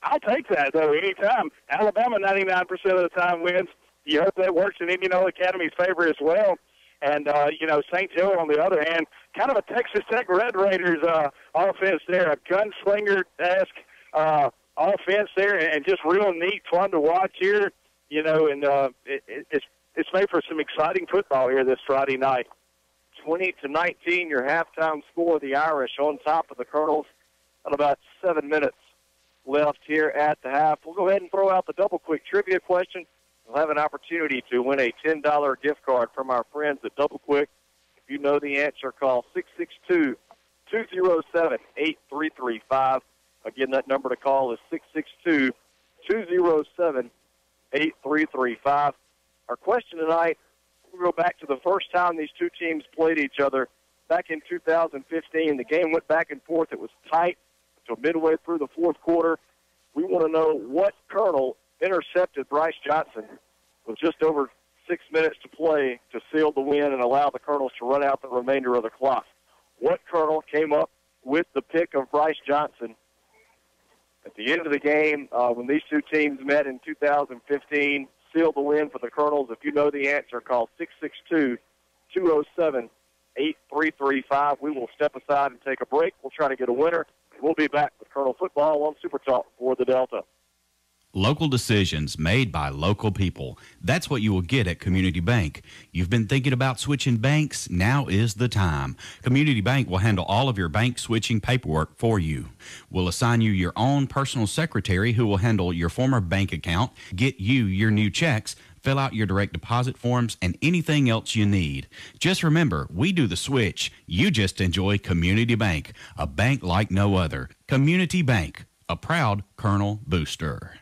I'll take that, though, anytime. Alabama 99% of the time wins. You hope that works in Indianola Academy's favor as well. And, you know, St. Joe, on the other hand, kind of a Texas Tech Red Raiders offense there, a gunslinger-esque offense there, and just real neat, fun to watch here. You know, and it's made for some exciting football here this Friday night. 20-19, your halftime score. The Irish on top of the Colonels on about 7 minutes left here at the half. We'll go ahead and throw out the double-quick trivia question. We'll have an opportunity to win a $10 gift card from our friends at Double Quick. If you know the answer, call 662-207-8335. Again, that number to call is 207-8335. Our question tonight, we'll go back to the first time these two teams played each other back in 2015. The game went back and forth. It was tight until midway through the fourth quarter. We want to know what Colonel intercepted Bryce Johnson with just over 6 minutes to play to seal the win and allow the Colonels to run out the remainder of the clock. What Colonel came up with the pick of Bryce Johnson at the end of the game when these two teams met in 2015, sealed the win for the Colonels? If you know the answer, call 662-207-8335. We will step aside and take a break. We'll try to get a winner. We'll be back with Colonel Football on Super Talk for the Delta. Local decisions made by local people. That's what you will get at Community Bank. You've been thinking about switching banks? Now is the time. Community Bank will handle all of your bank switching paperwork for you. We'll assign you your own personal secretary who will handle your former bank account, get you your new checks, fill out your direct deposit forms, and anything else you need. Just remember, we do the switch. You just enjoy Community Bank, a bank like no other. Community Bank, a proud Colonel booster.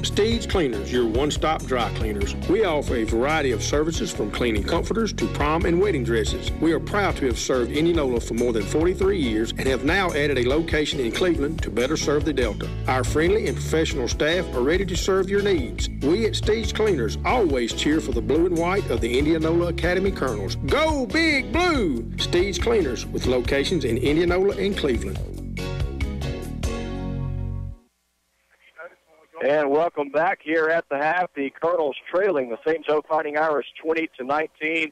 Steve's Cleaners, your one-stop dry cleaners. We offer a variety of services from cleaning comforters to prom and wedding dresses. We are proud to have served Indianola for more than 43 years and have now added a location in Cleveland to better serve the Delta. Our friendly and professional staff are ready to serve your needs. We at Steve's Cleaners always cheer for the blue and white of the Indianola Academy Colonels. Go Big Blue! Steve's Cleaners with locations in Indianola and Cleveland. And welcome back here at the half. The Colonels trailing the St. Joe Fighting Irish 20-19.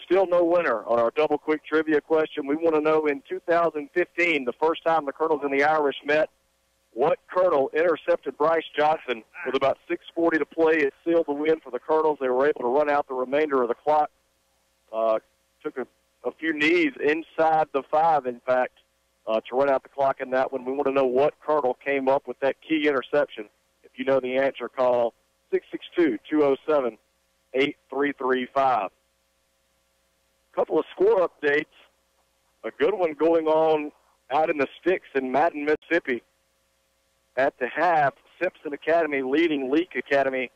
Still no winner on our double quick trivia question. We want to know in 2015, the first time the Colonels and the Irish met, what Colonel intercepted Bryce Johnson with about 6:40 to play. It sealed the win for the Colonels. They were able to run out the remainder of the clock. Took a few knees inside the 5, in fact, to run out the clock in that one. We want to know what Colonel came up with that key interception. If you know the answer, call 662-207-8335. A couple of score updates. A good one going on out in the sticks in Madden, Mississippi. At the half, Simpson Academy leading Leake Academy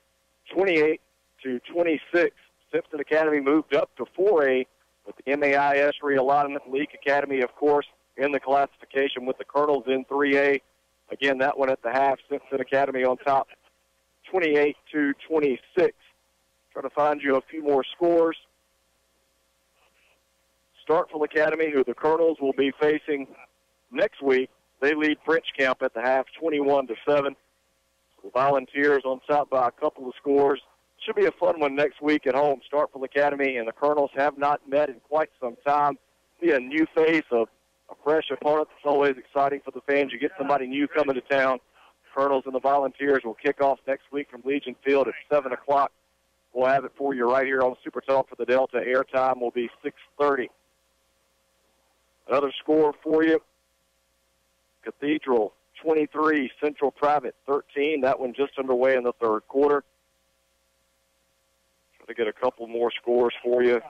28-26. Simpson Academy moved up to 4A with the MAIS realignment. Leake Academy, of course, in the classification with the Colonels in 3A. Again, that one at the half, Simpson Academy on top, 28-26. Trying to find you a few more scores. Starkville Academy, who the Colonels will be facing next week, they lead French Camp at the half, 21-7. The Volunteers on top by a couple of scores. Should be a fun one next week at home. Starkville Academy and the Colonels have not met in quite some time. Be a new face of a fresh opponent. It's always exciting for the fans. You get somebody new coming to town. Colonels and the Volunteers will kick off next week from Legion Field at 7 o'clock. We'll have it for you right here on Super Talk for the Delta. Airtime will be 6:30. Another score for you. Cathedral 23, Central Private 13. That one just underway in the third quarter. Trying to get a couple more scores for you.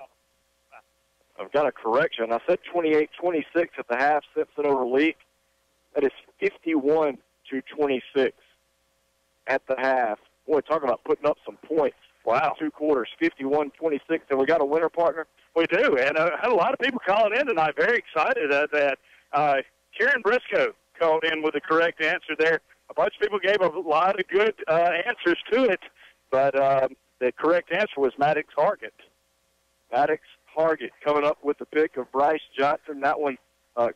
I've got a correction. I said 28-26 at the half, Simpson over Leake. That is 51-26 at the half. Boy, talking about putting up some points. Wow. 2 quarters, 51-26. And we got a winner, partner? We do, and had a lot of people calling in tonight. Very excited that Karen Briscoe called in with the correct answer there. A bunch of people gave a lot of good answers to it, but the correct answer was Maddox Hargett. Maddox Hargett coming up with the pick of Bryce Johnson. That one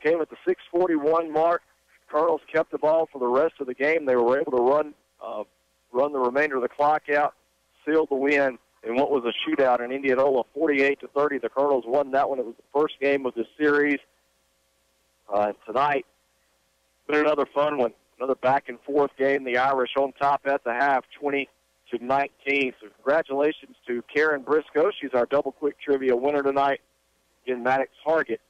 came at the 6:41 mark. Colonels kept the ball for the rest of the game. They were able to run the remainder of the clock out, seal the win in what was a shootout in Indianola, 48-30. The Colonels won that one. It was the first game of the series. Tonight, been another fun one, another back-and-forth game. The Irish on top at the half, 20-19. So congratulations to Karen Briscoe. She's our double quick trivia winner tonight. Again, Maddox Hargett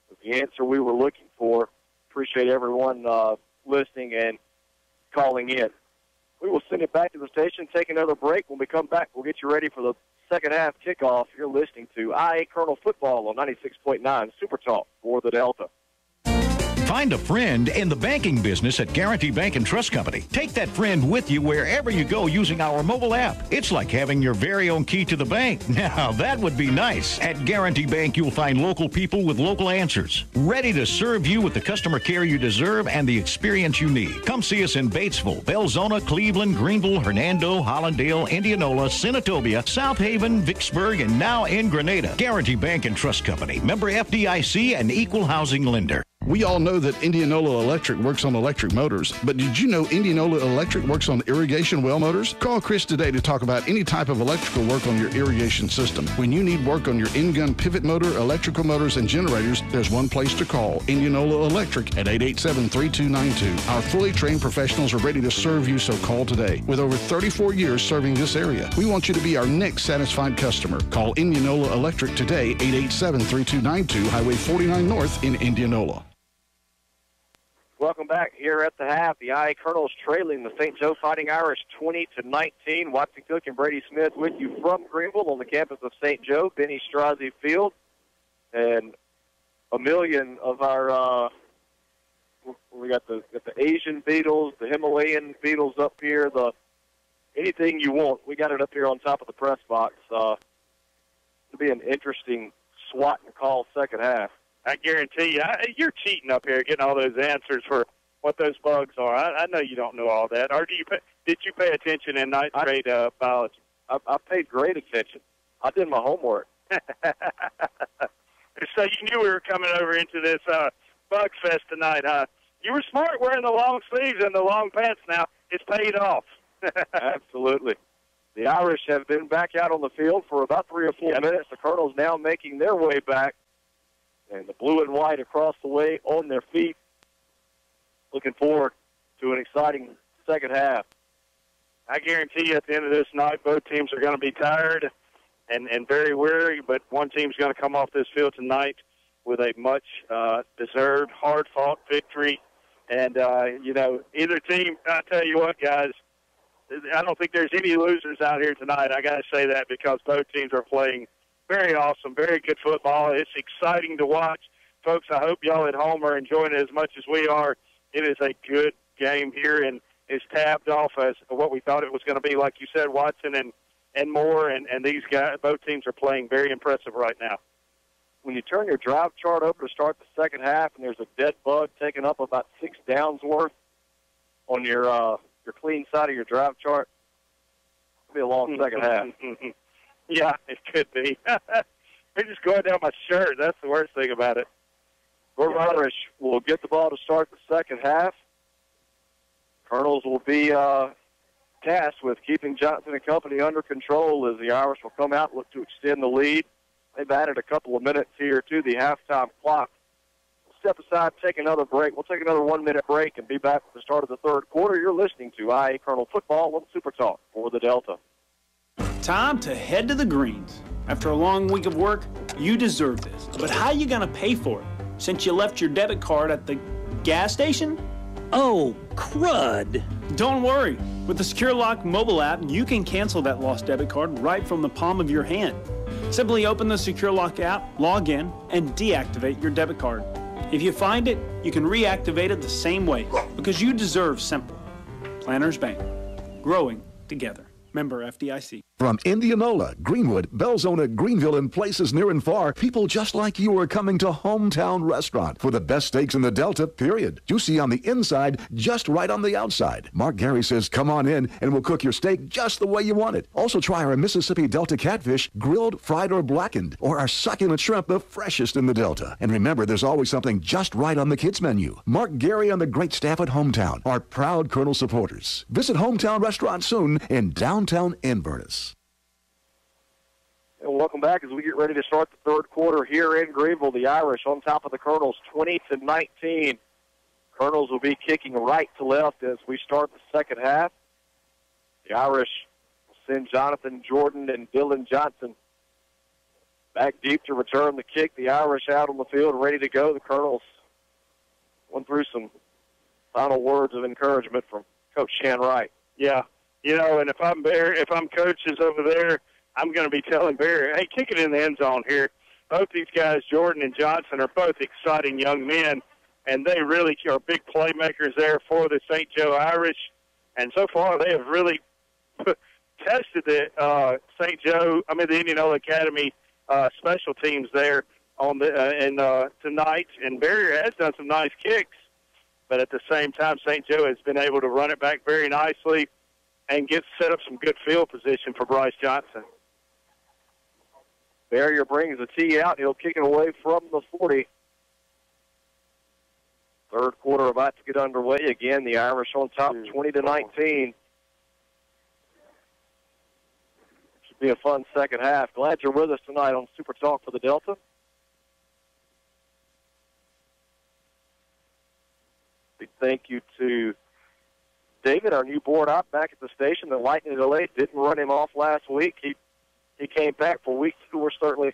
was the answer we were looking for. Appreciate everyone listening and calling in. We will send it back to the station, take another break. When we come back, we'll get you ready for the second half kickoff. You're listening to IA Colonel Football on 96.9 Super Talk for the Delta. Find a friend in the banking business at Guarantee Bank and Trust Company. Take that friend with you wherever you go using our mobile app. It's like having your very own key to the bank. Now, that would be nice. At Guarantee Bank, you'll find local people with local answers, ready to serve you with the customer care you deserve and the experience you need. Come see us in Batesville, Belzona, Cleveland, Greenville, Hernando, Hollandale, Indianola, Senatobia, South Haven, Vicksburg, and now in Grenada. Guarantee Bank and Trust Company. Member FDIC and equal housing lender. We all know that Indianola Electric works on electric motors, but did you know Indianola Electric works on irrigation well motors? Call Chris today to talk about any type of electrical work on your irrigation system. When you need work on your in-gun pivot motor, electrical motors, and generators, there's one place to call, Indianola Electric at 887-3292. Our fully trained professionals are ready to serve you, so call today. With over 34 years serving this area, we want you to be our next satisfied customer. Call Indianola Electric today, 887-3292, Highway 49 North in Indianola. Welcome back here at the half. The IA Colonels trailing the St. Joe Fighting Irish 20-19. Watson Cook and Brady Smith with you from Greenville on the campus of St. Joe, Benny Strozzi Field. And a million of our, we got the Asian beetles, the Himalayan beetles up here, anything you want. We got it up here on top of the press box. It'll be an interesting swat and call second half. I guarantee you, you're cheating up here, getting all those answers for what those bugs are. I know you don't know all that. Or did you pay attention in ninth grade biology? I paid great attention. I did my homework. So you knew we were coming over into this bug fest tonight, huh? You were smart wearing the long sleeves and the long pants now. It's paid off. Absolutely. The Irish have been back out on the field for about 3 or 4 minutes. The Colonels now making their way back. And the blue and white across the way on their feet. Looking forward to an exciting second half. I guarantee you at the end of this night, both teams are going to be tired and very weary, but one team's going to come off this field tonight with a much deserved, hard-fought victory. And, either team, I tell you what, guys, I don't think there's any losers out here tonight. I got to say that because both teams are playing very awesome, very good football. It's exciting to watch. Folks, I hope y'all at home are enjoying it as much as we are. It is a good game here, and it's tabbed off as what we thought it was going to be. Like you said, Watson and Moore, and these guys, both teams are playing very impressive right now. When you turn your drive chart over to start the second half and there's a dead bug taking up about 6 downs worth on your clean side of your drive chart, it'll be a long second half. Yeah, it could be. They're just going down my shirt. That's the worst thing about it. Gordon Irish will get the ball to start the second half. Colonels will be tasked with keeping Johnson and company under control as the Irish will come out and look to extend the lead. They've added a couple of minutes here to the halftime clock. We'll step aside, take another break. We'll take another 1-minute break and be back at the start of the third quarter. You're listening to IA Colonel Football with Super Talk for the Delta. Time to head to the greens. After a long week of work, you deserve this. But how are you going to pay for it? Since you left your debit card at the gas station? Oh, crud. Don't worry. With the Secure Lock mobile app, you can cancel that lost debit card right from the palm of your hand. Simply open the Secure Lock app, log in, and deactivate your debit card. If you find it, you can reactivate it the same way because you deserve simple. Planners Bank. Growing together. Member FDIC. From Indianola, Greenwood, Belzona, Greenville, and places near and far, people just like you are coming to Hometown Restaurant for the best steaks in the Delta, period. Juicy on the inside, just right on the outside. Mark Gary says, come on in, and we'll cook your steak just the way you want it. Also try our Mississippi Delta catfish, grilled, fried, or blackened, or our succulent shrimp, the freshest in the Delta. And remember, there's always something just right on the kids' menu. Mark Gary and the great staff at Hometown are proud Colonel supporters. Visit Hometown Restaurant soon in downtown Inverness. And welcome back as we get ready to start the third quarter here in Greenville. The Irish on top of the Colonels 20-19. Colonels will be kicking right to left as we start the second half. The Irish will send Jonathan Jordan and Dylan Johnson back deep to return the kick. The Irish out on the field ready to go. The Colonels went through some final words of encouragement from Coach Shan Wright. Yeah, and if I'm coaches over there, I'm going to be telling Barry, hey, kick it in the end zone here. Both these guys, Jordan and Johnson, are both exciting young men. and they really are big playmakers there for the St. Joe Irish. And so far, they have really tested the the Indianola Academy special teams there on the tonight. And Barrier has done some nice kicks, but at the same time, St. Joe has been able to run it back very nicely and set up some good field position for Bryce Johnson. Barrier brings the tee out. He'll kick it away from the 40. Third quarter about to get underway again. The Irish on top, 20-19. Should be a fun second half. Glad you're with us tonight on Super Talk for the Delta. Big thank you to David, our new board op back at the station. The Lightning delay didn't run him off last week. He came back for week 2. We're certainly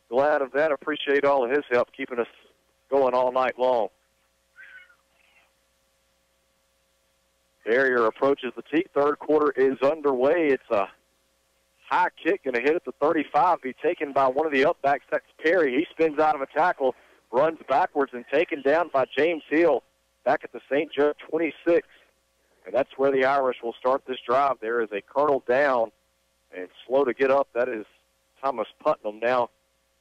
glad of that. Appreciate all of his help keeping us going all night long. Barrier approaches the tee. Third quarter is underway. It's a high kick and a hit at the 35. Be taken by one of the upbacks. That's Perry. He spins out of a tackle, runs backwards, and taken down by James Hill back at the St. Joe 26. And that's where the Irish will start this drive. There is a Colonel down and slow to get up. That is Thomas Putnam now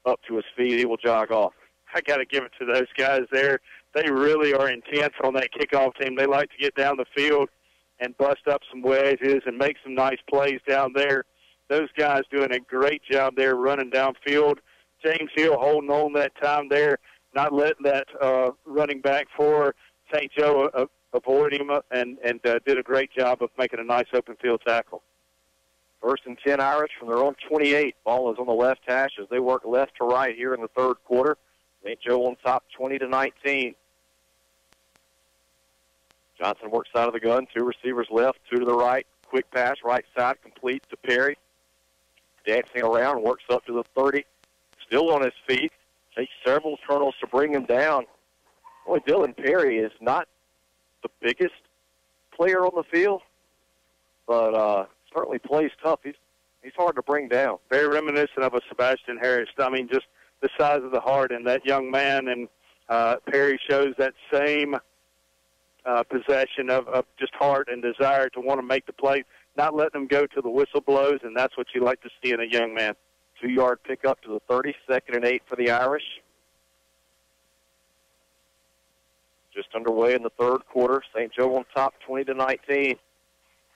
up to his feet. He will jog off. I got to give it to those guys there. They really are intense on that kickoff team. They like to get down the field and bust up some wedges and make some nice plays down there. Those guys doing a great job there running downfield. James Hill holding on that time there, not letting that running back for St. Joe avoid him, and did a great job of making a nice open field tackle. First and 10 Irish from their own 28. Ball is on the left hash as they work left to right here in the third quarter. St. Joe on top, 20-19. Johnson works out of the gun. 2 receivers left, 2 to the right. Quick pass, right side, complete to Perry. Dancing around, works up to the 30. Still on his feet. Takes several turtles to bring him down. Boy, Dylan Perry is not the biggest player on the field, but certainly plays tough. He's hard to bring down. Very reminiscent of a Sebastian Harris. I mean, just the size of the heart in that young man, and Perry shows that same possession of just heart and desire to want to make the play, not letting them go to the whistle blows, and that's what you like to see in a young man. 2-yard pickup to the 30, 2nd and 8 for the Irish. Just underway in the third quarter. St. Joe on top, 20-19.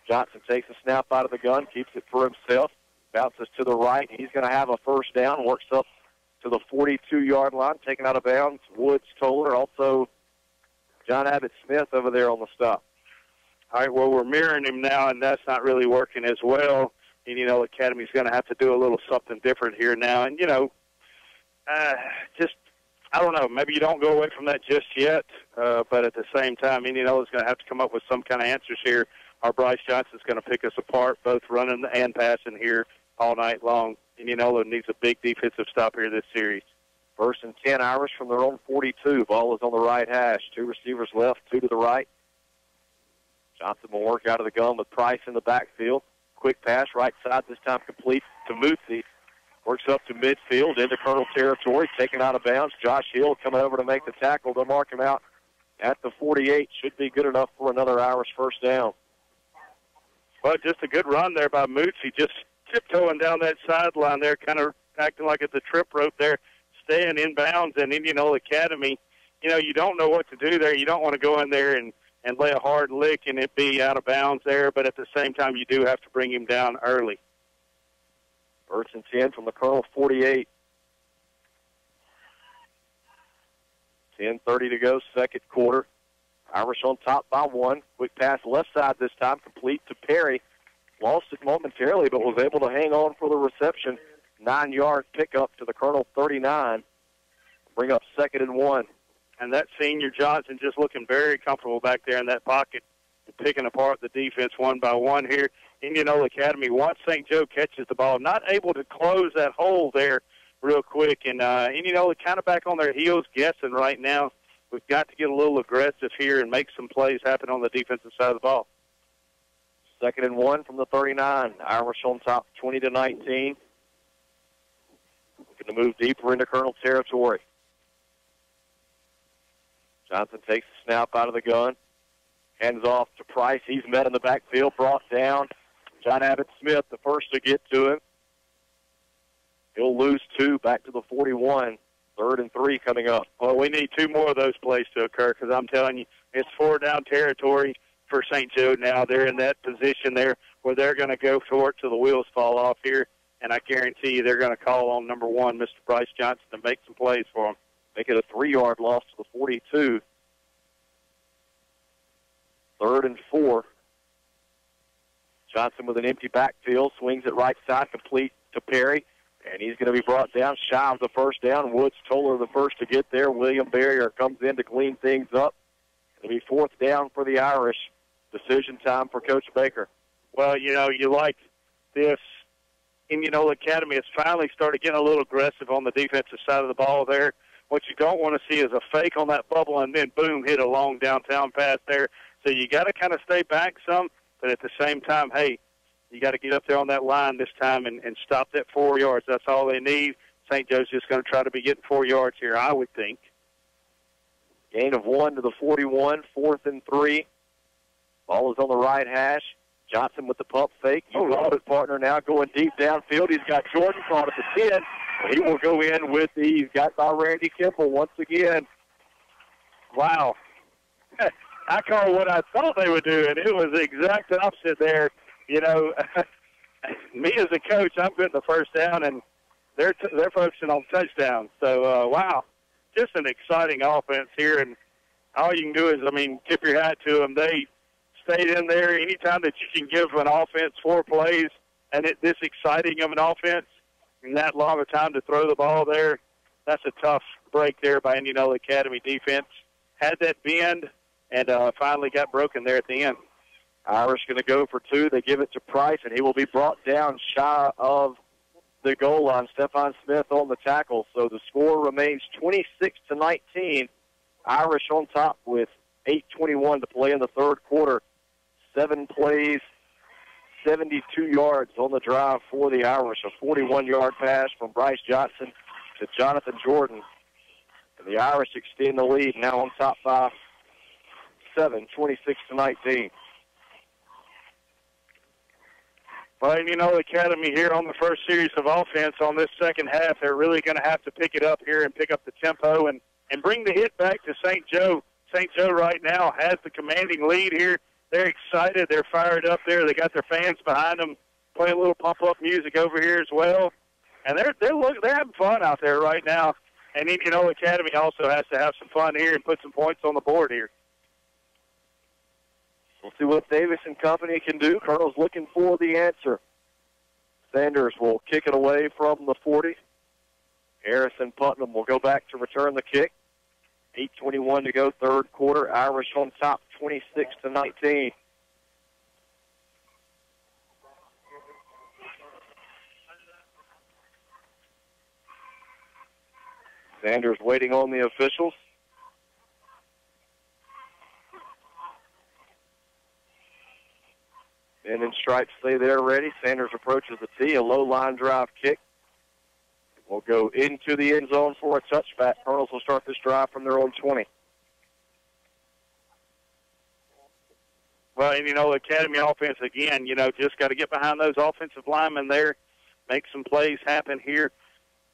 Johnson takes a snap out of the gun, keeps it for himself, bounces to the right. He's going to have a first down, works up to the 42-yard line, taken out of bounds. Woods, Toller, also John Abbott-Smith over there on the stop. All right, well, we're mirroring him now, and that's not really working as well. Indianola Academy's going to have to do a little something different here now. And, I don't know, maybe you don't go away from that just yet, but at the same time, Indianola's going to have to come up with some kind of answers here. Our Bryce Johnson's going to pick us apart, both running and passing here all night long. Indianola needs a big defensive stop here this series. First and 10 Irish from their own 42. Ball is on the right hash. 2 receivers left, 2 to the right. Johnson will work out of the gun with Price in the backfield. Quick pass, right side, this time complete to Mootsie. Works up to midfield, into Colonel territory, taken out of bounds. Josh Hill coming over to make the tackle. They'll mark him out at the 48. Should be good enough for another Irish first down. Well, just a good run there by Mootsie, just tiptoeing down that sideline there, kind of acting like it's a trip rope there, staying in bounds. And Indianola Academy, you don't know what to do there. You don't want to go in there and lay a hard lick and it be out of bounds there, but at the same time, you do have to bring him down early. First and 10 from the Colonel 48. 10:30 to go, second quarter. Irish on top by 1. Quick pass left side this time, complete to Perry. Lost it momentarily, but was able to hang on for the reception. 9-yard pickup to the Colonel 39. Bring up 2nd and 1. And that senior Johnson just looking very comfortable back there in that pocket, picking apart the defense one by one here. Indianola Academy, once St. Joe catches the ball, not able to close that hole there real quick. And Indianola kind of back on their heels, guessing right now. We've got to get a little aggressive here and make some plays happen on the defensive side of the ball. 2nd and 1 from the 39. Irish on top, 20-19. Looking to move deeper into Colonel territory. Johnson takes the snap out of the gun. Hands off to Price. He's met in the backfield, brought down. John Abbott Smith, the first to get to him. He'll lose 2 back to the 41. 3rd and 3 coming up. Well, we need 2 more of those plays to occur because I'm telling you, it's 4-down territory for St. Joe now. They're in that position there where they're going to go for it till the wheels fall off here, and I guarantee you they're going to call on number 1, Mr. Bryce Johnson, to make some plays for them. Make it a 3-yard loss to the 42. 3rd and 4. Johnson with an empty backfield, swings it right side, complete to Perry. And he's going to be brought down shy of the first down. Woods Toller the first to get there. William Barrier comes in to clean things up. It'll be 4th down for the Irish. Decision time for Coach Baker. Well, you know, you like this. Indianola Academy has finally started getting a little aggressive on the defensive side of the ball there. What you don't want to see is a fake on that bubble and then, boom, hit a long downtown pass there. So you got to kind of stay back some, but at the same time, hey, you got to get up there on that line this time and stop that 4 yards. That's all they need. St. Joe's just going to try to be getting 4 yards here, I would think. Gain of 1 to the 41, 4th and 3. Ball is on the right hash. Johnson with the pump fake. You called his partner now going deep downfield. He's got Jordan caught at the 10. He will go in with he's got by Randy Kimball once again. Wow. I called what I thought they would do, and it was the exact opposite there. You know, me as a coach, I'm putting the first down, and they're focusing on touchdowns. So, wow, just an exciting offense here. And all you can do is, I mean, tip your hat to them. They stayed in there. Anytime that you can give an offense 4 plays and this exciting of an offense and that long a time to throw the ball there, that's a tough break there by Indianola Academy defense. Had that bend and finally got broken there at the end. Irish going to go for 2. They give it to Price, and he will be brought down shy of the goal line. Stephon Smith on the tackle. So the score remains 26-19. Irish on top with 8:21 to play in the 3rd quarter. 7 plays, 72 yards on the drive for the Irish. A 41-yard pass from Bryce Johnson to Jonathan Jordan. And the Irish extend the lead now on top by 7, 26-19. Well, Indianola Academy here on the first series of offense on this second half, they're really going to have to pick it up here and pick up the tempo and bring the hit back to St. Joe. St. Joe right now has the commanding lead here. They're excited. They're fired up there. They got their fans behind them playing a little pump-up music over here as well. And they're having fun out there right now. And Indianola Academy also has to have some fun here and put some points on the board here. We'll see what Davis and company can do. Colonel's looking for the answer. Sanders will kick it away from the 40. Harrison Putnam will go back to return the kick. 8:21 to go, 3rd quarter. Irish on top, 26-19. Sanders waiting on the officials. And in stripes say they're ready. Sanders approaches the tee. A low line drive kick will go into the end zone for a touchback. Colonels will start this drive from their own 20. Well, Indianola Academy offense, again, you know, just got to get behind those offensive linemen there, make some plays happen here.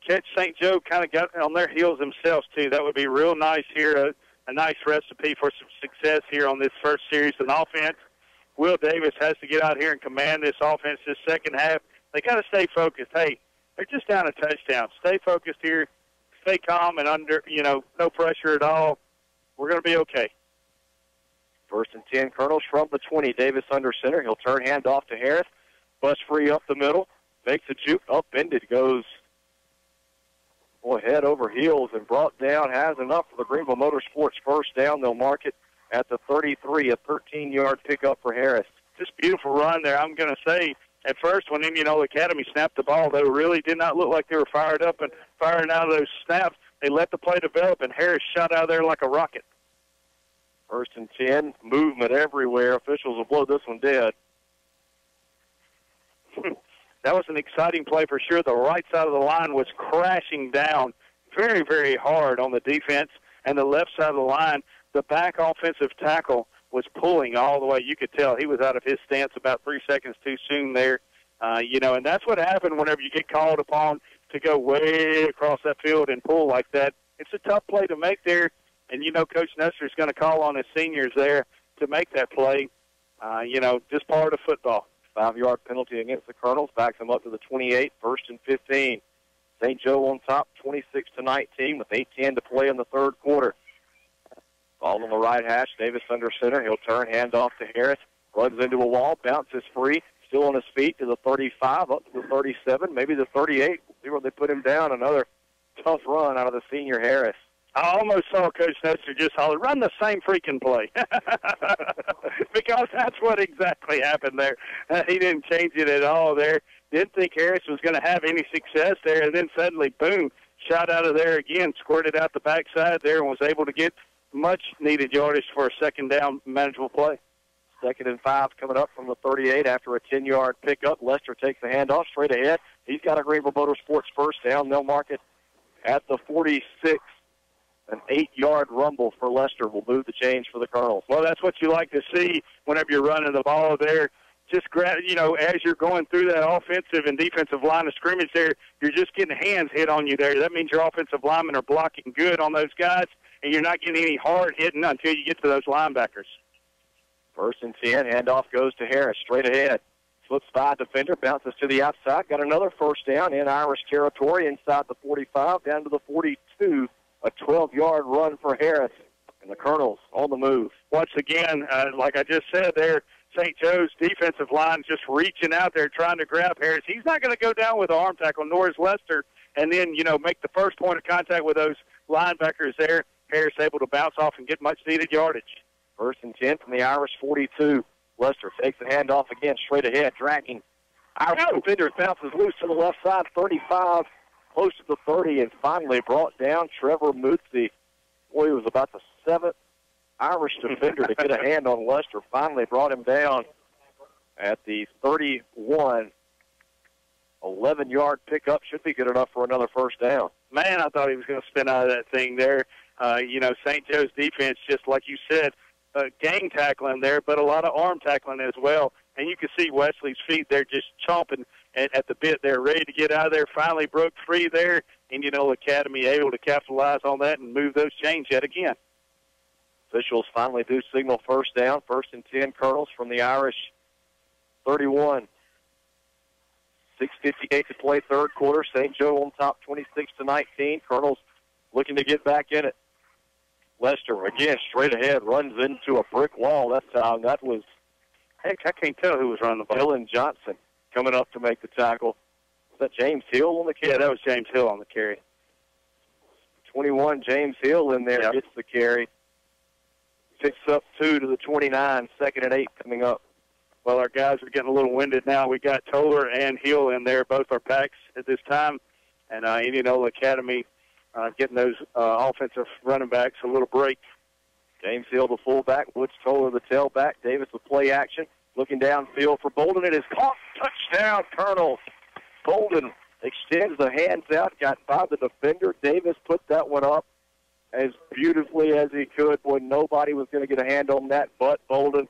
Catch St. Joe kind of got on their heels themselves, too. That would be real nice here, a nice recipe for some success here on this first series of offense. Will Davis has to get out here and command this offense this second half. They got to stay focused. Hey, they're just down a touchdown. Stay focused here. Stay calm and under, you know, no pressure at all. We're going to be okay. 1st and 10, Colonels from the 20. Davis under center. He'll turn handoff to Harris. Bust free up the middle. Makes a juke. Upended. Goes head over heels and brought down. Has enough for the Greenville Motorsports first down. They'll mark it at the 33, a 13-yard pickup for Harris. Just beautiful run there. I'm going to say, at first when Indianola Academy snapped the ball, they really did not look like they were fired up and firing out of those snaps. They let the play develop, and Harris shot out of there like a rocket. 1st and 10, movement everywhere. Officials will blow this one dead. That was an exciting play for sure. The right side of the line was crashing down very, very hard on the defense, and the left side of the line the back offensive tackle was pulling all the way. You could tell he was out of his stance about 3 seconds too soon there. And that's what happened whenever you get called upon to go way across that field and pull like that. It's a tough play to make there, and Coach Nestor is going to call on his seniors there to make that play. Just part of football. 5-yard penalty against the Colonels, backs them up to the 28, 1st and 15. St. Joe on top, 26-19, with 8:10 to play in the third quarter. Ball on the right hash, Davis under center. He'll turn, hand off to Harris. Runs into a wall, bounces free. Still on his feet to the 35, up to the 37, maybe the 38. See where they put him down. Another tough run out of the senior Harris. I almost saw Coach Nestor just holler, run the same freaking play. Because that's what exactly happened there. He didn't change it at all there. Didn't think Harris was going to have any success there, and then suddenly, boom, shot out of there again, squirted out the backside there, and was able to get much-needed yardage for a second down manageable play. 2nd and 5 coming up from the 38 after a 10-yard pickup. Lester takes the handoff straight ahead. He's got a Greenville Motorsports first down. They'll mark it at the 46. An 8-yard rumble for Lester will move the change for the Colonels. Well, that's what you like to see whenever you're running the ball there. Just grab, as you're going through that offensive and defensive line of scrimmage there, you're just getting hands hit on you there. That means your offensive linemen are blocking good on those guys, and you're not getting any hard hitting until you get to those linebackers. 1st and 10, handoff goes to Harris, straight ahead. Flips by defender, bounces to the outside. Got another first down in Irish territory inside the 45, down to the 42. A 12-yard run for Harris, and the Colonels on the move. Once again, like I just said there, St. Joe's defensive line just reaching out there trying to grab Harris. He's not going to go down with an arm tackle, nor is Lester, and then, make the first point of contact with those linebackers there. Harris able to bounce off and get much-needed yardage. 1st and 10 from the Irish 42. Lester takes the handoff again, straight ahead, dragging. Irish defender bounces loose to the left side, 35, close to the 30, and finally brought down Trevor Mutzi. Boy, he was about the 7th Irish defender to get a hand on Lester. Finally brought him down at the 31. 11-yard pickup should be good enough for another first down. Man, I thought he was going to spin out of that thing there. St. Joe's defense, just like you said, gang tackling there, but a lot of arm tackling as well. And you can see Wesley's feet there just chomping at the bit there, ready to get out of there. Finally broke free there. Indianola Academy able to capitalize on that and move those chains yet again. Officials finally do signal first down. 1st and 10, Colonels from the Irish 31. 6:58 to play third quarter. St. Joe on top 26-19. Colonels looking to get back in it. Lester again straight ahead, runs into a brick wall. That was, heck, I can't tell who was running the ball. Dylan Johnson coming up to make the tackle. Was that James Hill on the carry? Yeah, that was James Hill on the carry. 21, James Hill in there, gets the carry. Picks up 2 to the 29, 2nd and 8 coming up. Well, our guys are getting a little winded now. We got Toller and Hill in there, both our backs at this time. And Indianola Academy getting those offensive running backs a little break. James Hill, the fullback. Woods Toller, the tailback. Davis with play action. Looking downfield for Bolden. It is caught. Touchdown, Colonel. Bolden extends the hands out. Got by the defender. Davis put that one up as beautifully as he could. Boy, nobody was going to get a hand on that but Bolden.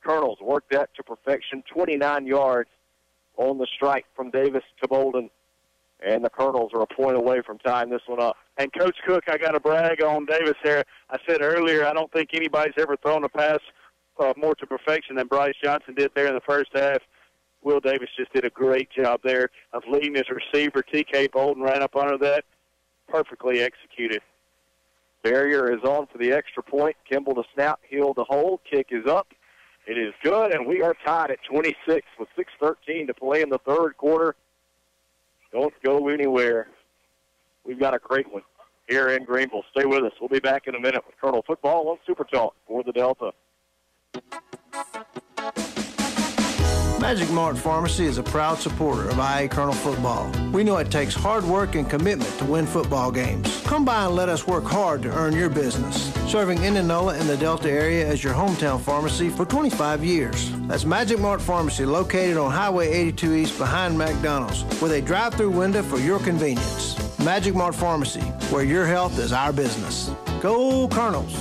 Colonels worked that to perfection. 29 yards on the strike from Davis to Bolden. And the Colonels are a point away from tying this one up. And Coach Cook, I got to brag on Davis there. I said earlier, I don't think anybody's ever thrown a pass more to perfection than Bryce Johnson did there in the first half. Will Davis just did a great job there of leading his receiver. T.K. Bolden ran up under that. Perfectly executed. Barrier is on for the extra point. Kimball to snap, Hill to hold. Kick is up. It is good, and we are tied at 26 with 6:13 to play in the third quarter. Don't go anywhere. We've got a great one here in Greenville. Stay with us. We'll be back in a minute with Colonel Football on Super Talk for the Delta. Magic Mart Pharmacy is a proud supporter of IA Colonel Football. We know it takes hard work and commitment to win football games. Come by and let us work hard to earn your business. Serving Indianola and the Delta area as your hometown pharmacy for 25 years. That's Magic Mart Pharmacy located on Highway 82 East behind McDonald's with a drive-through window for your convenience. Magic Mart Pharmacy, where your health is our business. Go Colonels!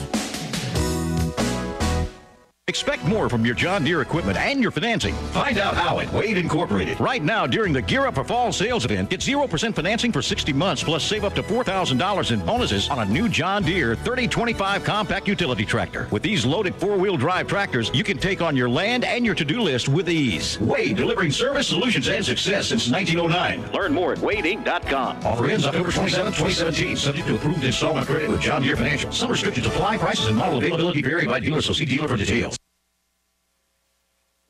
Expect more from your John Deere equipment and your financing. Find out how at Wade Incorporated. Right now, during the Gear Up for Fall sales event, get 0% financing for 60 months, plus save up to $4,000 in bonuses on a new John Deere 3025 compact utility tractor. With these loaded four-wheel drive tractors, you can take on your land and your to-do list with ease. Wade, delivering service, solutions, and success since 1909. Learn more at wadeinc.com. Offer ends October 27, 2017. Subject to approved installment credit with John Deere Financial. Some restrictions apply. Prices and model availability vary by dealer, so see dealer for details.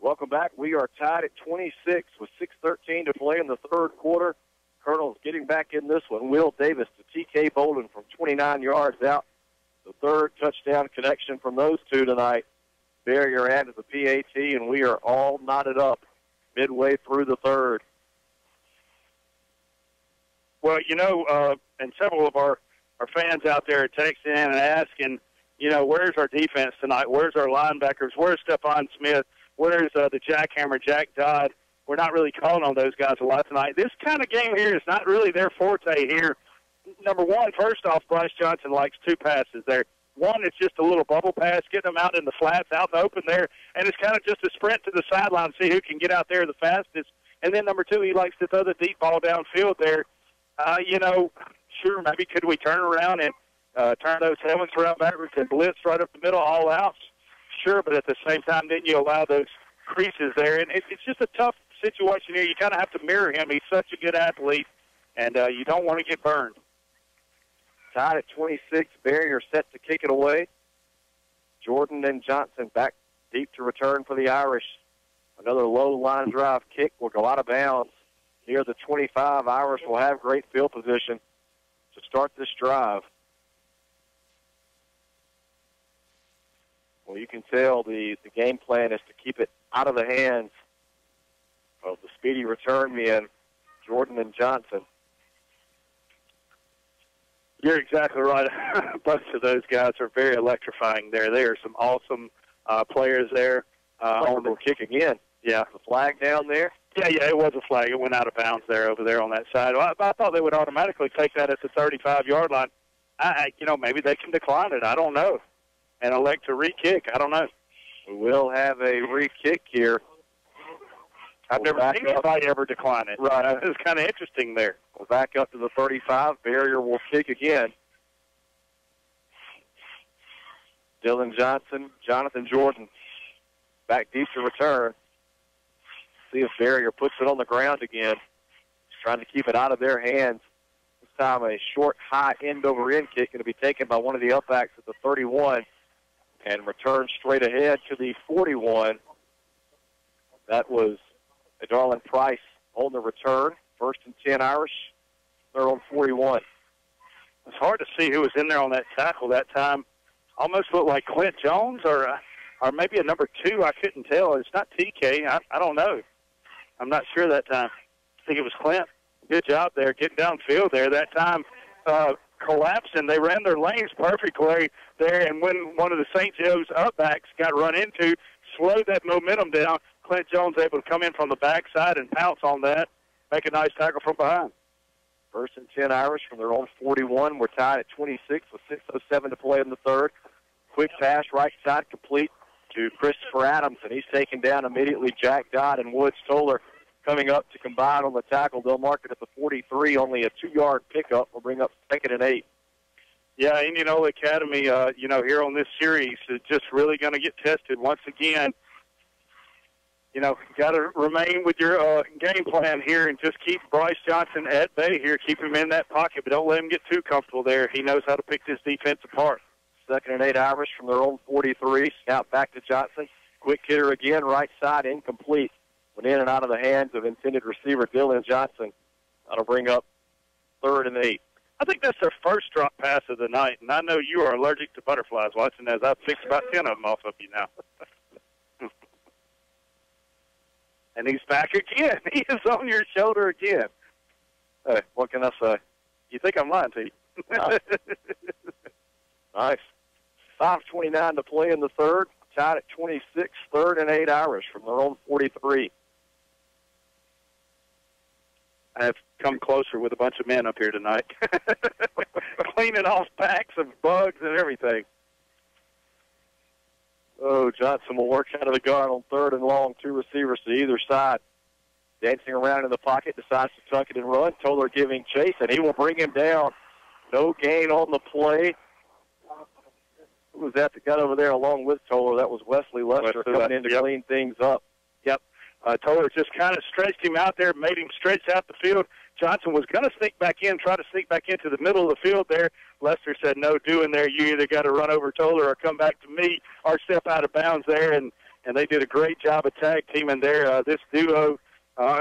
Welcome back. We are tied at 26 with 6:13 to play in the third quarter. Colonel's getting back in this one. Will Davis to T.K. Bolden from 29 yards out. The third touchdown connection from those two tonight. Barrier added the PAT, and we are all knotted up midway through the third. Well, and several of our fans out there are texting in and asking, where's our defense tonight? Where's our linebackers? Where's Stephon Smith? Where's the jackhammer, Jack Dodd? We're not really calling on those guys a lot tonight. This kind of game here is not really their forte here. Number one, first off, Bryce Johnson likes two passes there. One is just a little bubble pass, getting them out in the flats, out in the open there, and it's kind of just a sprint to the sideline, see who can get out there the fastest. And then number two, he likes to throw the deep ball downfield there. Sure, maybe could we turn around and turn those helmets around backwards and blitz right up the middle, all outs? Sure, but at the same time, didn't you allow those creases there? And it's just a tough situation here. You kind of have to mirror him. He's such a good athlete, and you don't want to get burned. Tied at 26, Barrier set to kick it away. Jordan and Johnson back deep to return for the Irish. Another low line drive kick will go out of bounds near the 25. Irish will have great field position to start this drive. Well, you can tell the game plan is to keep it out of the hands of the speedy return men, Jordan and Johnson. You're exactly right. Both of those guys are very electrifying there. They are some awesome players there. Will kick again. Yeah. The flag down there? Yeah, it was a flag. It went out of bounds there over there on that side. Well, I thought they would automatically take that at the 35-yard line. Maybe they can decline it. I don't know. And elect to re-kick. I don't know. We will have a re-kick here. I've never seen anybody ever decline it. Right. It's kind of interesting there. We're back up to the 35. Barrier will kick again. Dylan Johnson, Jonathan Jordan back deep to return. See if Barrier puts it on the ground again. He's trying to keep it out of their hands. This time a short, high end-over-end kick going to be taken by one of the upbacks at the 31 and returned straight ahead to the 41. That was a Darlin Price on the return. 1st and 10 Irish. They're on 41. It's hard to see who was in there on that tackle that time. Almost looked like Clint Jones or maybe a number 2. I couldn't tell. It's not TK. I don't know. I'm not sure that time. I think it was Clint. Good job there, getting downfield there. That time collapsing. They ran their lanes perfectly there, and when one of the St. Joe's upbacks got run into, slowed that momentum down, Clint Jones able to come in from the backside and pounce on that, make a nice tackle from behind. 1st and 10 Irish from their own 41. We're tied at 26 with 6:07 to play in the third. Quick pass right side complete to Christopher Adams, and he's taken down immediately. Jack Dodd and Woods Toller coming up to combine on the tackle. They'll mark it at the 43, only a 2-yard pickup. Will bring up 2nd and 8. Yeah, Indianola Academy, here on this series is just really going to get tested once again. Got to remain with your game plan here and just keep Bryce Johnson at bay here. Keep him in that pocket, but don't let him get too comfortable there. He knows how to pick this defense apart. 2nd and 8 Irish from their own 43. Scout back to Johnson. Quick hitter again, right side, incomplete. Went in and out of the hands of intended receiver Dylan Johnson. That'll bring up 3rd and 8. I think that's their first drop pass of the night, and I know you are allergic to butterflies watching as I've picked about 10 of them off of you now. And he's back again. He is on your shoulder again. Hey, what can I say? You think I'm lying to you? Nice. 5:29 to play in the third. Tied at 26, 3rd and 8 Irish from their own 43. I have come closer with a bunch of men up here tonight. Cleaning off packs of bugs and everything. Oh, Johnson will work out of the gun on 3rd and long, 2 receivers to either side. Dancing around in the pocket, decides to tuck it and run. Toller giving chase, and he will bring him down. No gain on the play. Who was that got over there along with Toller? That was Wesley Lester coming in to clean things up. Yep. Toller just kind of stretched him out there, made him stretch out the field. Johnson was going to sneak back in, try to sneak back into the middle of the field there. Lester said, no doing there. You either got to run over Toller or come back to me or step out of bounds there. And they did a great job of tag teaming there. This duo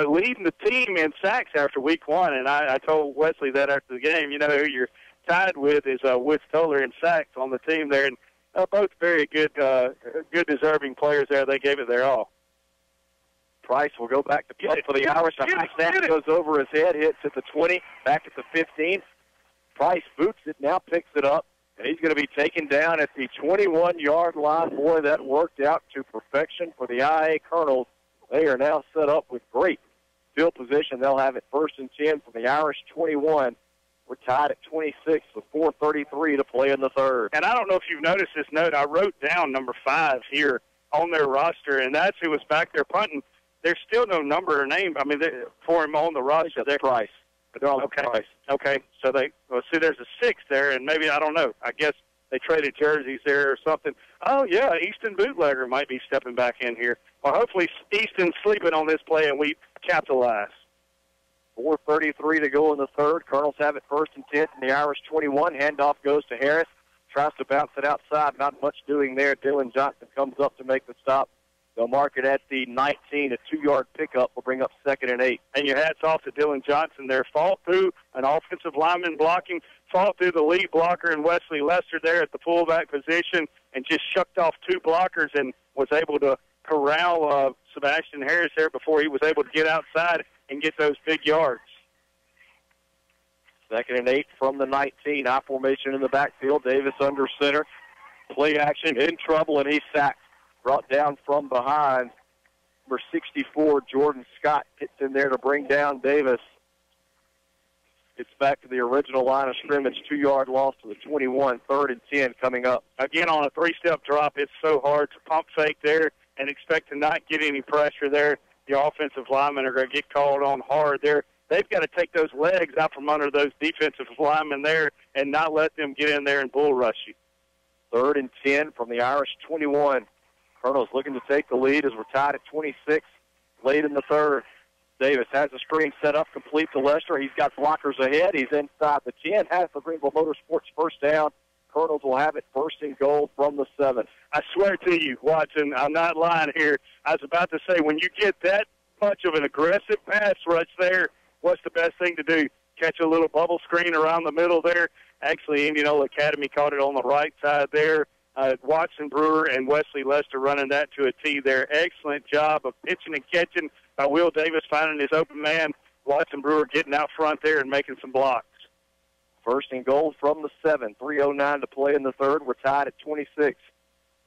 leading the team in sacks after week 1. And I told Wesley that after the game, you know, who you're tied with is with Toller in sacks on the team there. And both very good, good deserving players there. They gave it their all. Price will go back to play for the Irish. A high snap goes over his head, hits at the 20, back at the 15. Price boots it, now picks it up, and he's going to be taken down at the 21-yard line. Boy, that worked out to perfection for the IA Colonels. They are now set up with great field position. They'll have it 1st and 10 from the Irish 21. We're tied at 26 with 4:33 to play in the 3rd. And I don't know if you've noticed this note. I wrote down number 5 here on their roster, and that's who was back there punting. There's still no number or name. I mean, for him on the roster. That's Price. Okay. Price. Okay. So see, there's a 6 there, and maybe, I don't know. I guess they traded jerseys there or something. Oh, yeah, Easton Bootlegger might be stepping back in here. Well, hopefully Easton's sleeping on this play, and we capitalize. 4:33 to go in the 3rd. Colonels have it 1st and 10 from the Irish 21. Handoff goes to Harris. Tries to bounce it outside. Not much doing there. Dylan Johnson comes up to make the stop. They'll mark it at the 19. A 2-yard pickup will bring up 2nd and 8. And your hats off to Dylan Johnson there. Fought through an offensive lineman blocking, fought through the lead blocker and Wesley Lester there at the fullback position, and just shucked off 2 blockers and was able to corral Sebastian Harris there before he was able to get outside and get those big yards. 2nd and 8 from the 19. I formation in the backfield. Davis under center. Play action, in trouble, and he's sacked. Brought down from behind. Number 64, Jordan Scott, hits in there to bring down Davis. It's back to the original line of scrimmage. 2-yard loss to the 21. 3rd and 10 coming up. Again, on a 3-step drop, it's so hard to pump fake there and expect to not get any pressure there. The offensive linemen are going to get called on hard there. They've got to take those legs out from under those defensive linemen there and not let them get in there and bull rush you. 3rd and 10 from the Irish 21. Colonels looking to take the lead as we're tied at 26 late in the 3rd. Davis has the screen set up, complete to Lester. He's got blockers ahead. He's inside the 10, has the Greenville Motorsports first down. Colonels will have it 1st and goal from the 7. I swear to you, Watson, I'm not lying here. I was about to say, when you get that much of an aggressive pass rush there, what's the best thing to do? Catch a little bubble screen around the middle there. Actually, Indianola Academy caught it on the right side there. Watson Brewer and Wesley Lester running that to a T there. Excellent job of pitching and catching by Will Davis, finding his open man. Watson Brewer getting out front there and making some blocks. 1st and goal from the 7. 3:09 to play in the 3rd. We're tied at 26.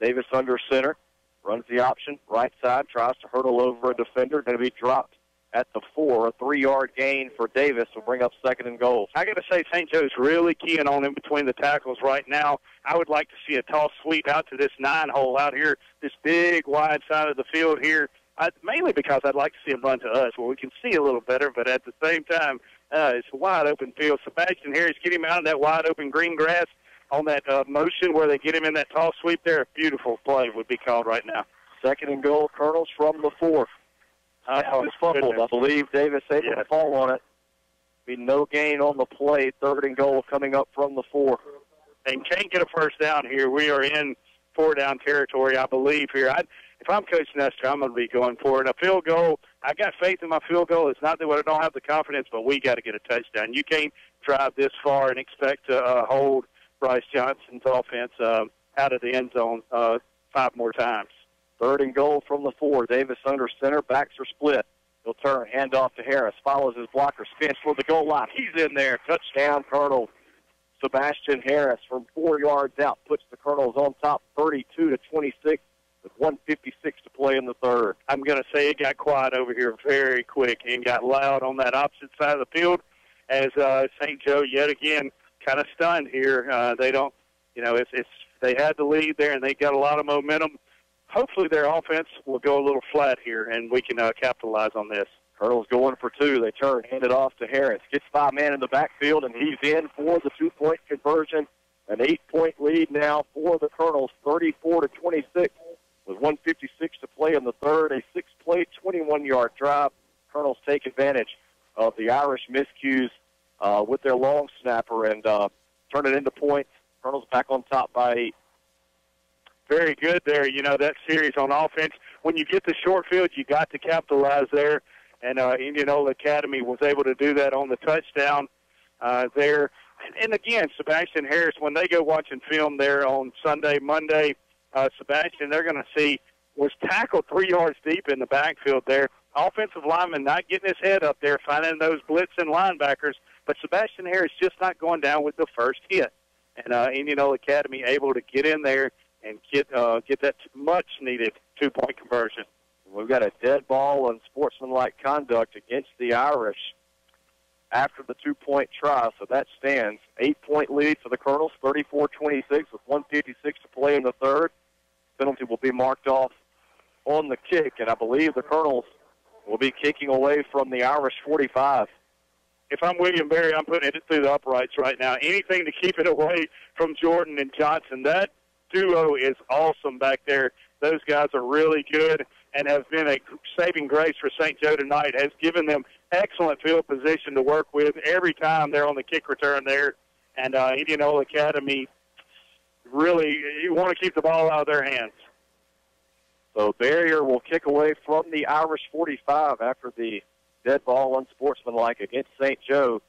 Davis under center. Runs the option. Right side. Tries to hurdle over a defender. Going to be dropped at the 4. A 3-yard gain for Davis will bring up 2nd and goal. I got to say, St. Joe's really keying on him between the tackles right now. I would like to see a toss sweep out to this 9-hole out here, this big wide side of the field here, mainly because I'd like to see him run to us where we can see a little better, but at the same time, it's a wide open field. Sebastian Harris, get him out of that wide open green grass on that motion where they get him in that toss sweep there. A beautiful play would be called right now. 2nd and goal, Colonels from the 4. That was fumbled. I believe Davis able to fall on it. Be no gain on the play. 3rd and goal coming up from the 4. And can't get a first down here. We are in 4-down territory, I believe, here. If I'm Coach Nestor, I'm going to be going for it. A field goal, I got faith in my field goal. It's not that I don't have the confidence, but we got to get a touchdown. You can't drive this far and expect to hold Bryce Johnson's offense out of the end zone 5 more times. 3rd and goal from the 4. Davis under center. Backs are split. He'll turn. Handoff to Harris. Follows his blocker. Spins for the goal line. He's in there. Touchdown, Colonels. Sebastian Harris from 4 yards out puts the Colonels on top 32-26 with 1:56 to play in the 3rd. I'm going to say it got quiet over here very quick and got loud on that opposite side of the field as St. Joe yet again kind of stunned here. They don't, they had the lead there and they got a lot of momentum. hopefully their offense will go a little flat here, and we can capitalize on this. Colonel's going for two. They turn, hand it off to Harris. Gets 5 men in the backfield, and he's in for the 2-point conversion. An 8-point lead now for the Colonels, 34-26, with 1:56 to play in the third. A 6-play, 21-yard drive. Colonels take advantage of the Irish miscues with their long snapper and turn it into points. Colonels back on top by 8. Very good there. You know, that series on offense, when you get the short field, you got to capitalize there. And Indianola Academy was able to do that on the touchdown there. And again, Sebastian Harris, when they go watching film there on Sunday, Monday, Sebastian, they're going to see, was tackled 3 yards deep in the backfield there. Offensive lineman not getting his head up there, finding those blitzing linebackers. But Sebastian Harris just not going down with the first hit. And Indianola Academy able to get in there and get that much-needed 2-point conversion. We've got a dead ball and sportsmanlike conduct against the Irish after the 2-point try, so that stands. 8-point lead for the Colonels, 34-26 with 1:56 to play in the third. Penalty will be marked off on the kick, and I believe the Colonels will be kicking away from the Irish 45. If I'm William Berry, I'm putting it through the uprights right now. Anything to keep it away from Jordan and Johnson. That duo is awesome back there. Those guys are really good and have been a saving grace for St. Joe tonight, has given them excellent field position to work with every time they're on the kick return there. And Indianola Academy, really, you want to keep the ball out of their hands. So Barrier will kick away from the Irish 45 after the dead ball unsportsmanlike against St. Joe.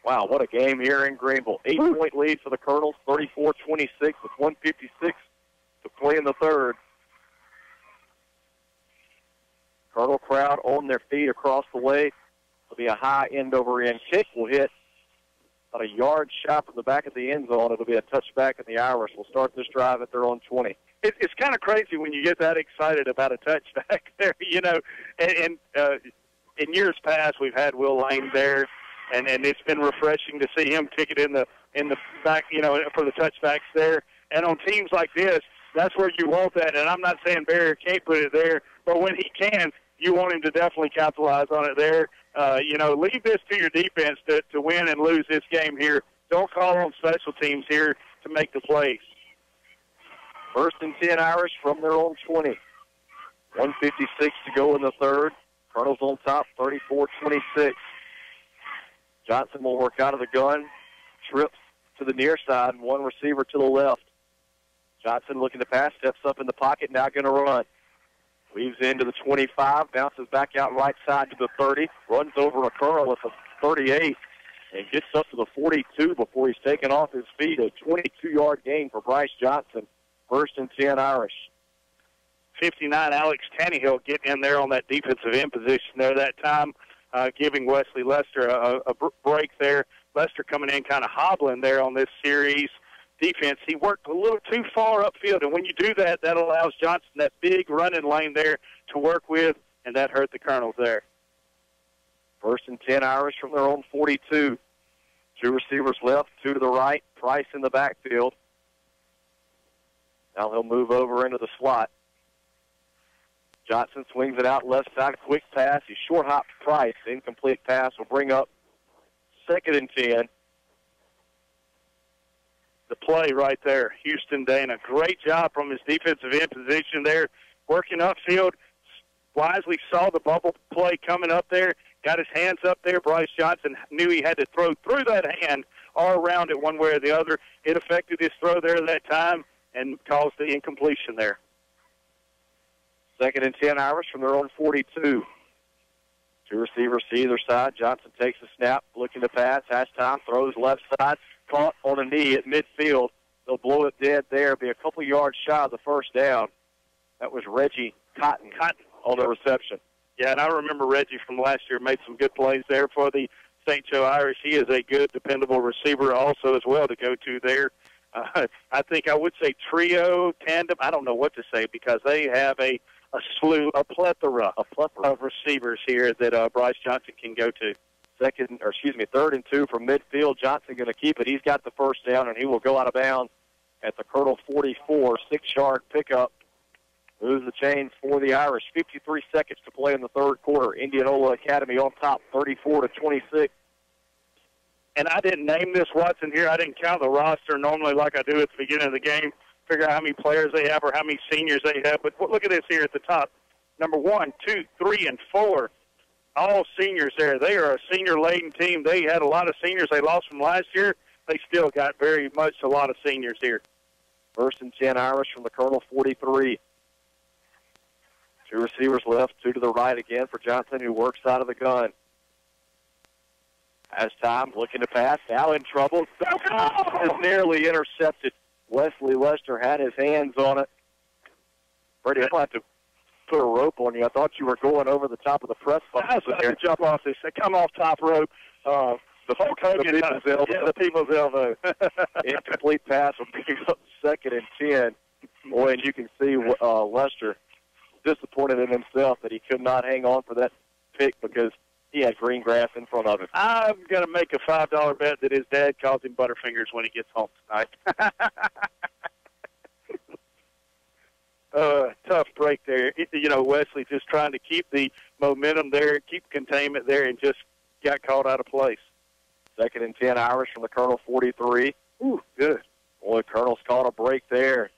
Wow, what a game here in Greenville. 8-point lead for the Colonels, 34-26 with 1:56 to play in the third. Colonel crowd on their feet across the way. It'll be a high end-over-end kick. Will hit about a yard shy from the back of the end zone. It'll be a touchback, and the Irish will start this drive at their own 20. It's kind of crazy when you get that excited about a touchback there, you know. And in years past, we've had Will Lane there, and it's been refreshing to see him kick it in the back, you know, for the touchbacks there. And on teams like this, that's where you want that. And I'm not saying Barrier can't put it there, but when he can, you want him to definitely capitalize on it there. You know, leave this to your defense to win and lose this game here. Don't call on special teams here to make the plays. First and 10 Irish from their own 20. 1:56 to go in the third. Colonels on top, 34-26. Johnson will work out of the gun. Trips to the near side, one receiver to the left. Johnson looking to pass, steps up in the pocket, now going to run. Weaves into the 25, bounces back out right side to the 30, runs over a Colonel at the 38, and gets up to the 42 before he's taken off his feet. A 22-yard gain for Bryce Johnson. First and 10 Irish. 59, Alex Tannehill getting in there on that defensive end position there that time, giving Wesley Lester a break there. Lester coming in kind of hobbling there on this series. Defense, he worked a little too far upfield, and when you do that, that allows Johnson that big running lane there to work with, and that hurt the Colonels there. First and 10 Irish from their own 42. Two receivers left, two to the right, Price in the backfield. Now he'll move over into the slot. Johnson swings it out left side, quick pass. He short hops Price. Incomplete pass will bring up second and 10. The play right there, Houston Dana. Great job from his defensive end position there, working upfield. Wisely saw the bubble play coming up there, got his hands up there. Bryce Johnson knew he had to throw through that hand or around it one way or the other. It affected his throw there that time and caused the incompletion there. Second and 10 Irish from their own 42. Two receivers to either side. Johnson takes a snap, looking to pass, has time, throws left side, caught on a knee at midfield. They'll blow it dead there, be a couple yards shy of the first down. That was Reggie Cotton on the reception. Yeah, and I remember Reggie from last year made some good plays there for the St. Joe Irish. He is a good, dependable receiver also as well to go to there. I think I would say trio, tandem. I don't know what to say because they have a plethora of receivers here that Bryce Johnson can go to. Third and 2 from midfield. Johnson going to keep it. He's got the first down, and he will go out of bounds at the Colonel 44. 6-yard pickup. Moves the chains for the Irish. 53 seconds to play in the third quarter. Indianola Academy on top, 34-26. And I didn't name this, Watson, here. I didn't count the roster normally like I do at the beginning of the game, figure out how many players they have or how many seniors they have. But look at this here at the top. Number 1, 2, 3, and 4, all seniors there. They are a senior-laden team. They had a lot of seniors they lost from last year. They still got very much a lot of seniors here. First and 10 Irish from the Colonel 43. 2 receivers left, 2 to the right again for Johnson, who works out of the gun. Has time, looking to pass, now in trouble. Is nearly intercepted. Wesley Lester had his hands on it. Brady, I'll have to put a rope on you. I thought you were going over the top of the press box. There. Jump off this. They come off top rope. The Hulk Hogan, the people's elbow. Incomplete pass will pick up 2nd and 10. Boy, and you can see Lester disappointed in himself that he could not hang on for that pick because he had green grass in front of him. I'm going to make a $5 bet that his dad calls him Butterfingers when he gets home tonight. Tough break there. Wesley just trying to keep the momentum there, keep containment there, and just got caught out of place. 2nd and 10 Irish from the Colonel 43. Ooh, good. Boy, Colonel's caught a break there,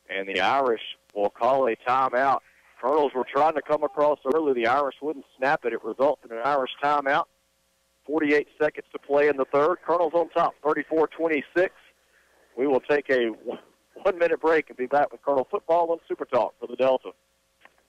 and the Irish will call a timeout. Colonels were trying to come across early. The Irish wouldn't snap it. It resulted in an Irish timeout. 48 seconds to play in the third. Colonels on top, 34-26. We will take a 1-minute break and be back with Colonel football on Super Talk for the Delta.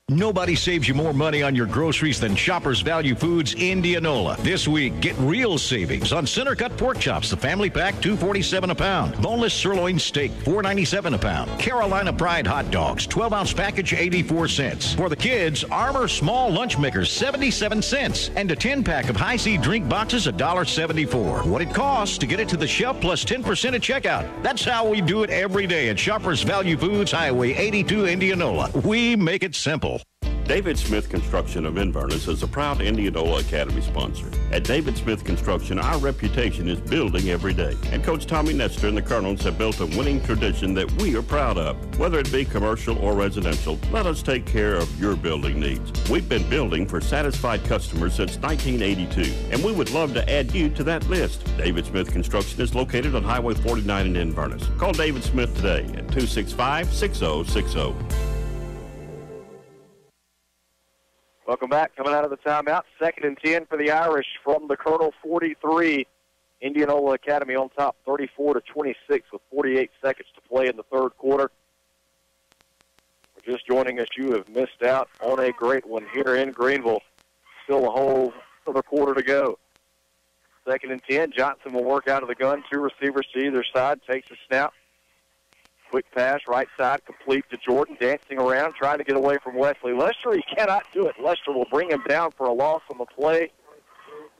Nobody saves you more money on your groceries than Shoppers Value Foods Indianola. This week, get real savings on center cut pork chops, the family pack, $2.47 a pound. Boneless sirloin steak, $4.97 a pound. Carolina Pride hot dogs, 12-ounce package, 84 cents. For the kids, Armor small lunch makers, 77 cents. And a 10-pack of High C drink boxes, $1.74. What it costs to get it to the shelf plus 10% at checkout. That's how we do it every day at Shoppers Value Foods, Highway 82, Indianola. We make it simple. David Smith Construction of Inverness is a proud Indianola Academy sponsor. At David Smith Construction, our reputation is building every day. And Coach Tommy Nestor and the Colonels have built a winning tradition that we are proud of. Whether it be commercial or residential, let us take care of your building needs. We've been building for satisfied customers since 1982, and we would love to add you to that list. David Smith Construction is located on Highway 49 in Inverness. Call David Smith today at 265-6060. Welcome back. Coming out of the timeout, 2nd and 10 for the Irish from the Colonel 43. Indianola Academy on top, 34-26 with 48 seconds to play in the third quarter. If you're just joining us, you have missed out on a great one here in Greenville. Still a whole other quarter to go. 2nd and 10. Johnson will work out of the gun. 2 receivers to either side. Takes a snap. Quick pass, right side, complete to Jordan, dancing around, trying to get away from Wesley Lester. He cannot do it. Lester will bring him down for a loss on the play.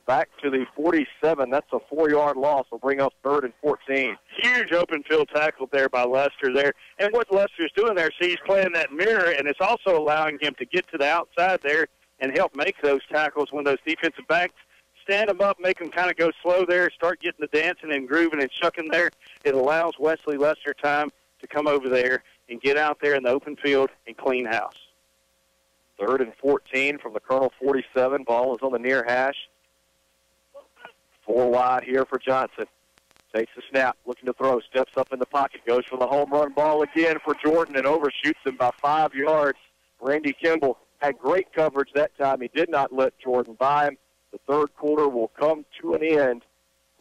Back to the 47. That's a 4-yard loss. Will bring up 3rd and 14. Huge open field tackle there by Lester there. And what Lester's doing there, see, he's playing that mirror, and it's also allowing him to get to the outside there and help make those tackles when those defensive backs stand them up, make them kind of go slow there, start getting the dancing and grooving and shucking there. It allows Wesley Lester time to come over there and get out there in the open field and clean house. 3rd and 14 from the Colonel 47. Ball is on the near hash. 4 wide here for Johnson. Takes the snap, looking to throw, steps up in the pocket, goes for the home run ball again for Jordan and overshoots him by 5 yards. Randy Kimball had great coverage that time. He did not let Jordan by him. The third quarter will come to an end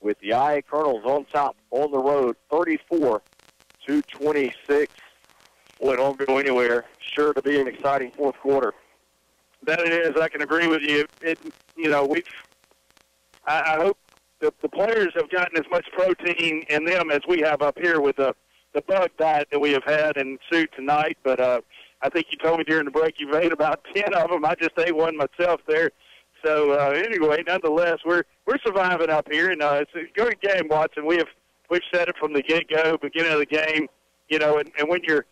with the IA Colonels on top on the road, 34-26. Boy, don't go anywhere. Sure to be an exciting fourth quarter. That it is. I can agree with you. I hope the players have gotten as much protein in them as we have up here with the bug diet that we have had in Sioux tonight. But I think you told me during the break you've ate about 10 of them. I just ate one myself there. So anyway, nonetheless, we're surviving up here, and it's a good game, Watson. We've said it from the get-go, beginning of the game. And when your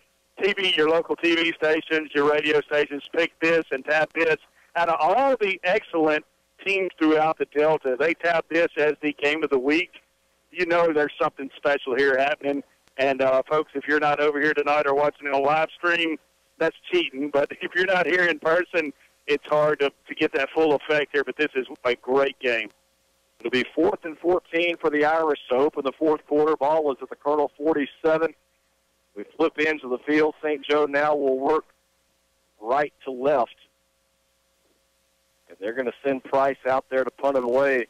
local TV stations, your radio stations pick this and tap this, out of all the excellent teams throughout the Delta, they tap this as the game of the week. There's something special here happening. And, folks, if you're not over here tonight or watching it on live stream, that's cheating. But if you're not here in person, it's hard to get that full effect here. But this is a great game. It'll be 4th and 14 for the Irish to open the fourth quarter. Ball is at the Colonel 47. We flip into the field. St. Joe now will work right to left. And they're going to send Price out there to punt it away.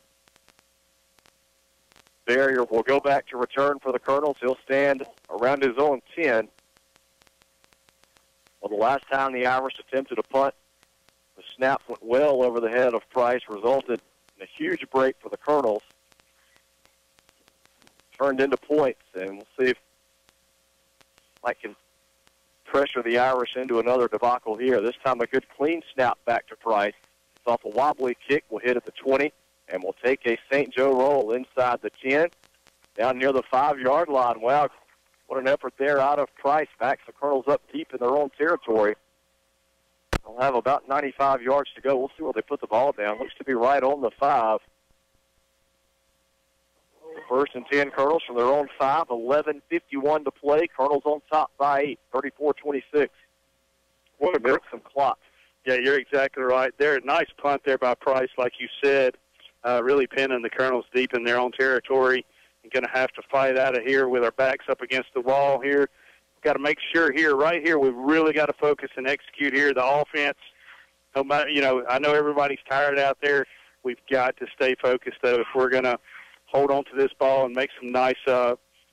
Barrier will go back to return for the Colonels. He'll stand around his own 10. Well, the last time the Irish attempted a punt, the snap went well over the head of Price, resulted in a huge break for the Colonels. Turned into points, and we'll see if I can pressure the Irish into another debacle here. This time a good clean snap back to Price. It's off a wobbly kick. Will hit at the 20, and we'll take a St. Joe roll inside the 10, down near the 5-yard line. Wow, what an effort there out of Price. Backs the Colonels up deep in their own territory. They'll have about 95 yards to go. We'll see where they put the ball down. Looks to be right on the 5. First and 10 Colonels from their own 5. 11:51 to play. Colonels on top by 8. 34-26. What a break some clock. Yeah, you're exactly right. There, nice punt there by Price, like you said. Really pinning the Colonels deep in their own territory. You're going to have to fight out of here with our backs up against the wall here. Got to make sure here, right here, we've really got to focus and execute here. The offense, no matter, I know everybody's tired out there. We've got to stay focused, though, if we're going to hold on to this ball and make some nice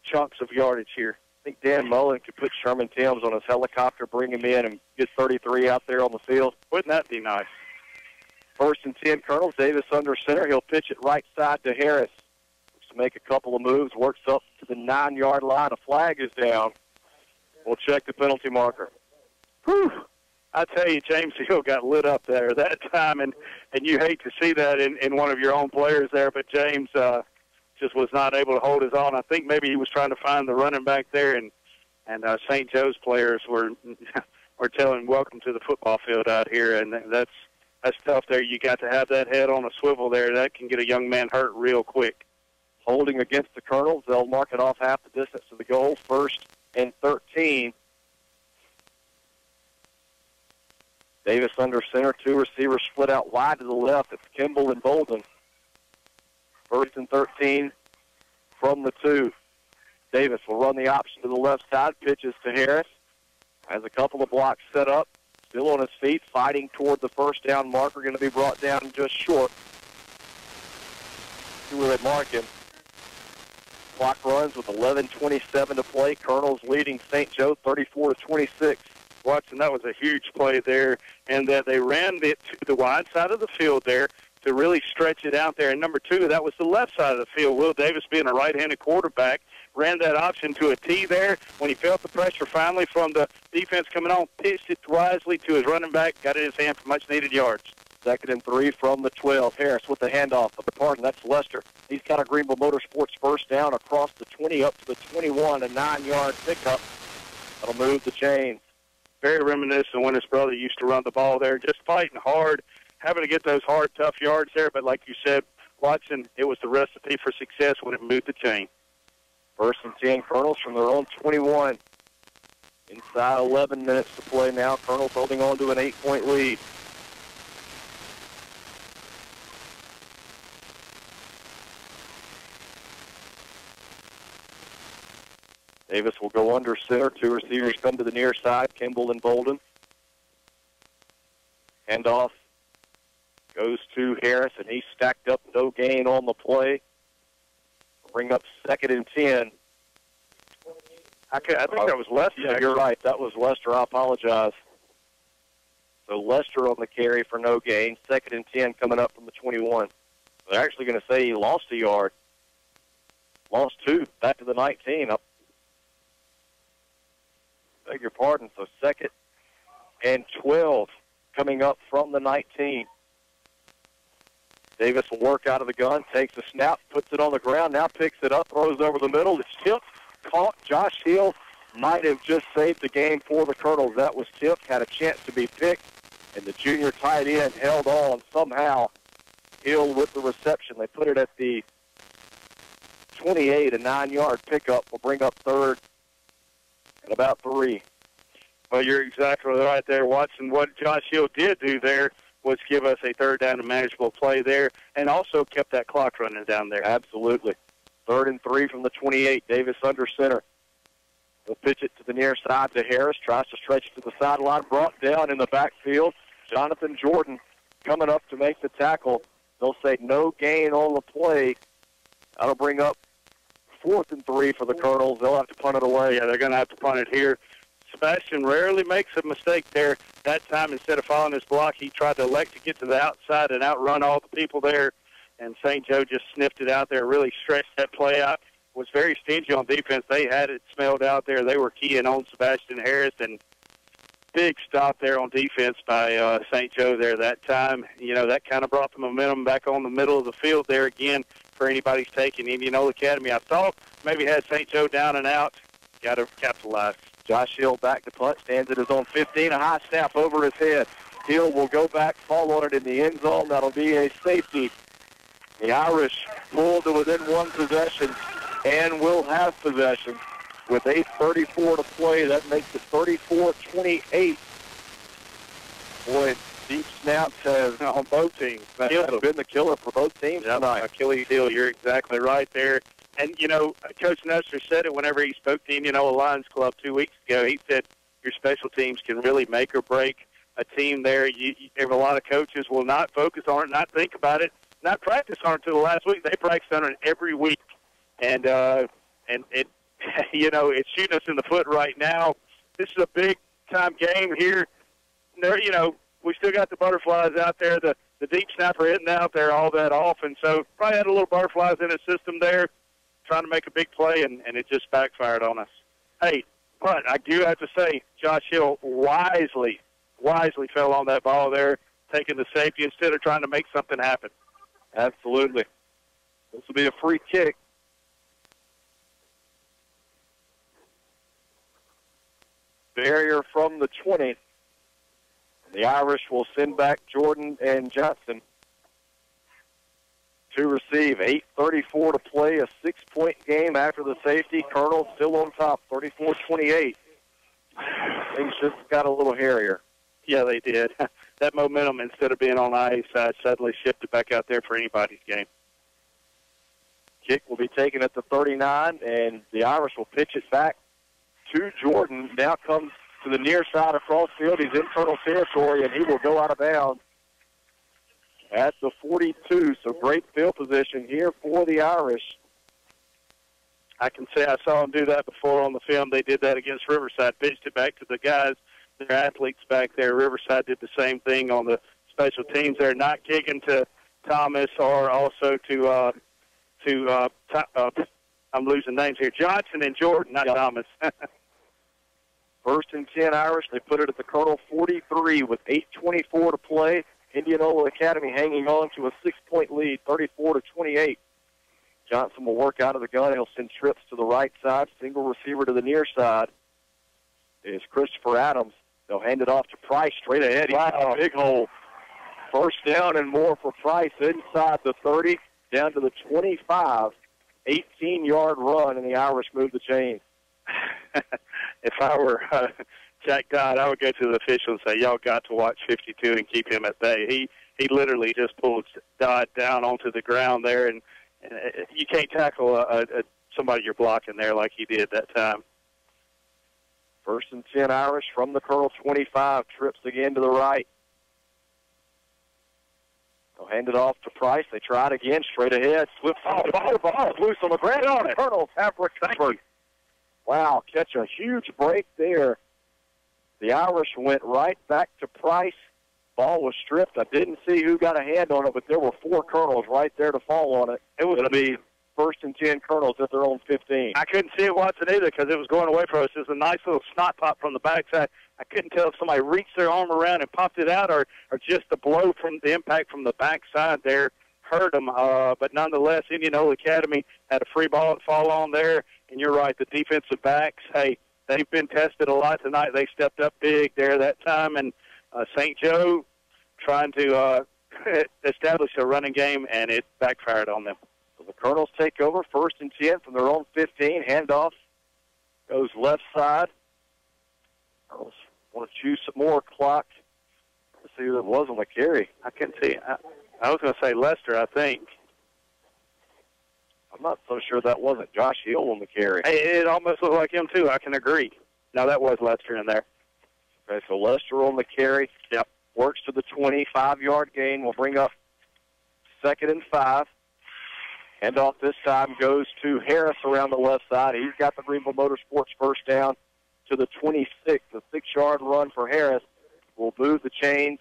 chunks of yardage here. I think Dan Mullen could put Sherman Timms on his helicopter, bring him in, and get 33 out there on the field. Wouldn't that be nice? First and 10 Colonels. Davis under center. He'll pitch it right side to Harris. Looks to make a couple of moves. Works up to the 9-yard line. A flag is down. We'll check the penalty marker. Whew. I tell you, James Hill got lit up there that time, and you hate to see that in one of your own players there, but James just was not able to hold his own. I think maybe he was trying to find the running back there, and St. Joe's players were telling him, welcome to the football field out here, and that's tough there. You got to have that head on a swivel there. That can get a young man hurt real quick. Holding against the Colonels. They'll mark it off half the distance to the goal. First and 13. Davis under center. 2 receivers split out wide to the left. It's Kimball and Bolden. First and 13 from the 2. Davis will run the option to the left side. Pitches to Harris. Has a couple of blocks set up. Still on his feet, fighting toward the first down marker. Going to be brought down just short. See where they mark him. Clock runs with 11:27 to play. Colonels leading St. Joe 34-26. Watson, that was a huge play there, and that they ran it to the wide side of the field there to really stretch it out there. And number 2, that was the left side of the field. Will Davis, being a right-handed quarterback, ran that option to a T there. When he felt the pressure finally from the defense coming on, pitched it wisely to his running back, got it in his hand for much-needed yards. Second and 3 from the 12. Harris with the handoff. That's Lester. He's got a Greenville Motorsports first down across the 20 up to the 21, a 9-yard pickup. That'll move the chains. Very reminiscent when his brother used to run the ball there, just fighting hard, having to get those hard, tough yards there. But like you said, Watson, it was the recipe for success when it moved the chain. First and 10 Colonels from their own 21. Inside 11 minutes to play now. Colonels holding on to an 8-point lead. Davis will go under center. 2 receivers come to the near side, Kimball and Bolden. Handoff goes to Harris, and he's stacked up, no gain on the play. Bring up second and 10. I think that was Lester. Yeah, you're right. That was Lester. I apologize. So Lester on the carry for no gain. Second and 10 coming up from the 21. They're actually going to say he lost a yard. Lost 2, back to the 19. Beg your pardon. So second and 12 coming up from the 19. Davis will work out of the gun, takes a snap, puts it on the ground, now picks it up, throws over the middle. It's tipped, caught. Josh Hill might have just saved the game for the Colonels. That was tipped, had a chance to be picked, and the junior tight end held on somehow. Hill with the reception. They put it at the 28, a 9-yard pickup will bring up third at about 3. Well, you're exactly right there, Watson. What Josh Hill did do there was give us a third down and manageable play there, and also kept that clock running down there. Absolutely. 3rd and 3 from the 28. Davis under center. He'll pitch it to the near side to Harris. Tries to stretch it to the sideline. Brought down in the backfield. Jonathan Jordan coming up to make the tackle. They'll say no gain on the play. That'll bring up 4th and 3 for the Colonels. They'll have to punt it away. Yeah, they're going to have to punt it here. Sebastian rarely makes a mistake there. That time, instead of following his block, he tried to elect to get to the outside and outrun all the people there. And St. Joe just sniffed it out there, really stretched that play out. Was very stingy on defense. They had it smelled out there. They were keying on Sebastian Harris, and big stop there on defense by St. Joe there that time. You know, that kind of brought the momentum back on the middle of the field there again for anybody's taking Indianola Academy. I thought maybe had St. Joe down and out. Got to capitalize. Josh Hill back to punt, stands at his own 15, a high snap over his head. Hill will go back, fall on it in the end zone. That'll be a safety. The Irish pull to within 1 possession and will have possession. With 8:34 to play, that makes it 34-28. Boy, deep snaps have on both teams. That's been the killer for both teams tonight. Achilles heel, you're exactly right there. And, you know, Coach Nestor said it whenever he spoke to Indianola Lions Club 2 weeks ago. He said your special teams can really make or break a team there. A lot of coaches will not focus on it, not think about it, not practice on it until the last week. They practice on it every week. And it, you know, it's shooting us in the foot right now. This is a big-time game here. There, you know, we still got the butterflies out there, the deep snapper hitting out there all that often. So probably had a little butterflies in his system there, trying to make a big play, and it just backfired on us. Hey, but I do have to say, Josh Hill wisely fell on that ball there, taking the safety instead of trying to make something happen. Absolutely. This will be a free kick. Barrier from the 20. The Irish will send back Jordan and Johnson to receive. 8:34 to play, a 6-point game after the safety. Colonel still on top, 34-28. Things just got a little hairier. Yeah, they did. That momentum, instead of being on the IA's side, suddenly shifted back out there for anybody's game. Kick will be taken at the 39, and the Irish will pitch it back to Jordan. Now comes to the near side across field. He's in Colonel territory, and he will go out of bounds at the 42. So great field position here for the Irish. I can say I saw them do that before on the film. They did that against Riverside, pitched it back to the guys, their athletes back there. Riverside did the same thing on the special teams. They're not kicking to Thomas or also to I'm losing names here, Johnson and Jordan, not Thomas. 1st and 10 Irish. They put it at the Colonel 43 with 8:24 to play. Indianola Academy hanging on to a 6-point lead, 34-28. Johnson will work out of the gun. He'll send trips to the right side. Single receiver to the near side is Christopher Adams. They'll hand it off to Price straight ahead. He's got a big hole. 1st down and more for Price inside the 30, down to the 25. 18-yard run, and the Irish move the chains. If I were Jack Dodd, I would go to the officials and say, y'all got to watch 52 and keep him at bay. He literally just pulled Dodd down onto the ground there, and you can't tackle somebody you're blocking there like he did that time. 1st and 10 Irish from the Colonel 25. Trips again to the right. They'll hand it off to Price. They try it again, straight ahead. Slips off the ball. Loose on the ground on it. Colonel Maverick. Wow, catch a huge break there. The Irish went right back to Price. Ball was stripped. I didn't see who got a hand on it, but there were 4 Colonels right there to fall on it. It was going to be 1st and 10 Colonels at their own 15. I couldn't see it, Watson, either, because it was going away from us. It was a nice little snot pop from the backside. I couldn't tell if somebody reached their arm around and popped it out or just the blow from the impact from the backside there hurt them. But nonetheless, Indianola Academy had a free ball to fall on there. And you're right, the defensive backs, hey, they've been tested a lot tonight. They stepped up big there that time. And St. Joe trying to establish a running game, and it backfired on them. So the Colonels take over, 1st and 10 from their own 15. Handoff goes left side Girls want to choose some more clock. Let's see who it was on the carry. I can't see. I was going to say Lester, I think. I'm not so sure that wasn't Josh Hill on the carry. Hey, it almost looked like him, too. I can agree. No, that was Lester in there. Okay, so Lester on the carry. Yep. Works to the 25-yard gain. Will bring up 2nd and 5. Handoff this time goes to Harris around the left side. He's got the Greenville Motorsports first down to the 26. A 6-yard run for Harris will move the chains.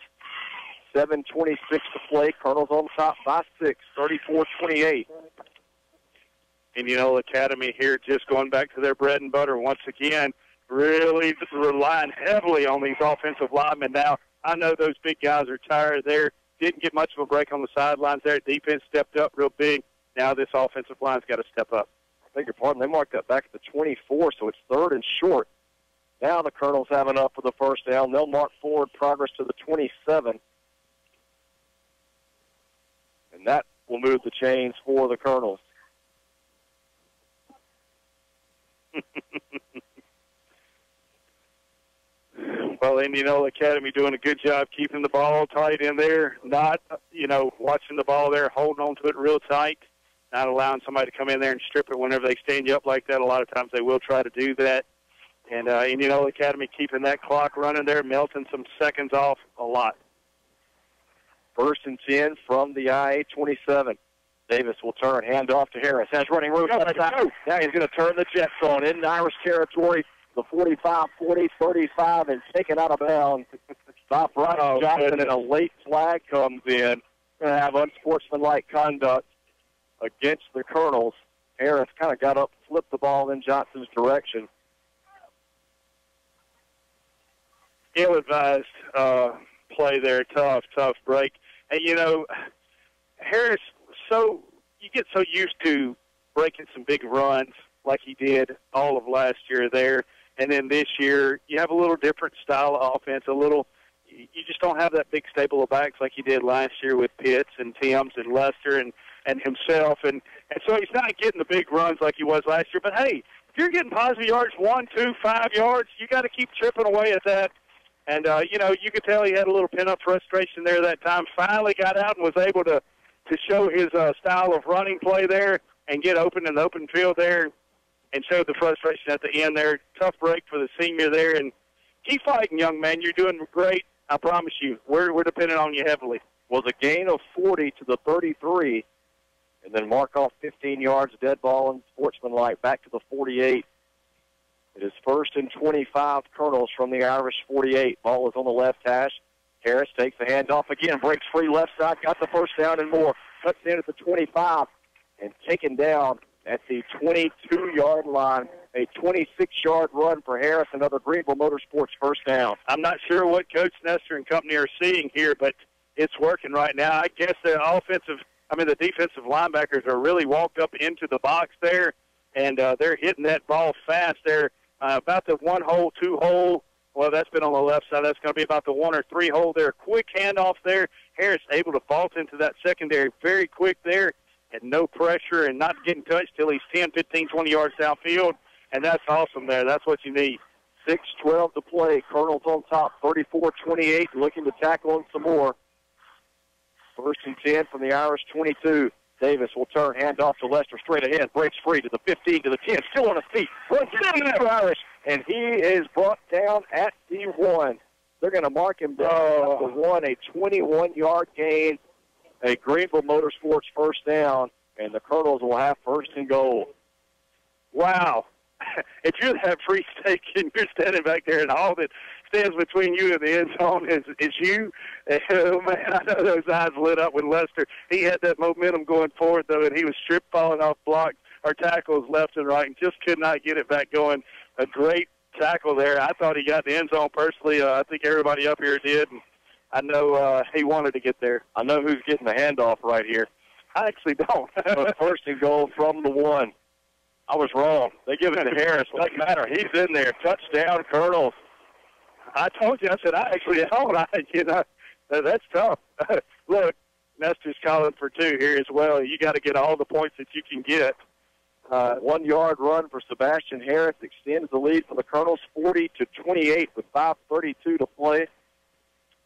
7:26 to play. Colonel's on top by 6, 34-28. Indianola Academy here just going back to their bread and butter once again, really relying heavily on these offensive linemen now. I know those big guys are tired there. Didn't get much of a break on the sidelines there. Defense stepped up real big. Now this offensive line's got to step up. I beg your pardon. They marked that back at the 24, so it's 3rd and short. Now the Colonels have enough for the first down. They'll mark forward progress to the 27. And that will move the chains for the Colonels. Well, Indianola Academy doing a good job keeping the ball tight in there, not, watching the ball there, holding on to it real tight, not allowing somebody to come in there and strip it whenever they stand you up like that. A lot of times they will try to do that. And Indianola Academy keeping that clock running there, melting some seconds off a lot. 1st and 10 from the IA-27. Davis will turn, hand off to Harris. Has running room. Now he's going to turn the Jets on in Irish territory. The 45, 40, 35, and taken out of bounds. Stop Ronald Johnson, and a late flag comes in. Going to have unsportsmanlike conduct against the Colonels. Harris kind of got up, flipped the ball in Johnson's direction. Ill-advised play there, tough break. And, Harris, you get so used to breaking some big runs like he did all of last year there. And then this year, you have a little different style of offense, you just don't have that big stable of backs like you did last year with Pitts and Timms and Lester and himself. And so he's not getting the big runs like he was last year. But, hey, if you're getting positive yards, 1, 2, 5 yards, you got to keep chipping away at that. And, you could tell he had a little pent-up frustration there that time. Finally got out and was able to show his style of running play there and get open in the open field there and showed the frustration at the end there. Tough break for the senior there. And keep fighting, young man. You're doing great. I promise you. We're depending on you heavily. Was a gain of 40 to the 33, and then mark off 15 yards, dead ball, and sportsmanlike back to the 48. It is 1st and 25 Colonels from the Irish 48. Ball is on the left hash. Harris takes the handoff again, breaks free left side, got the first down and more. Cuts in at the 25 and taken down at the 22-yard line. A 26-yard run for Harris, another Greenville Motorsports first down. I'm not sure what Coach Nestor and company are seeing here, but it's working right now. I guess the defensive linebackers are really walked up into the box there, and they're hitting that ball fast there. About the 1-hole, 2-hole. Well, that's been on the left side. That's going to be about the 1 or 3-hole there. Quick handoff there. Harris able to vault into that secondary very quick there, and no pressure and not getting touched till he's 10, 15, 20 yards downfield. And that's awesome there. That's what you need. 6:12 to play. Colonel's on top, 34-28, looking to tackle him some more. 1st and 10 from the Irish 22. Davis will turn, hand off to Lester straight ahead, breaks free to the 15, to the 10, still on his feet, runs down to Irish, and he is brought down at the 1. They're going to mark him down at the 1, a 21-yard gain, a Greenville Motorsports first down, and the Colonels will have 1st and goal. Wow. If you're that free steak and you're standing back there and all that stands between you and the end zone is you, oh, man, I know those eyes lit up with Lester. He had that momentum going forward, though, and he was stripped falling off blocks or tackles left and right and just could not get it back going. A great tackle there. I thought he got the end zone personally. I think everybody up here did. And I know he wanted to get there. I know who's getting the handoff right here. I actually don't. 1st and goal from the 1. I was wrong. They give it to Harris. Doesn't matter. He's in there. Touchdown, Colonels. I told you. I said, I actually don't. That's tough. Look, Nestor's calling for 2 here as well. You got to get all the points that you can get. 1-yard run for Sebastian Harris extends the lead for the Colonels 40-28 with 5:32 to play.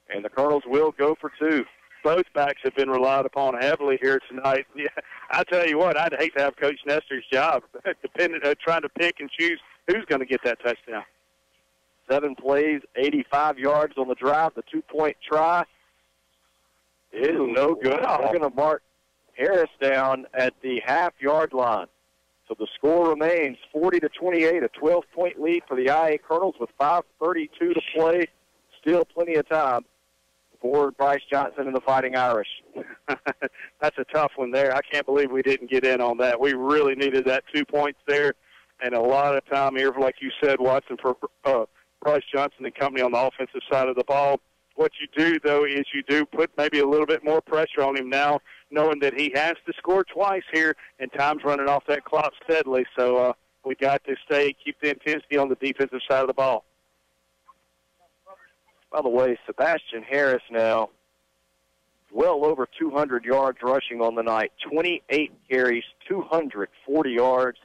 And the Colonels will go for 2. Both backs have been relied upon heavily here tonight. Yeah, I tell you what, I'd hate to have Coach Nestor's job, trying to pick and choose who's going to get that touchdown. 7 plays, 85 yards on the drive. The 2-point try is no good. They're going to mark Harris down at the half-yard line. So the score remains 40-28, a 12-point lead for the IA Colonels with 5:32 to play. Still plenty of time for Bryce Johnson and the Fighting Irish. That's a tough one there. I can't believe we didn't get in on that. We really needed that 2 points there, and a lot of time here, like you said, Watson, for Bryce Johnson and company on the offensive side of the ball. What you do, though, is you do put maybe a little bit more pressure on him now, knowing that he has to score twice here, and time's running off that clock steadily. So we got to keep the intensity on the defensive side of the ball. By the way, Sebastian Harris now well over 200 yards rushing on the night. 28 carries, 240 yards,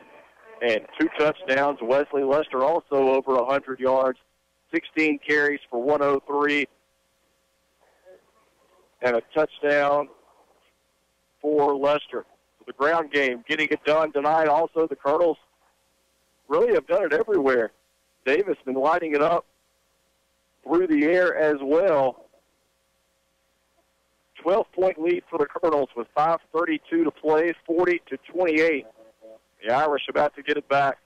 and 2 touchdowns. Wesley Lester also over 100 yards, 16 carries for 103, and a touchdown for Lester. The ground game getting it done tonight. Also, the Colonels really have done it everywhere. Davis been lighting it up through the air as well. 12-point lead for the Colonels with 5:32 to play, 40-28. The Irish about to get it back.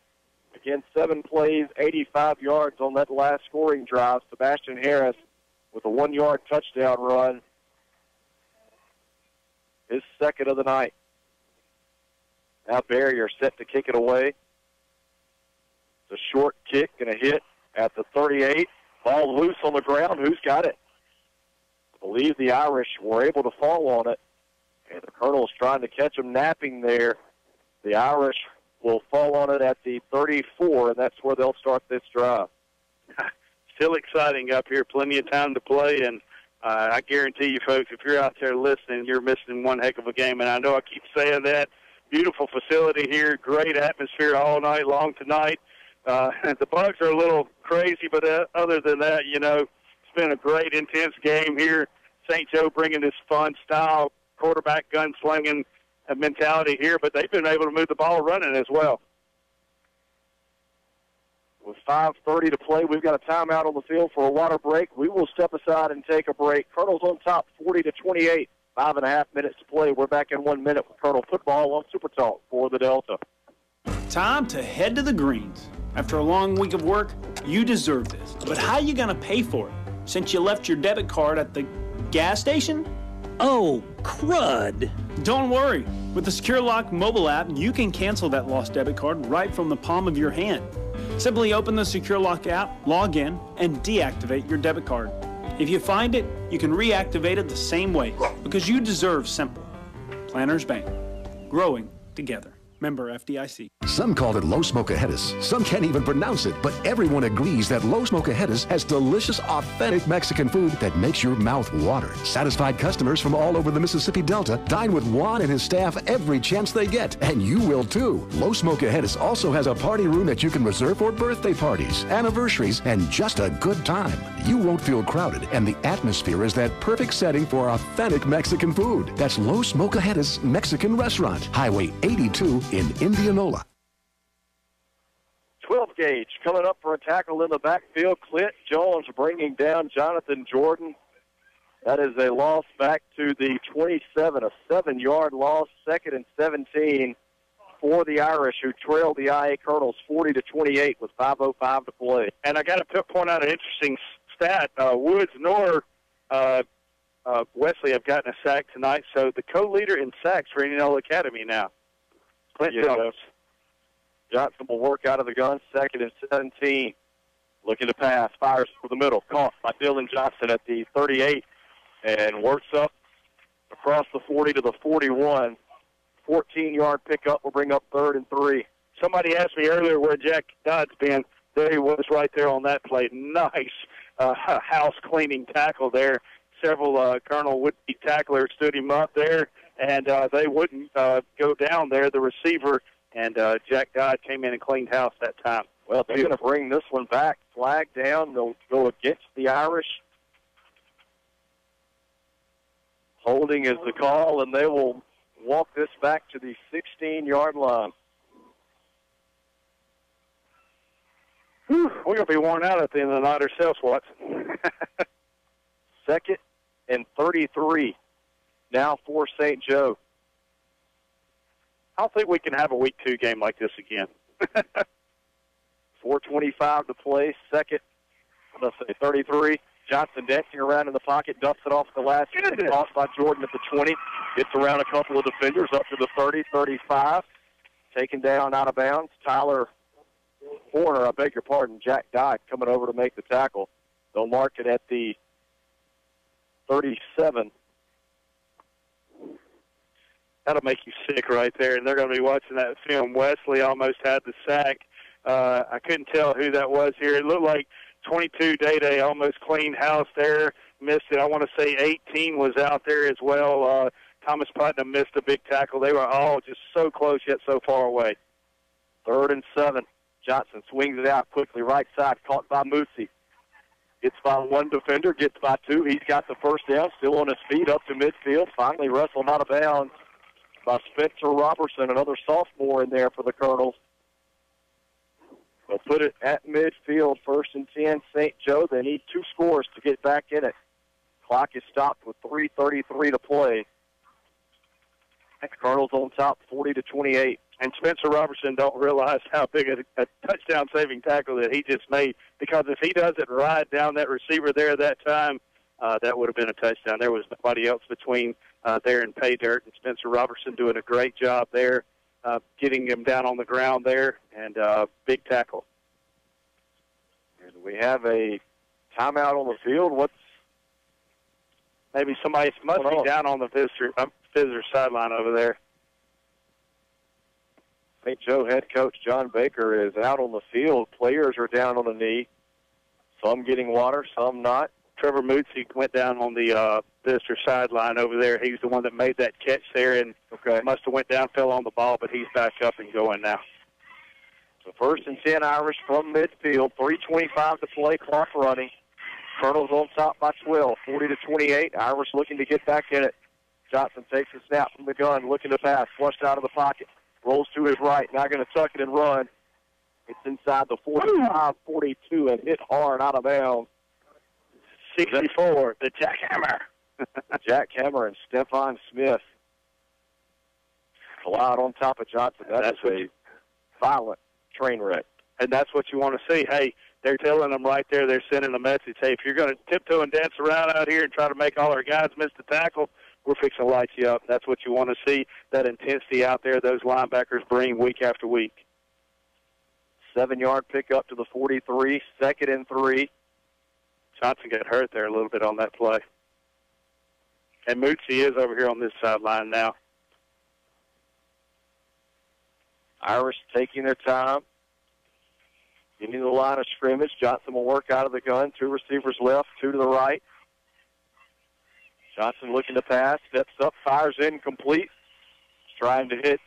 Again, 7 plays, 85 yards on that last scoring drive. Sebastian Harris with a 1-yard touchdown run. His second of the night. Now Barrier set to kick it away. It's a short kick and a hit at the 38. Ball loose on the ground. Who's got it? I believe the Irish were able to fall on it. And the Colonels trying to catch them napping there. The Irish will fall on it at the 34, and that's where they'll start this drive. Still exciting up here. Plenty of time to play, and I guarantee you folks, if you're out there listening, you're missing one heck of a game. And I know I keep saying that. Beautiful facility here. Great atmosphere all night long tonight. The Bugs are a little crazy, but other than that, you know, it's been a great, intense game here. St. Joe bringing this fun style, quarterback gunslinging mentality here, but they've been able to move the ball running as well. With 5:30 to play, we've got a timeout on the field for a water break. We will step aside and take a break. Colonels on top, 40-28. 5.5 minutes to play. We're back in 1 minute with Colonel Football on Super Talk for the Delta. Time to head to the greens. After a long week of work, you deserve this. But how are you going to pay for it? Since you left your debit card at the gas station? Oh, crud. Don't worry. With the Secure Lock mobile app, you can cancel that lost debit card right from the palm of your hand. Simply open the Secure Lock app, log in, and deactivate your debit card. If you find it, you can reactivate it the same way, because you deserve simple. Planners Bank. Growing together. Member FDIC. Some call it Los Mocajetas. Some can't even pronounce it, but everyone agrees that Los Mocajetas has delicious, authentic Mexican food that makes your mouth water. Satisfied customers from all over the Mississippi Delta dine with Juan and his staff every chance they get, and you will too. Los Mocajetas also has a party room that you can reserve for birthday parties, anniversaries, and just a good time. You won't feel crowded, and the atmosphere is that perfect setting for authentic Mexican food. That's Los Mocajetas Mexican Restaurant, Highway 82 in Indianola. 12 gauge coming up for a tackle in the backfield. Clint Jones bringing down Jonathan Jordan. That is a loss back to the 27, a 7-yard loss, 2nd and 17 for the Irish, who trailed the IA Colonels 40-28 with 5:05 to play. And I got to point out an interesting stat. Woods nor Wesley have gotten a sack tonight, so the co-leader in sacks for Indianola Academy now. Clint Jones. Johnson will work out of the gun, 2nd and 17. Looking to pass, fires for the middle. Caught by Dylan Johnson at the 38 and works up across the 40 to the 41. 14-yard pickup will bring up 3rd and 3. Somebody asked me earlier where Jack Dodd's been. There he was right there on that play. Nice house-cleaning tackle there. Several Colonel would-be tacklers stood him up there, and they wouldn't go down there. The receiver and Jack Dodd came in and cleaned house that time. Well, they're going to bring this one back. Flag down. They'll go against the Irish. Holding is the call, and they will walk this back to the 16-yard line. Whew, we're going to be worn out at the end of the night ourselves, Watson. 2nd and 33 now for St. Joe. I don't think we can have a Week 2 game like this again. 4:25 to play. 2nd, 33. Johnson dancing around in the pocket, dumps it off the last. Tossed by Jordan at the 20. Gets around a couple of defenders up to the 30, 35. Taken down out of bounds. Tyler Horner, I beg your pardon, Jack Dodd coming over to make the tackle. They'll mark it at the 37. That'll make you sick right there, and they're going to be watching that film. Wesley almost had the sack. I couldn't tell who that was here. It looked like 22 Day almost cleaned house there, missed it. I want to say 18 was out there as well. Thomas Putnam missed a big tackle. They were all just so close yet so far away. 3rd and 7. Johnson swings it out quickly, right side, caught by Moosey. Gets by one defender, gets by two. He's got the first down, still on his feet up to midfield. Finally wrestled out of bounds by Spencer Robertson, another sophomore in there for the Colonels. They'll put it at midfield, 1st and 10, St. Joe. They need 2 scores to get back in it. Clock is stopped with 3:33 to play. Colonels on top, 40-28. And Spencer Robertson don't realize how big a touchdown-saving tackle that he just made, because if he doesn't ride down that receiver there that time, that would have been a touchdown. There was nobody else between there and pay dirt, and Spencer Robertson doing a great job there, getting him down on the ground there, and big tackle. And we have a timeout on the field. Maybe somebody must be down on the visitor sideline over there. St. Joe head coach John Baker is out on the field. Players are down on the knee. Some getting water, some not. Trevor Mootsie went down on the visitor sideline over there. He's the one that made that catch there, and must have went down, fell on the ball, but he's back up and going now. So 1st and 10 Irish from midfield. 3:25 to play, clock running. Colonels on top by 12, 40-28. Irish looking to get back in it. Johnson takes a snap from the gun, looking to pass, flushed out of the pocket. Rolls to his right, now going to tuck it and run. It's inside the 45-42 and hit hard out of bounds. 64, the jackhammer. Jackhammer and Stephon Smith collide on top of Johnson. That's a violent train wreck. And that's what you want to see. Hey, they're telling them right there, they're sending a message. Hey, if you're going to tiptoe and dance around out here and try to make all our guys miss the tackle, we're fixing to light you up. That's what you want to see, that intensity out there those linebackers bring week after week. 7-yard pickup to the 43, 2nd and 3. Johnson got hurt there a little bit on that play. And Mootsie is over here on this sideline now. Irish taking their time, getting to the line of scrimmage. Johnson will work out of the gun. 2 receivers left, 2 to the right. Johnson looking to pass, steps up, fires incomplete. Trying to hit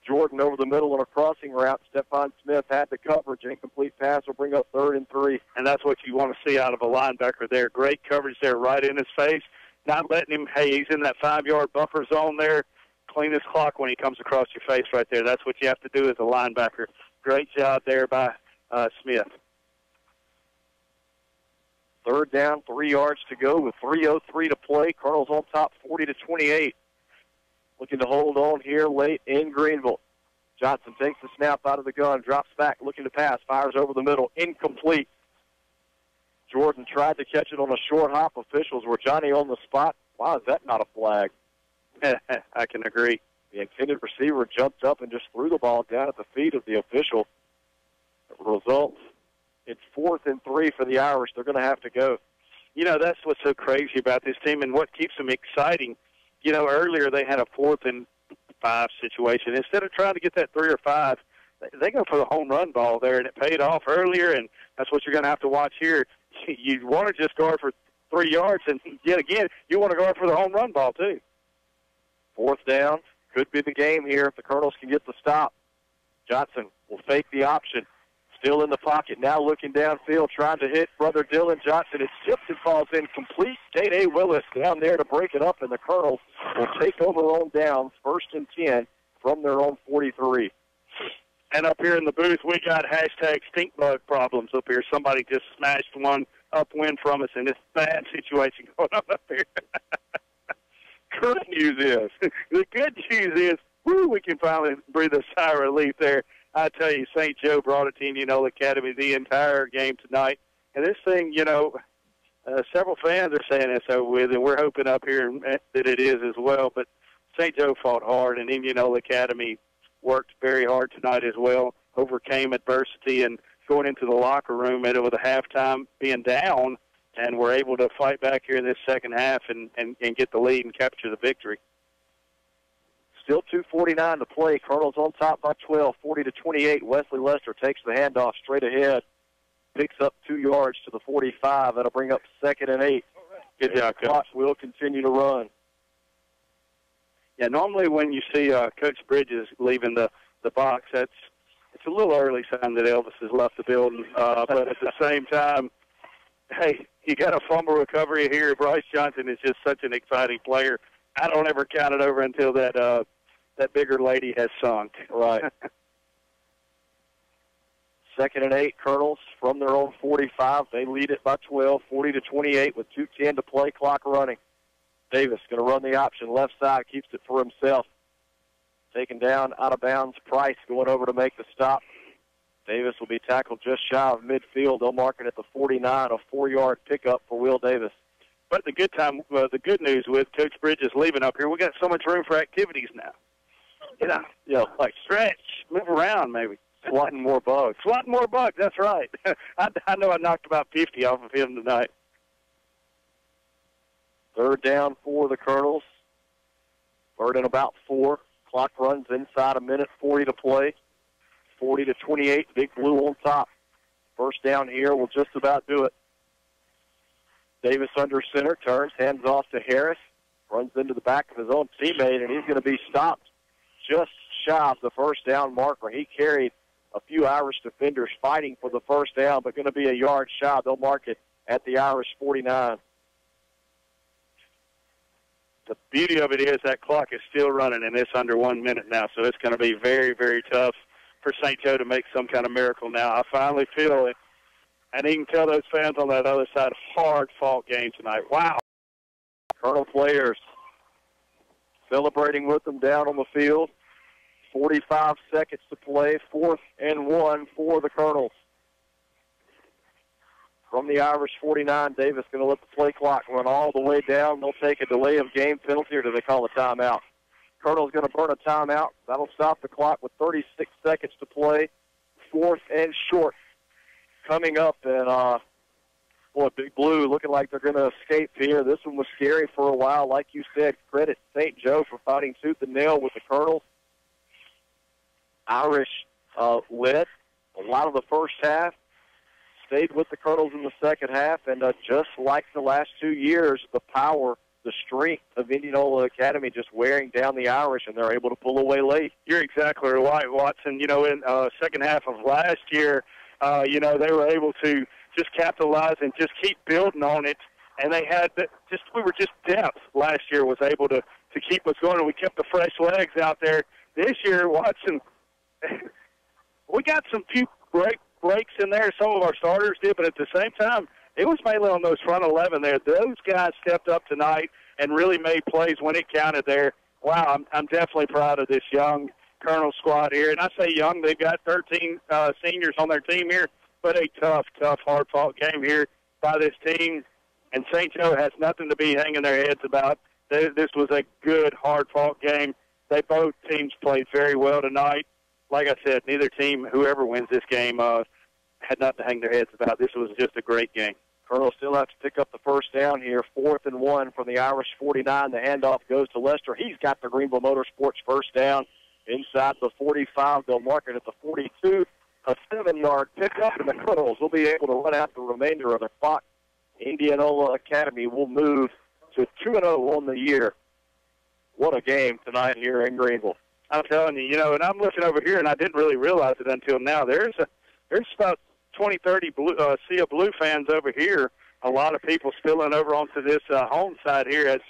Jordan over the middle on a crossing route. Stephon Smith had the coverage. Incomplete pass will bring up 3rd and 3. And that's what you want to see out of a linebacker there. Great coverage there right in his face. Not letting him, hey, he's in that 5-yard buffer zone there. Clean his clock when he comes across your face right there. That's what you have to do as a linebacker. Great job there by Smith. 3rd down, 3 yards to go with 3:03 to play. Colonels on top, 40-28. Looking to hold on here late in Greenville. Johnson takes the snap out of the gun, drops back, looking to pass, fires over the middle, incomplete. Jordan tried to catch it on a short hop. Officials were Johnny on the spot. Why is that not a flag? I can agree. The intended receiver jumped up and just threw the ball down at the feet of the official. The result, it's 4th and 3 for the Irish. They're going to have to go. You know, that's what's so crazy about this team and what keeps them exciting. You know, earlier they had a 4th and 5 situation. Instead of trying to get that 3 or 5, they go for the home run ball there, and it paid off earlier, and that's what you're going to have to watch here. You want to just guard for 3 yards, and yet again, you want to guard for the home run ball too. 4th down. Could be the game here if the Colonels can get the stop. Johnson will fake the option. Still in the pocket, now looking downfield, trying to hit brother Dylan Johnson. It's tipped and falls incomplete. Day Willis down there to break it up, and the Colonels will take over on downs, 1st and 10 from their own 43. And up here in the booth, we got hashtag stink bug problems up here. Somebody just smashed one upwind from us, and it's a bad situation going on up here. Good news is, the good news is, we can finally breathe a sigh of relief there. I tell you, St. Joe brought it to Indianola Academy the entire game tonight. And this thing, several fans are saying it's over with, and we're hoping up here that it is as well. But St. Joe fought hard, and Indianola Academy worked very hard tonight as well, overcame adversity, and going into the locker room with a halftime being down, and we're able to fight back here in this second half and get the lead and capture the victory. Still 2:49 to play. Colonels on top by 12, 40-28. Wesley Lester takes the handoff straight ahead. Picks up 2 yards to the 45. That'll bring up 2nd and 8. Good job, Coach. Clock will continue to run. Yeah, normally when you see Coach Bridges leaving the box, it's a little early sign that Elvis has left the building. But at the same time, hey, you got a fumble recovery here. Bryce Johnson is just such an exciting player. I don't ever count it over until that bigger lady has sunk. Right. 2nd and 8, Colonels from their own 45. They lead it by 12, 40-28 with 2:10 to play, clock running. Davis going to run the option, left side, keeps it for himself. Taken down, out of bounds, Price going over to make the stop. Davis will be tackled just shy of midfield. They'll mark it at the 49, a 4-yard pickup for Will Davis. But the good news with Coach Bridges leaving up here, we got so much room for activities now. Like stretch, move around maybe. Swatting more bugs. That's right. I know I knocked about 50 off of him tonight. 3rd down for the Colonels. 3rd and about 4. Clock runs inside a minute, 40 to play. 40-28, Big Blue on top. 1st down here will just about do it. Davis under center, turns, hands off to Harris, runs into the back of his own teammate, and he's going to be stopped just shy of the 1st down marker. He carried a few Irish defenders fighting for the 1st down, but going to be a yard shy. They'll mark it at the Irish 49. The beauty of it is that clock is still running, and it's under 1 minute now, so it's going to be very, very tough for St. Joe to make some kind of miracle now. I finally feel it. And you can tell those fans on that other side, hard-fought game tonight. Wow. Colonel players celebrating with them down on the field. 45 seconds to play. 4th and 1 for the Colonels. From the Irish 49, Davis going to let the play clock run all the way down. They'll take a delay of game penalty, or do they call a timeout? Colonel's going to burn a timeout. That'll stop the clock with 36 seconds to play. 4th and short. Coming up, and Big Blue looking like they're going to escape here. This one was scary for a while. Like you said, credit St. Joe for fighting tooth and nail with the Colonels. Irish led a lot of the first half, stayed with the Colonels in the second half, and just like the last 2 years, the power, the strength of Indianola Academy just wearing down the Irish, and they're able to pull away late. You're exactly right, Watson. In second half of last year, they were able to just capitalize and just keep building on it. And they had we were just depth last year was able to keep us going, and we kept the fresh legs out there. This year, Watson, we got some few breaks in there. Some of our starters did, but at the same time, it was mainly on those front 11 there. Those guys stepped up tonight and really made plays when it counted there. Wow, I'm definitely proud of this young Colonel squad here. And I say young, they've got 13 seniors on their team here, but a tough, hard-fought game here by this team. And St. Joe has nothing to be hanging their heads about. This was a good, hard-fought game. Both teams played very well tonight. Like I said, neither team, whoever wins this game, had nothing to hang their heads about. This was just a great game. Colonel still have to pick up the 1st down here. 4th and 1 from the Irish 49. The handoff goes to Lester. He's got the Greenville Motorsports 1st down inside the 45. They'll mark it at the 42. A 7-yard pickup, and the Colonels will be able to run out the remainder of the clock. Indianola Academy will move to 2-0 on the year. What a game tonight here in Greenville. I'm telling you, and I'm looking over here, and I didn't really realize it until now. There's about 20, 30 Sea of Blue fans over here. A lot of people spilling over onto this home side here as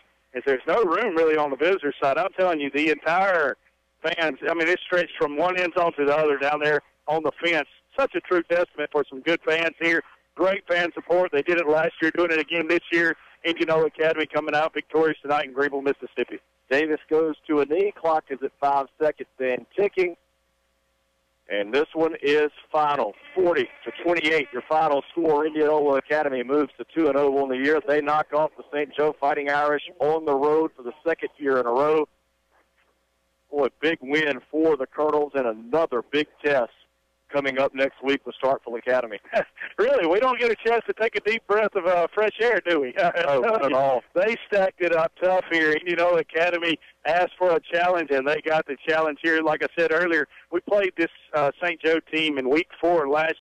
there's no room really on the visitor side. I'm telling you, the entire fans, I mean, it's stretched from one end zone to the other down there on the fence. Such a true testament for some good fans here. Great fan support. They did it last year, doing it again this year. Indianola Academy coming out victorious tonight in Greenville, Mississippi. Davis goes to a knee. Clock is at 5 seconds and ticking. And this one is final, 40-28. Your final score. Indianola Academy moves to 2-0 on the year. They knock off the St. Joe Fighting Irish on the road for the second year in a row. Boy, big win for the Colonels and another big test coming up next week with Starkville Academy. Really, we don't get a chance to take a deep breath of fresh air, do we? No, not at all. They stacked it up tough here. Indianola Academy asked for a challenge, and they got the challenge here. Like I said earlier, we played this St. Joe team in Week 4 last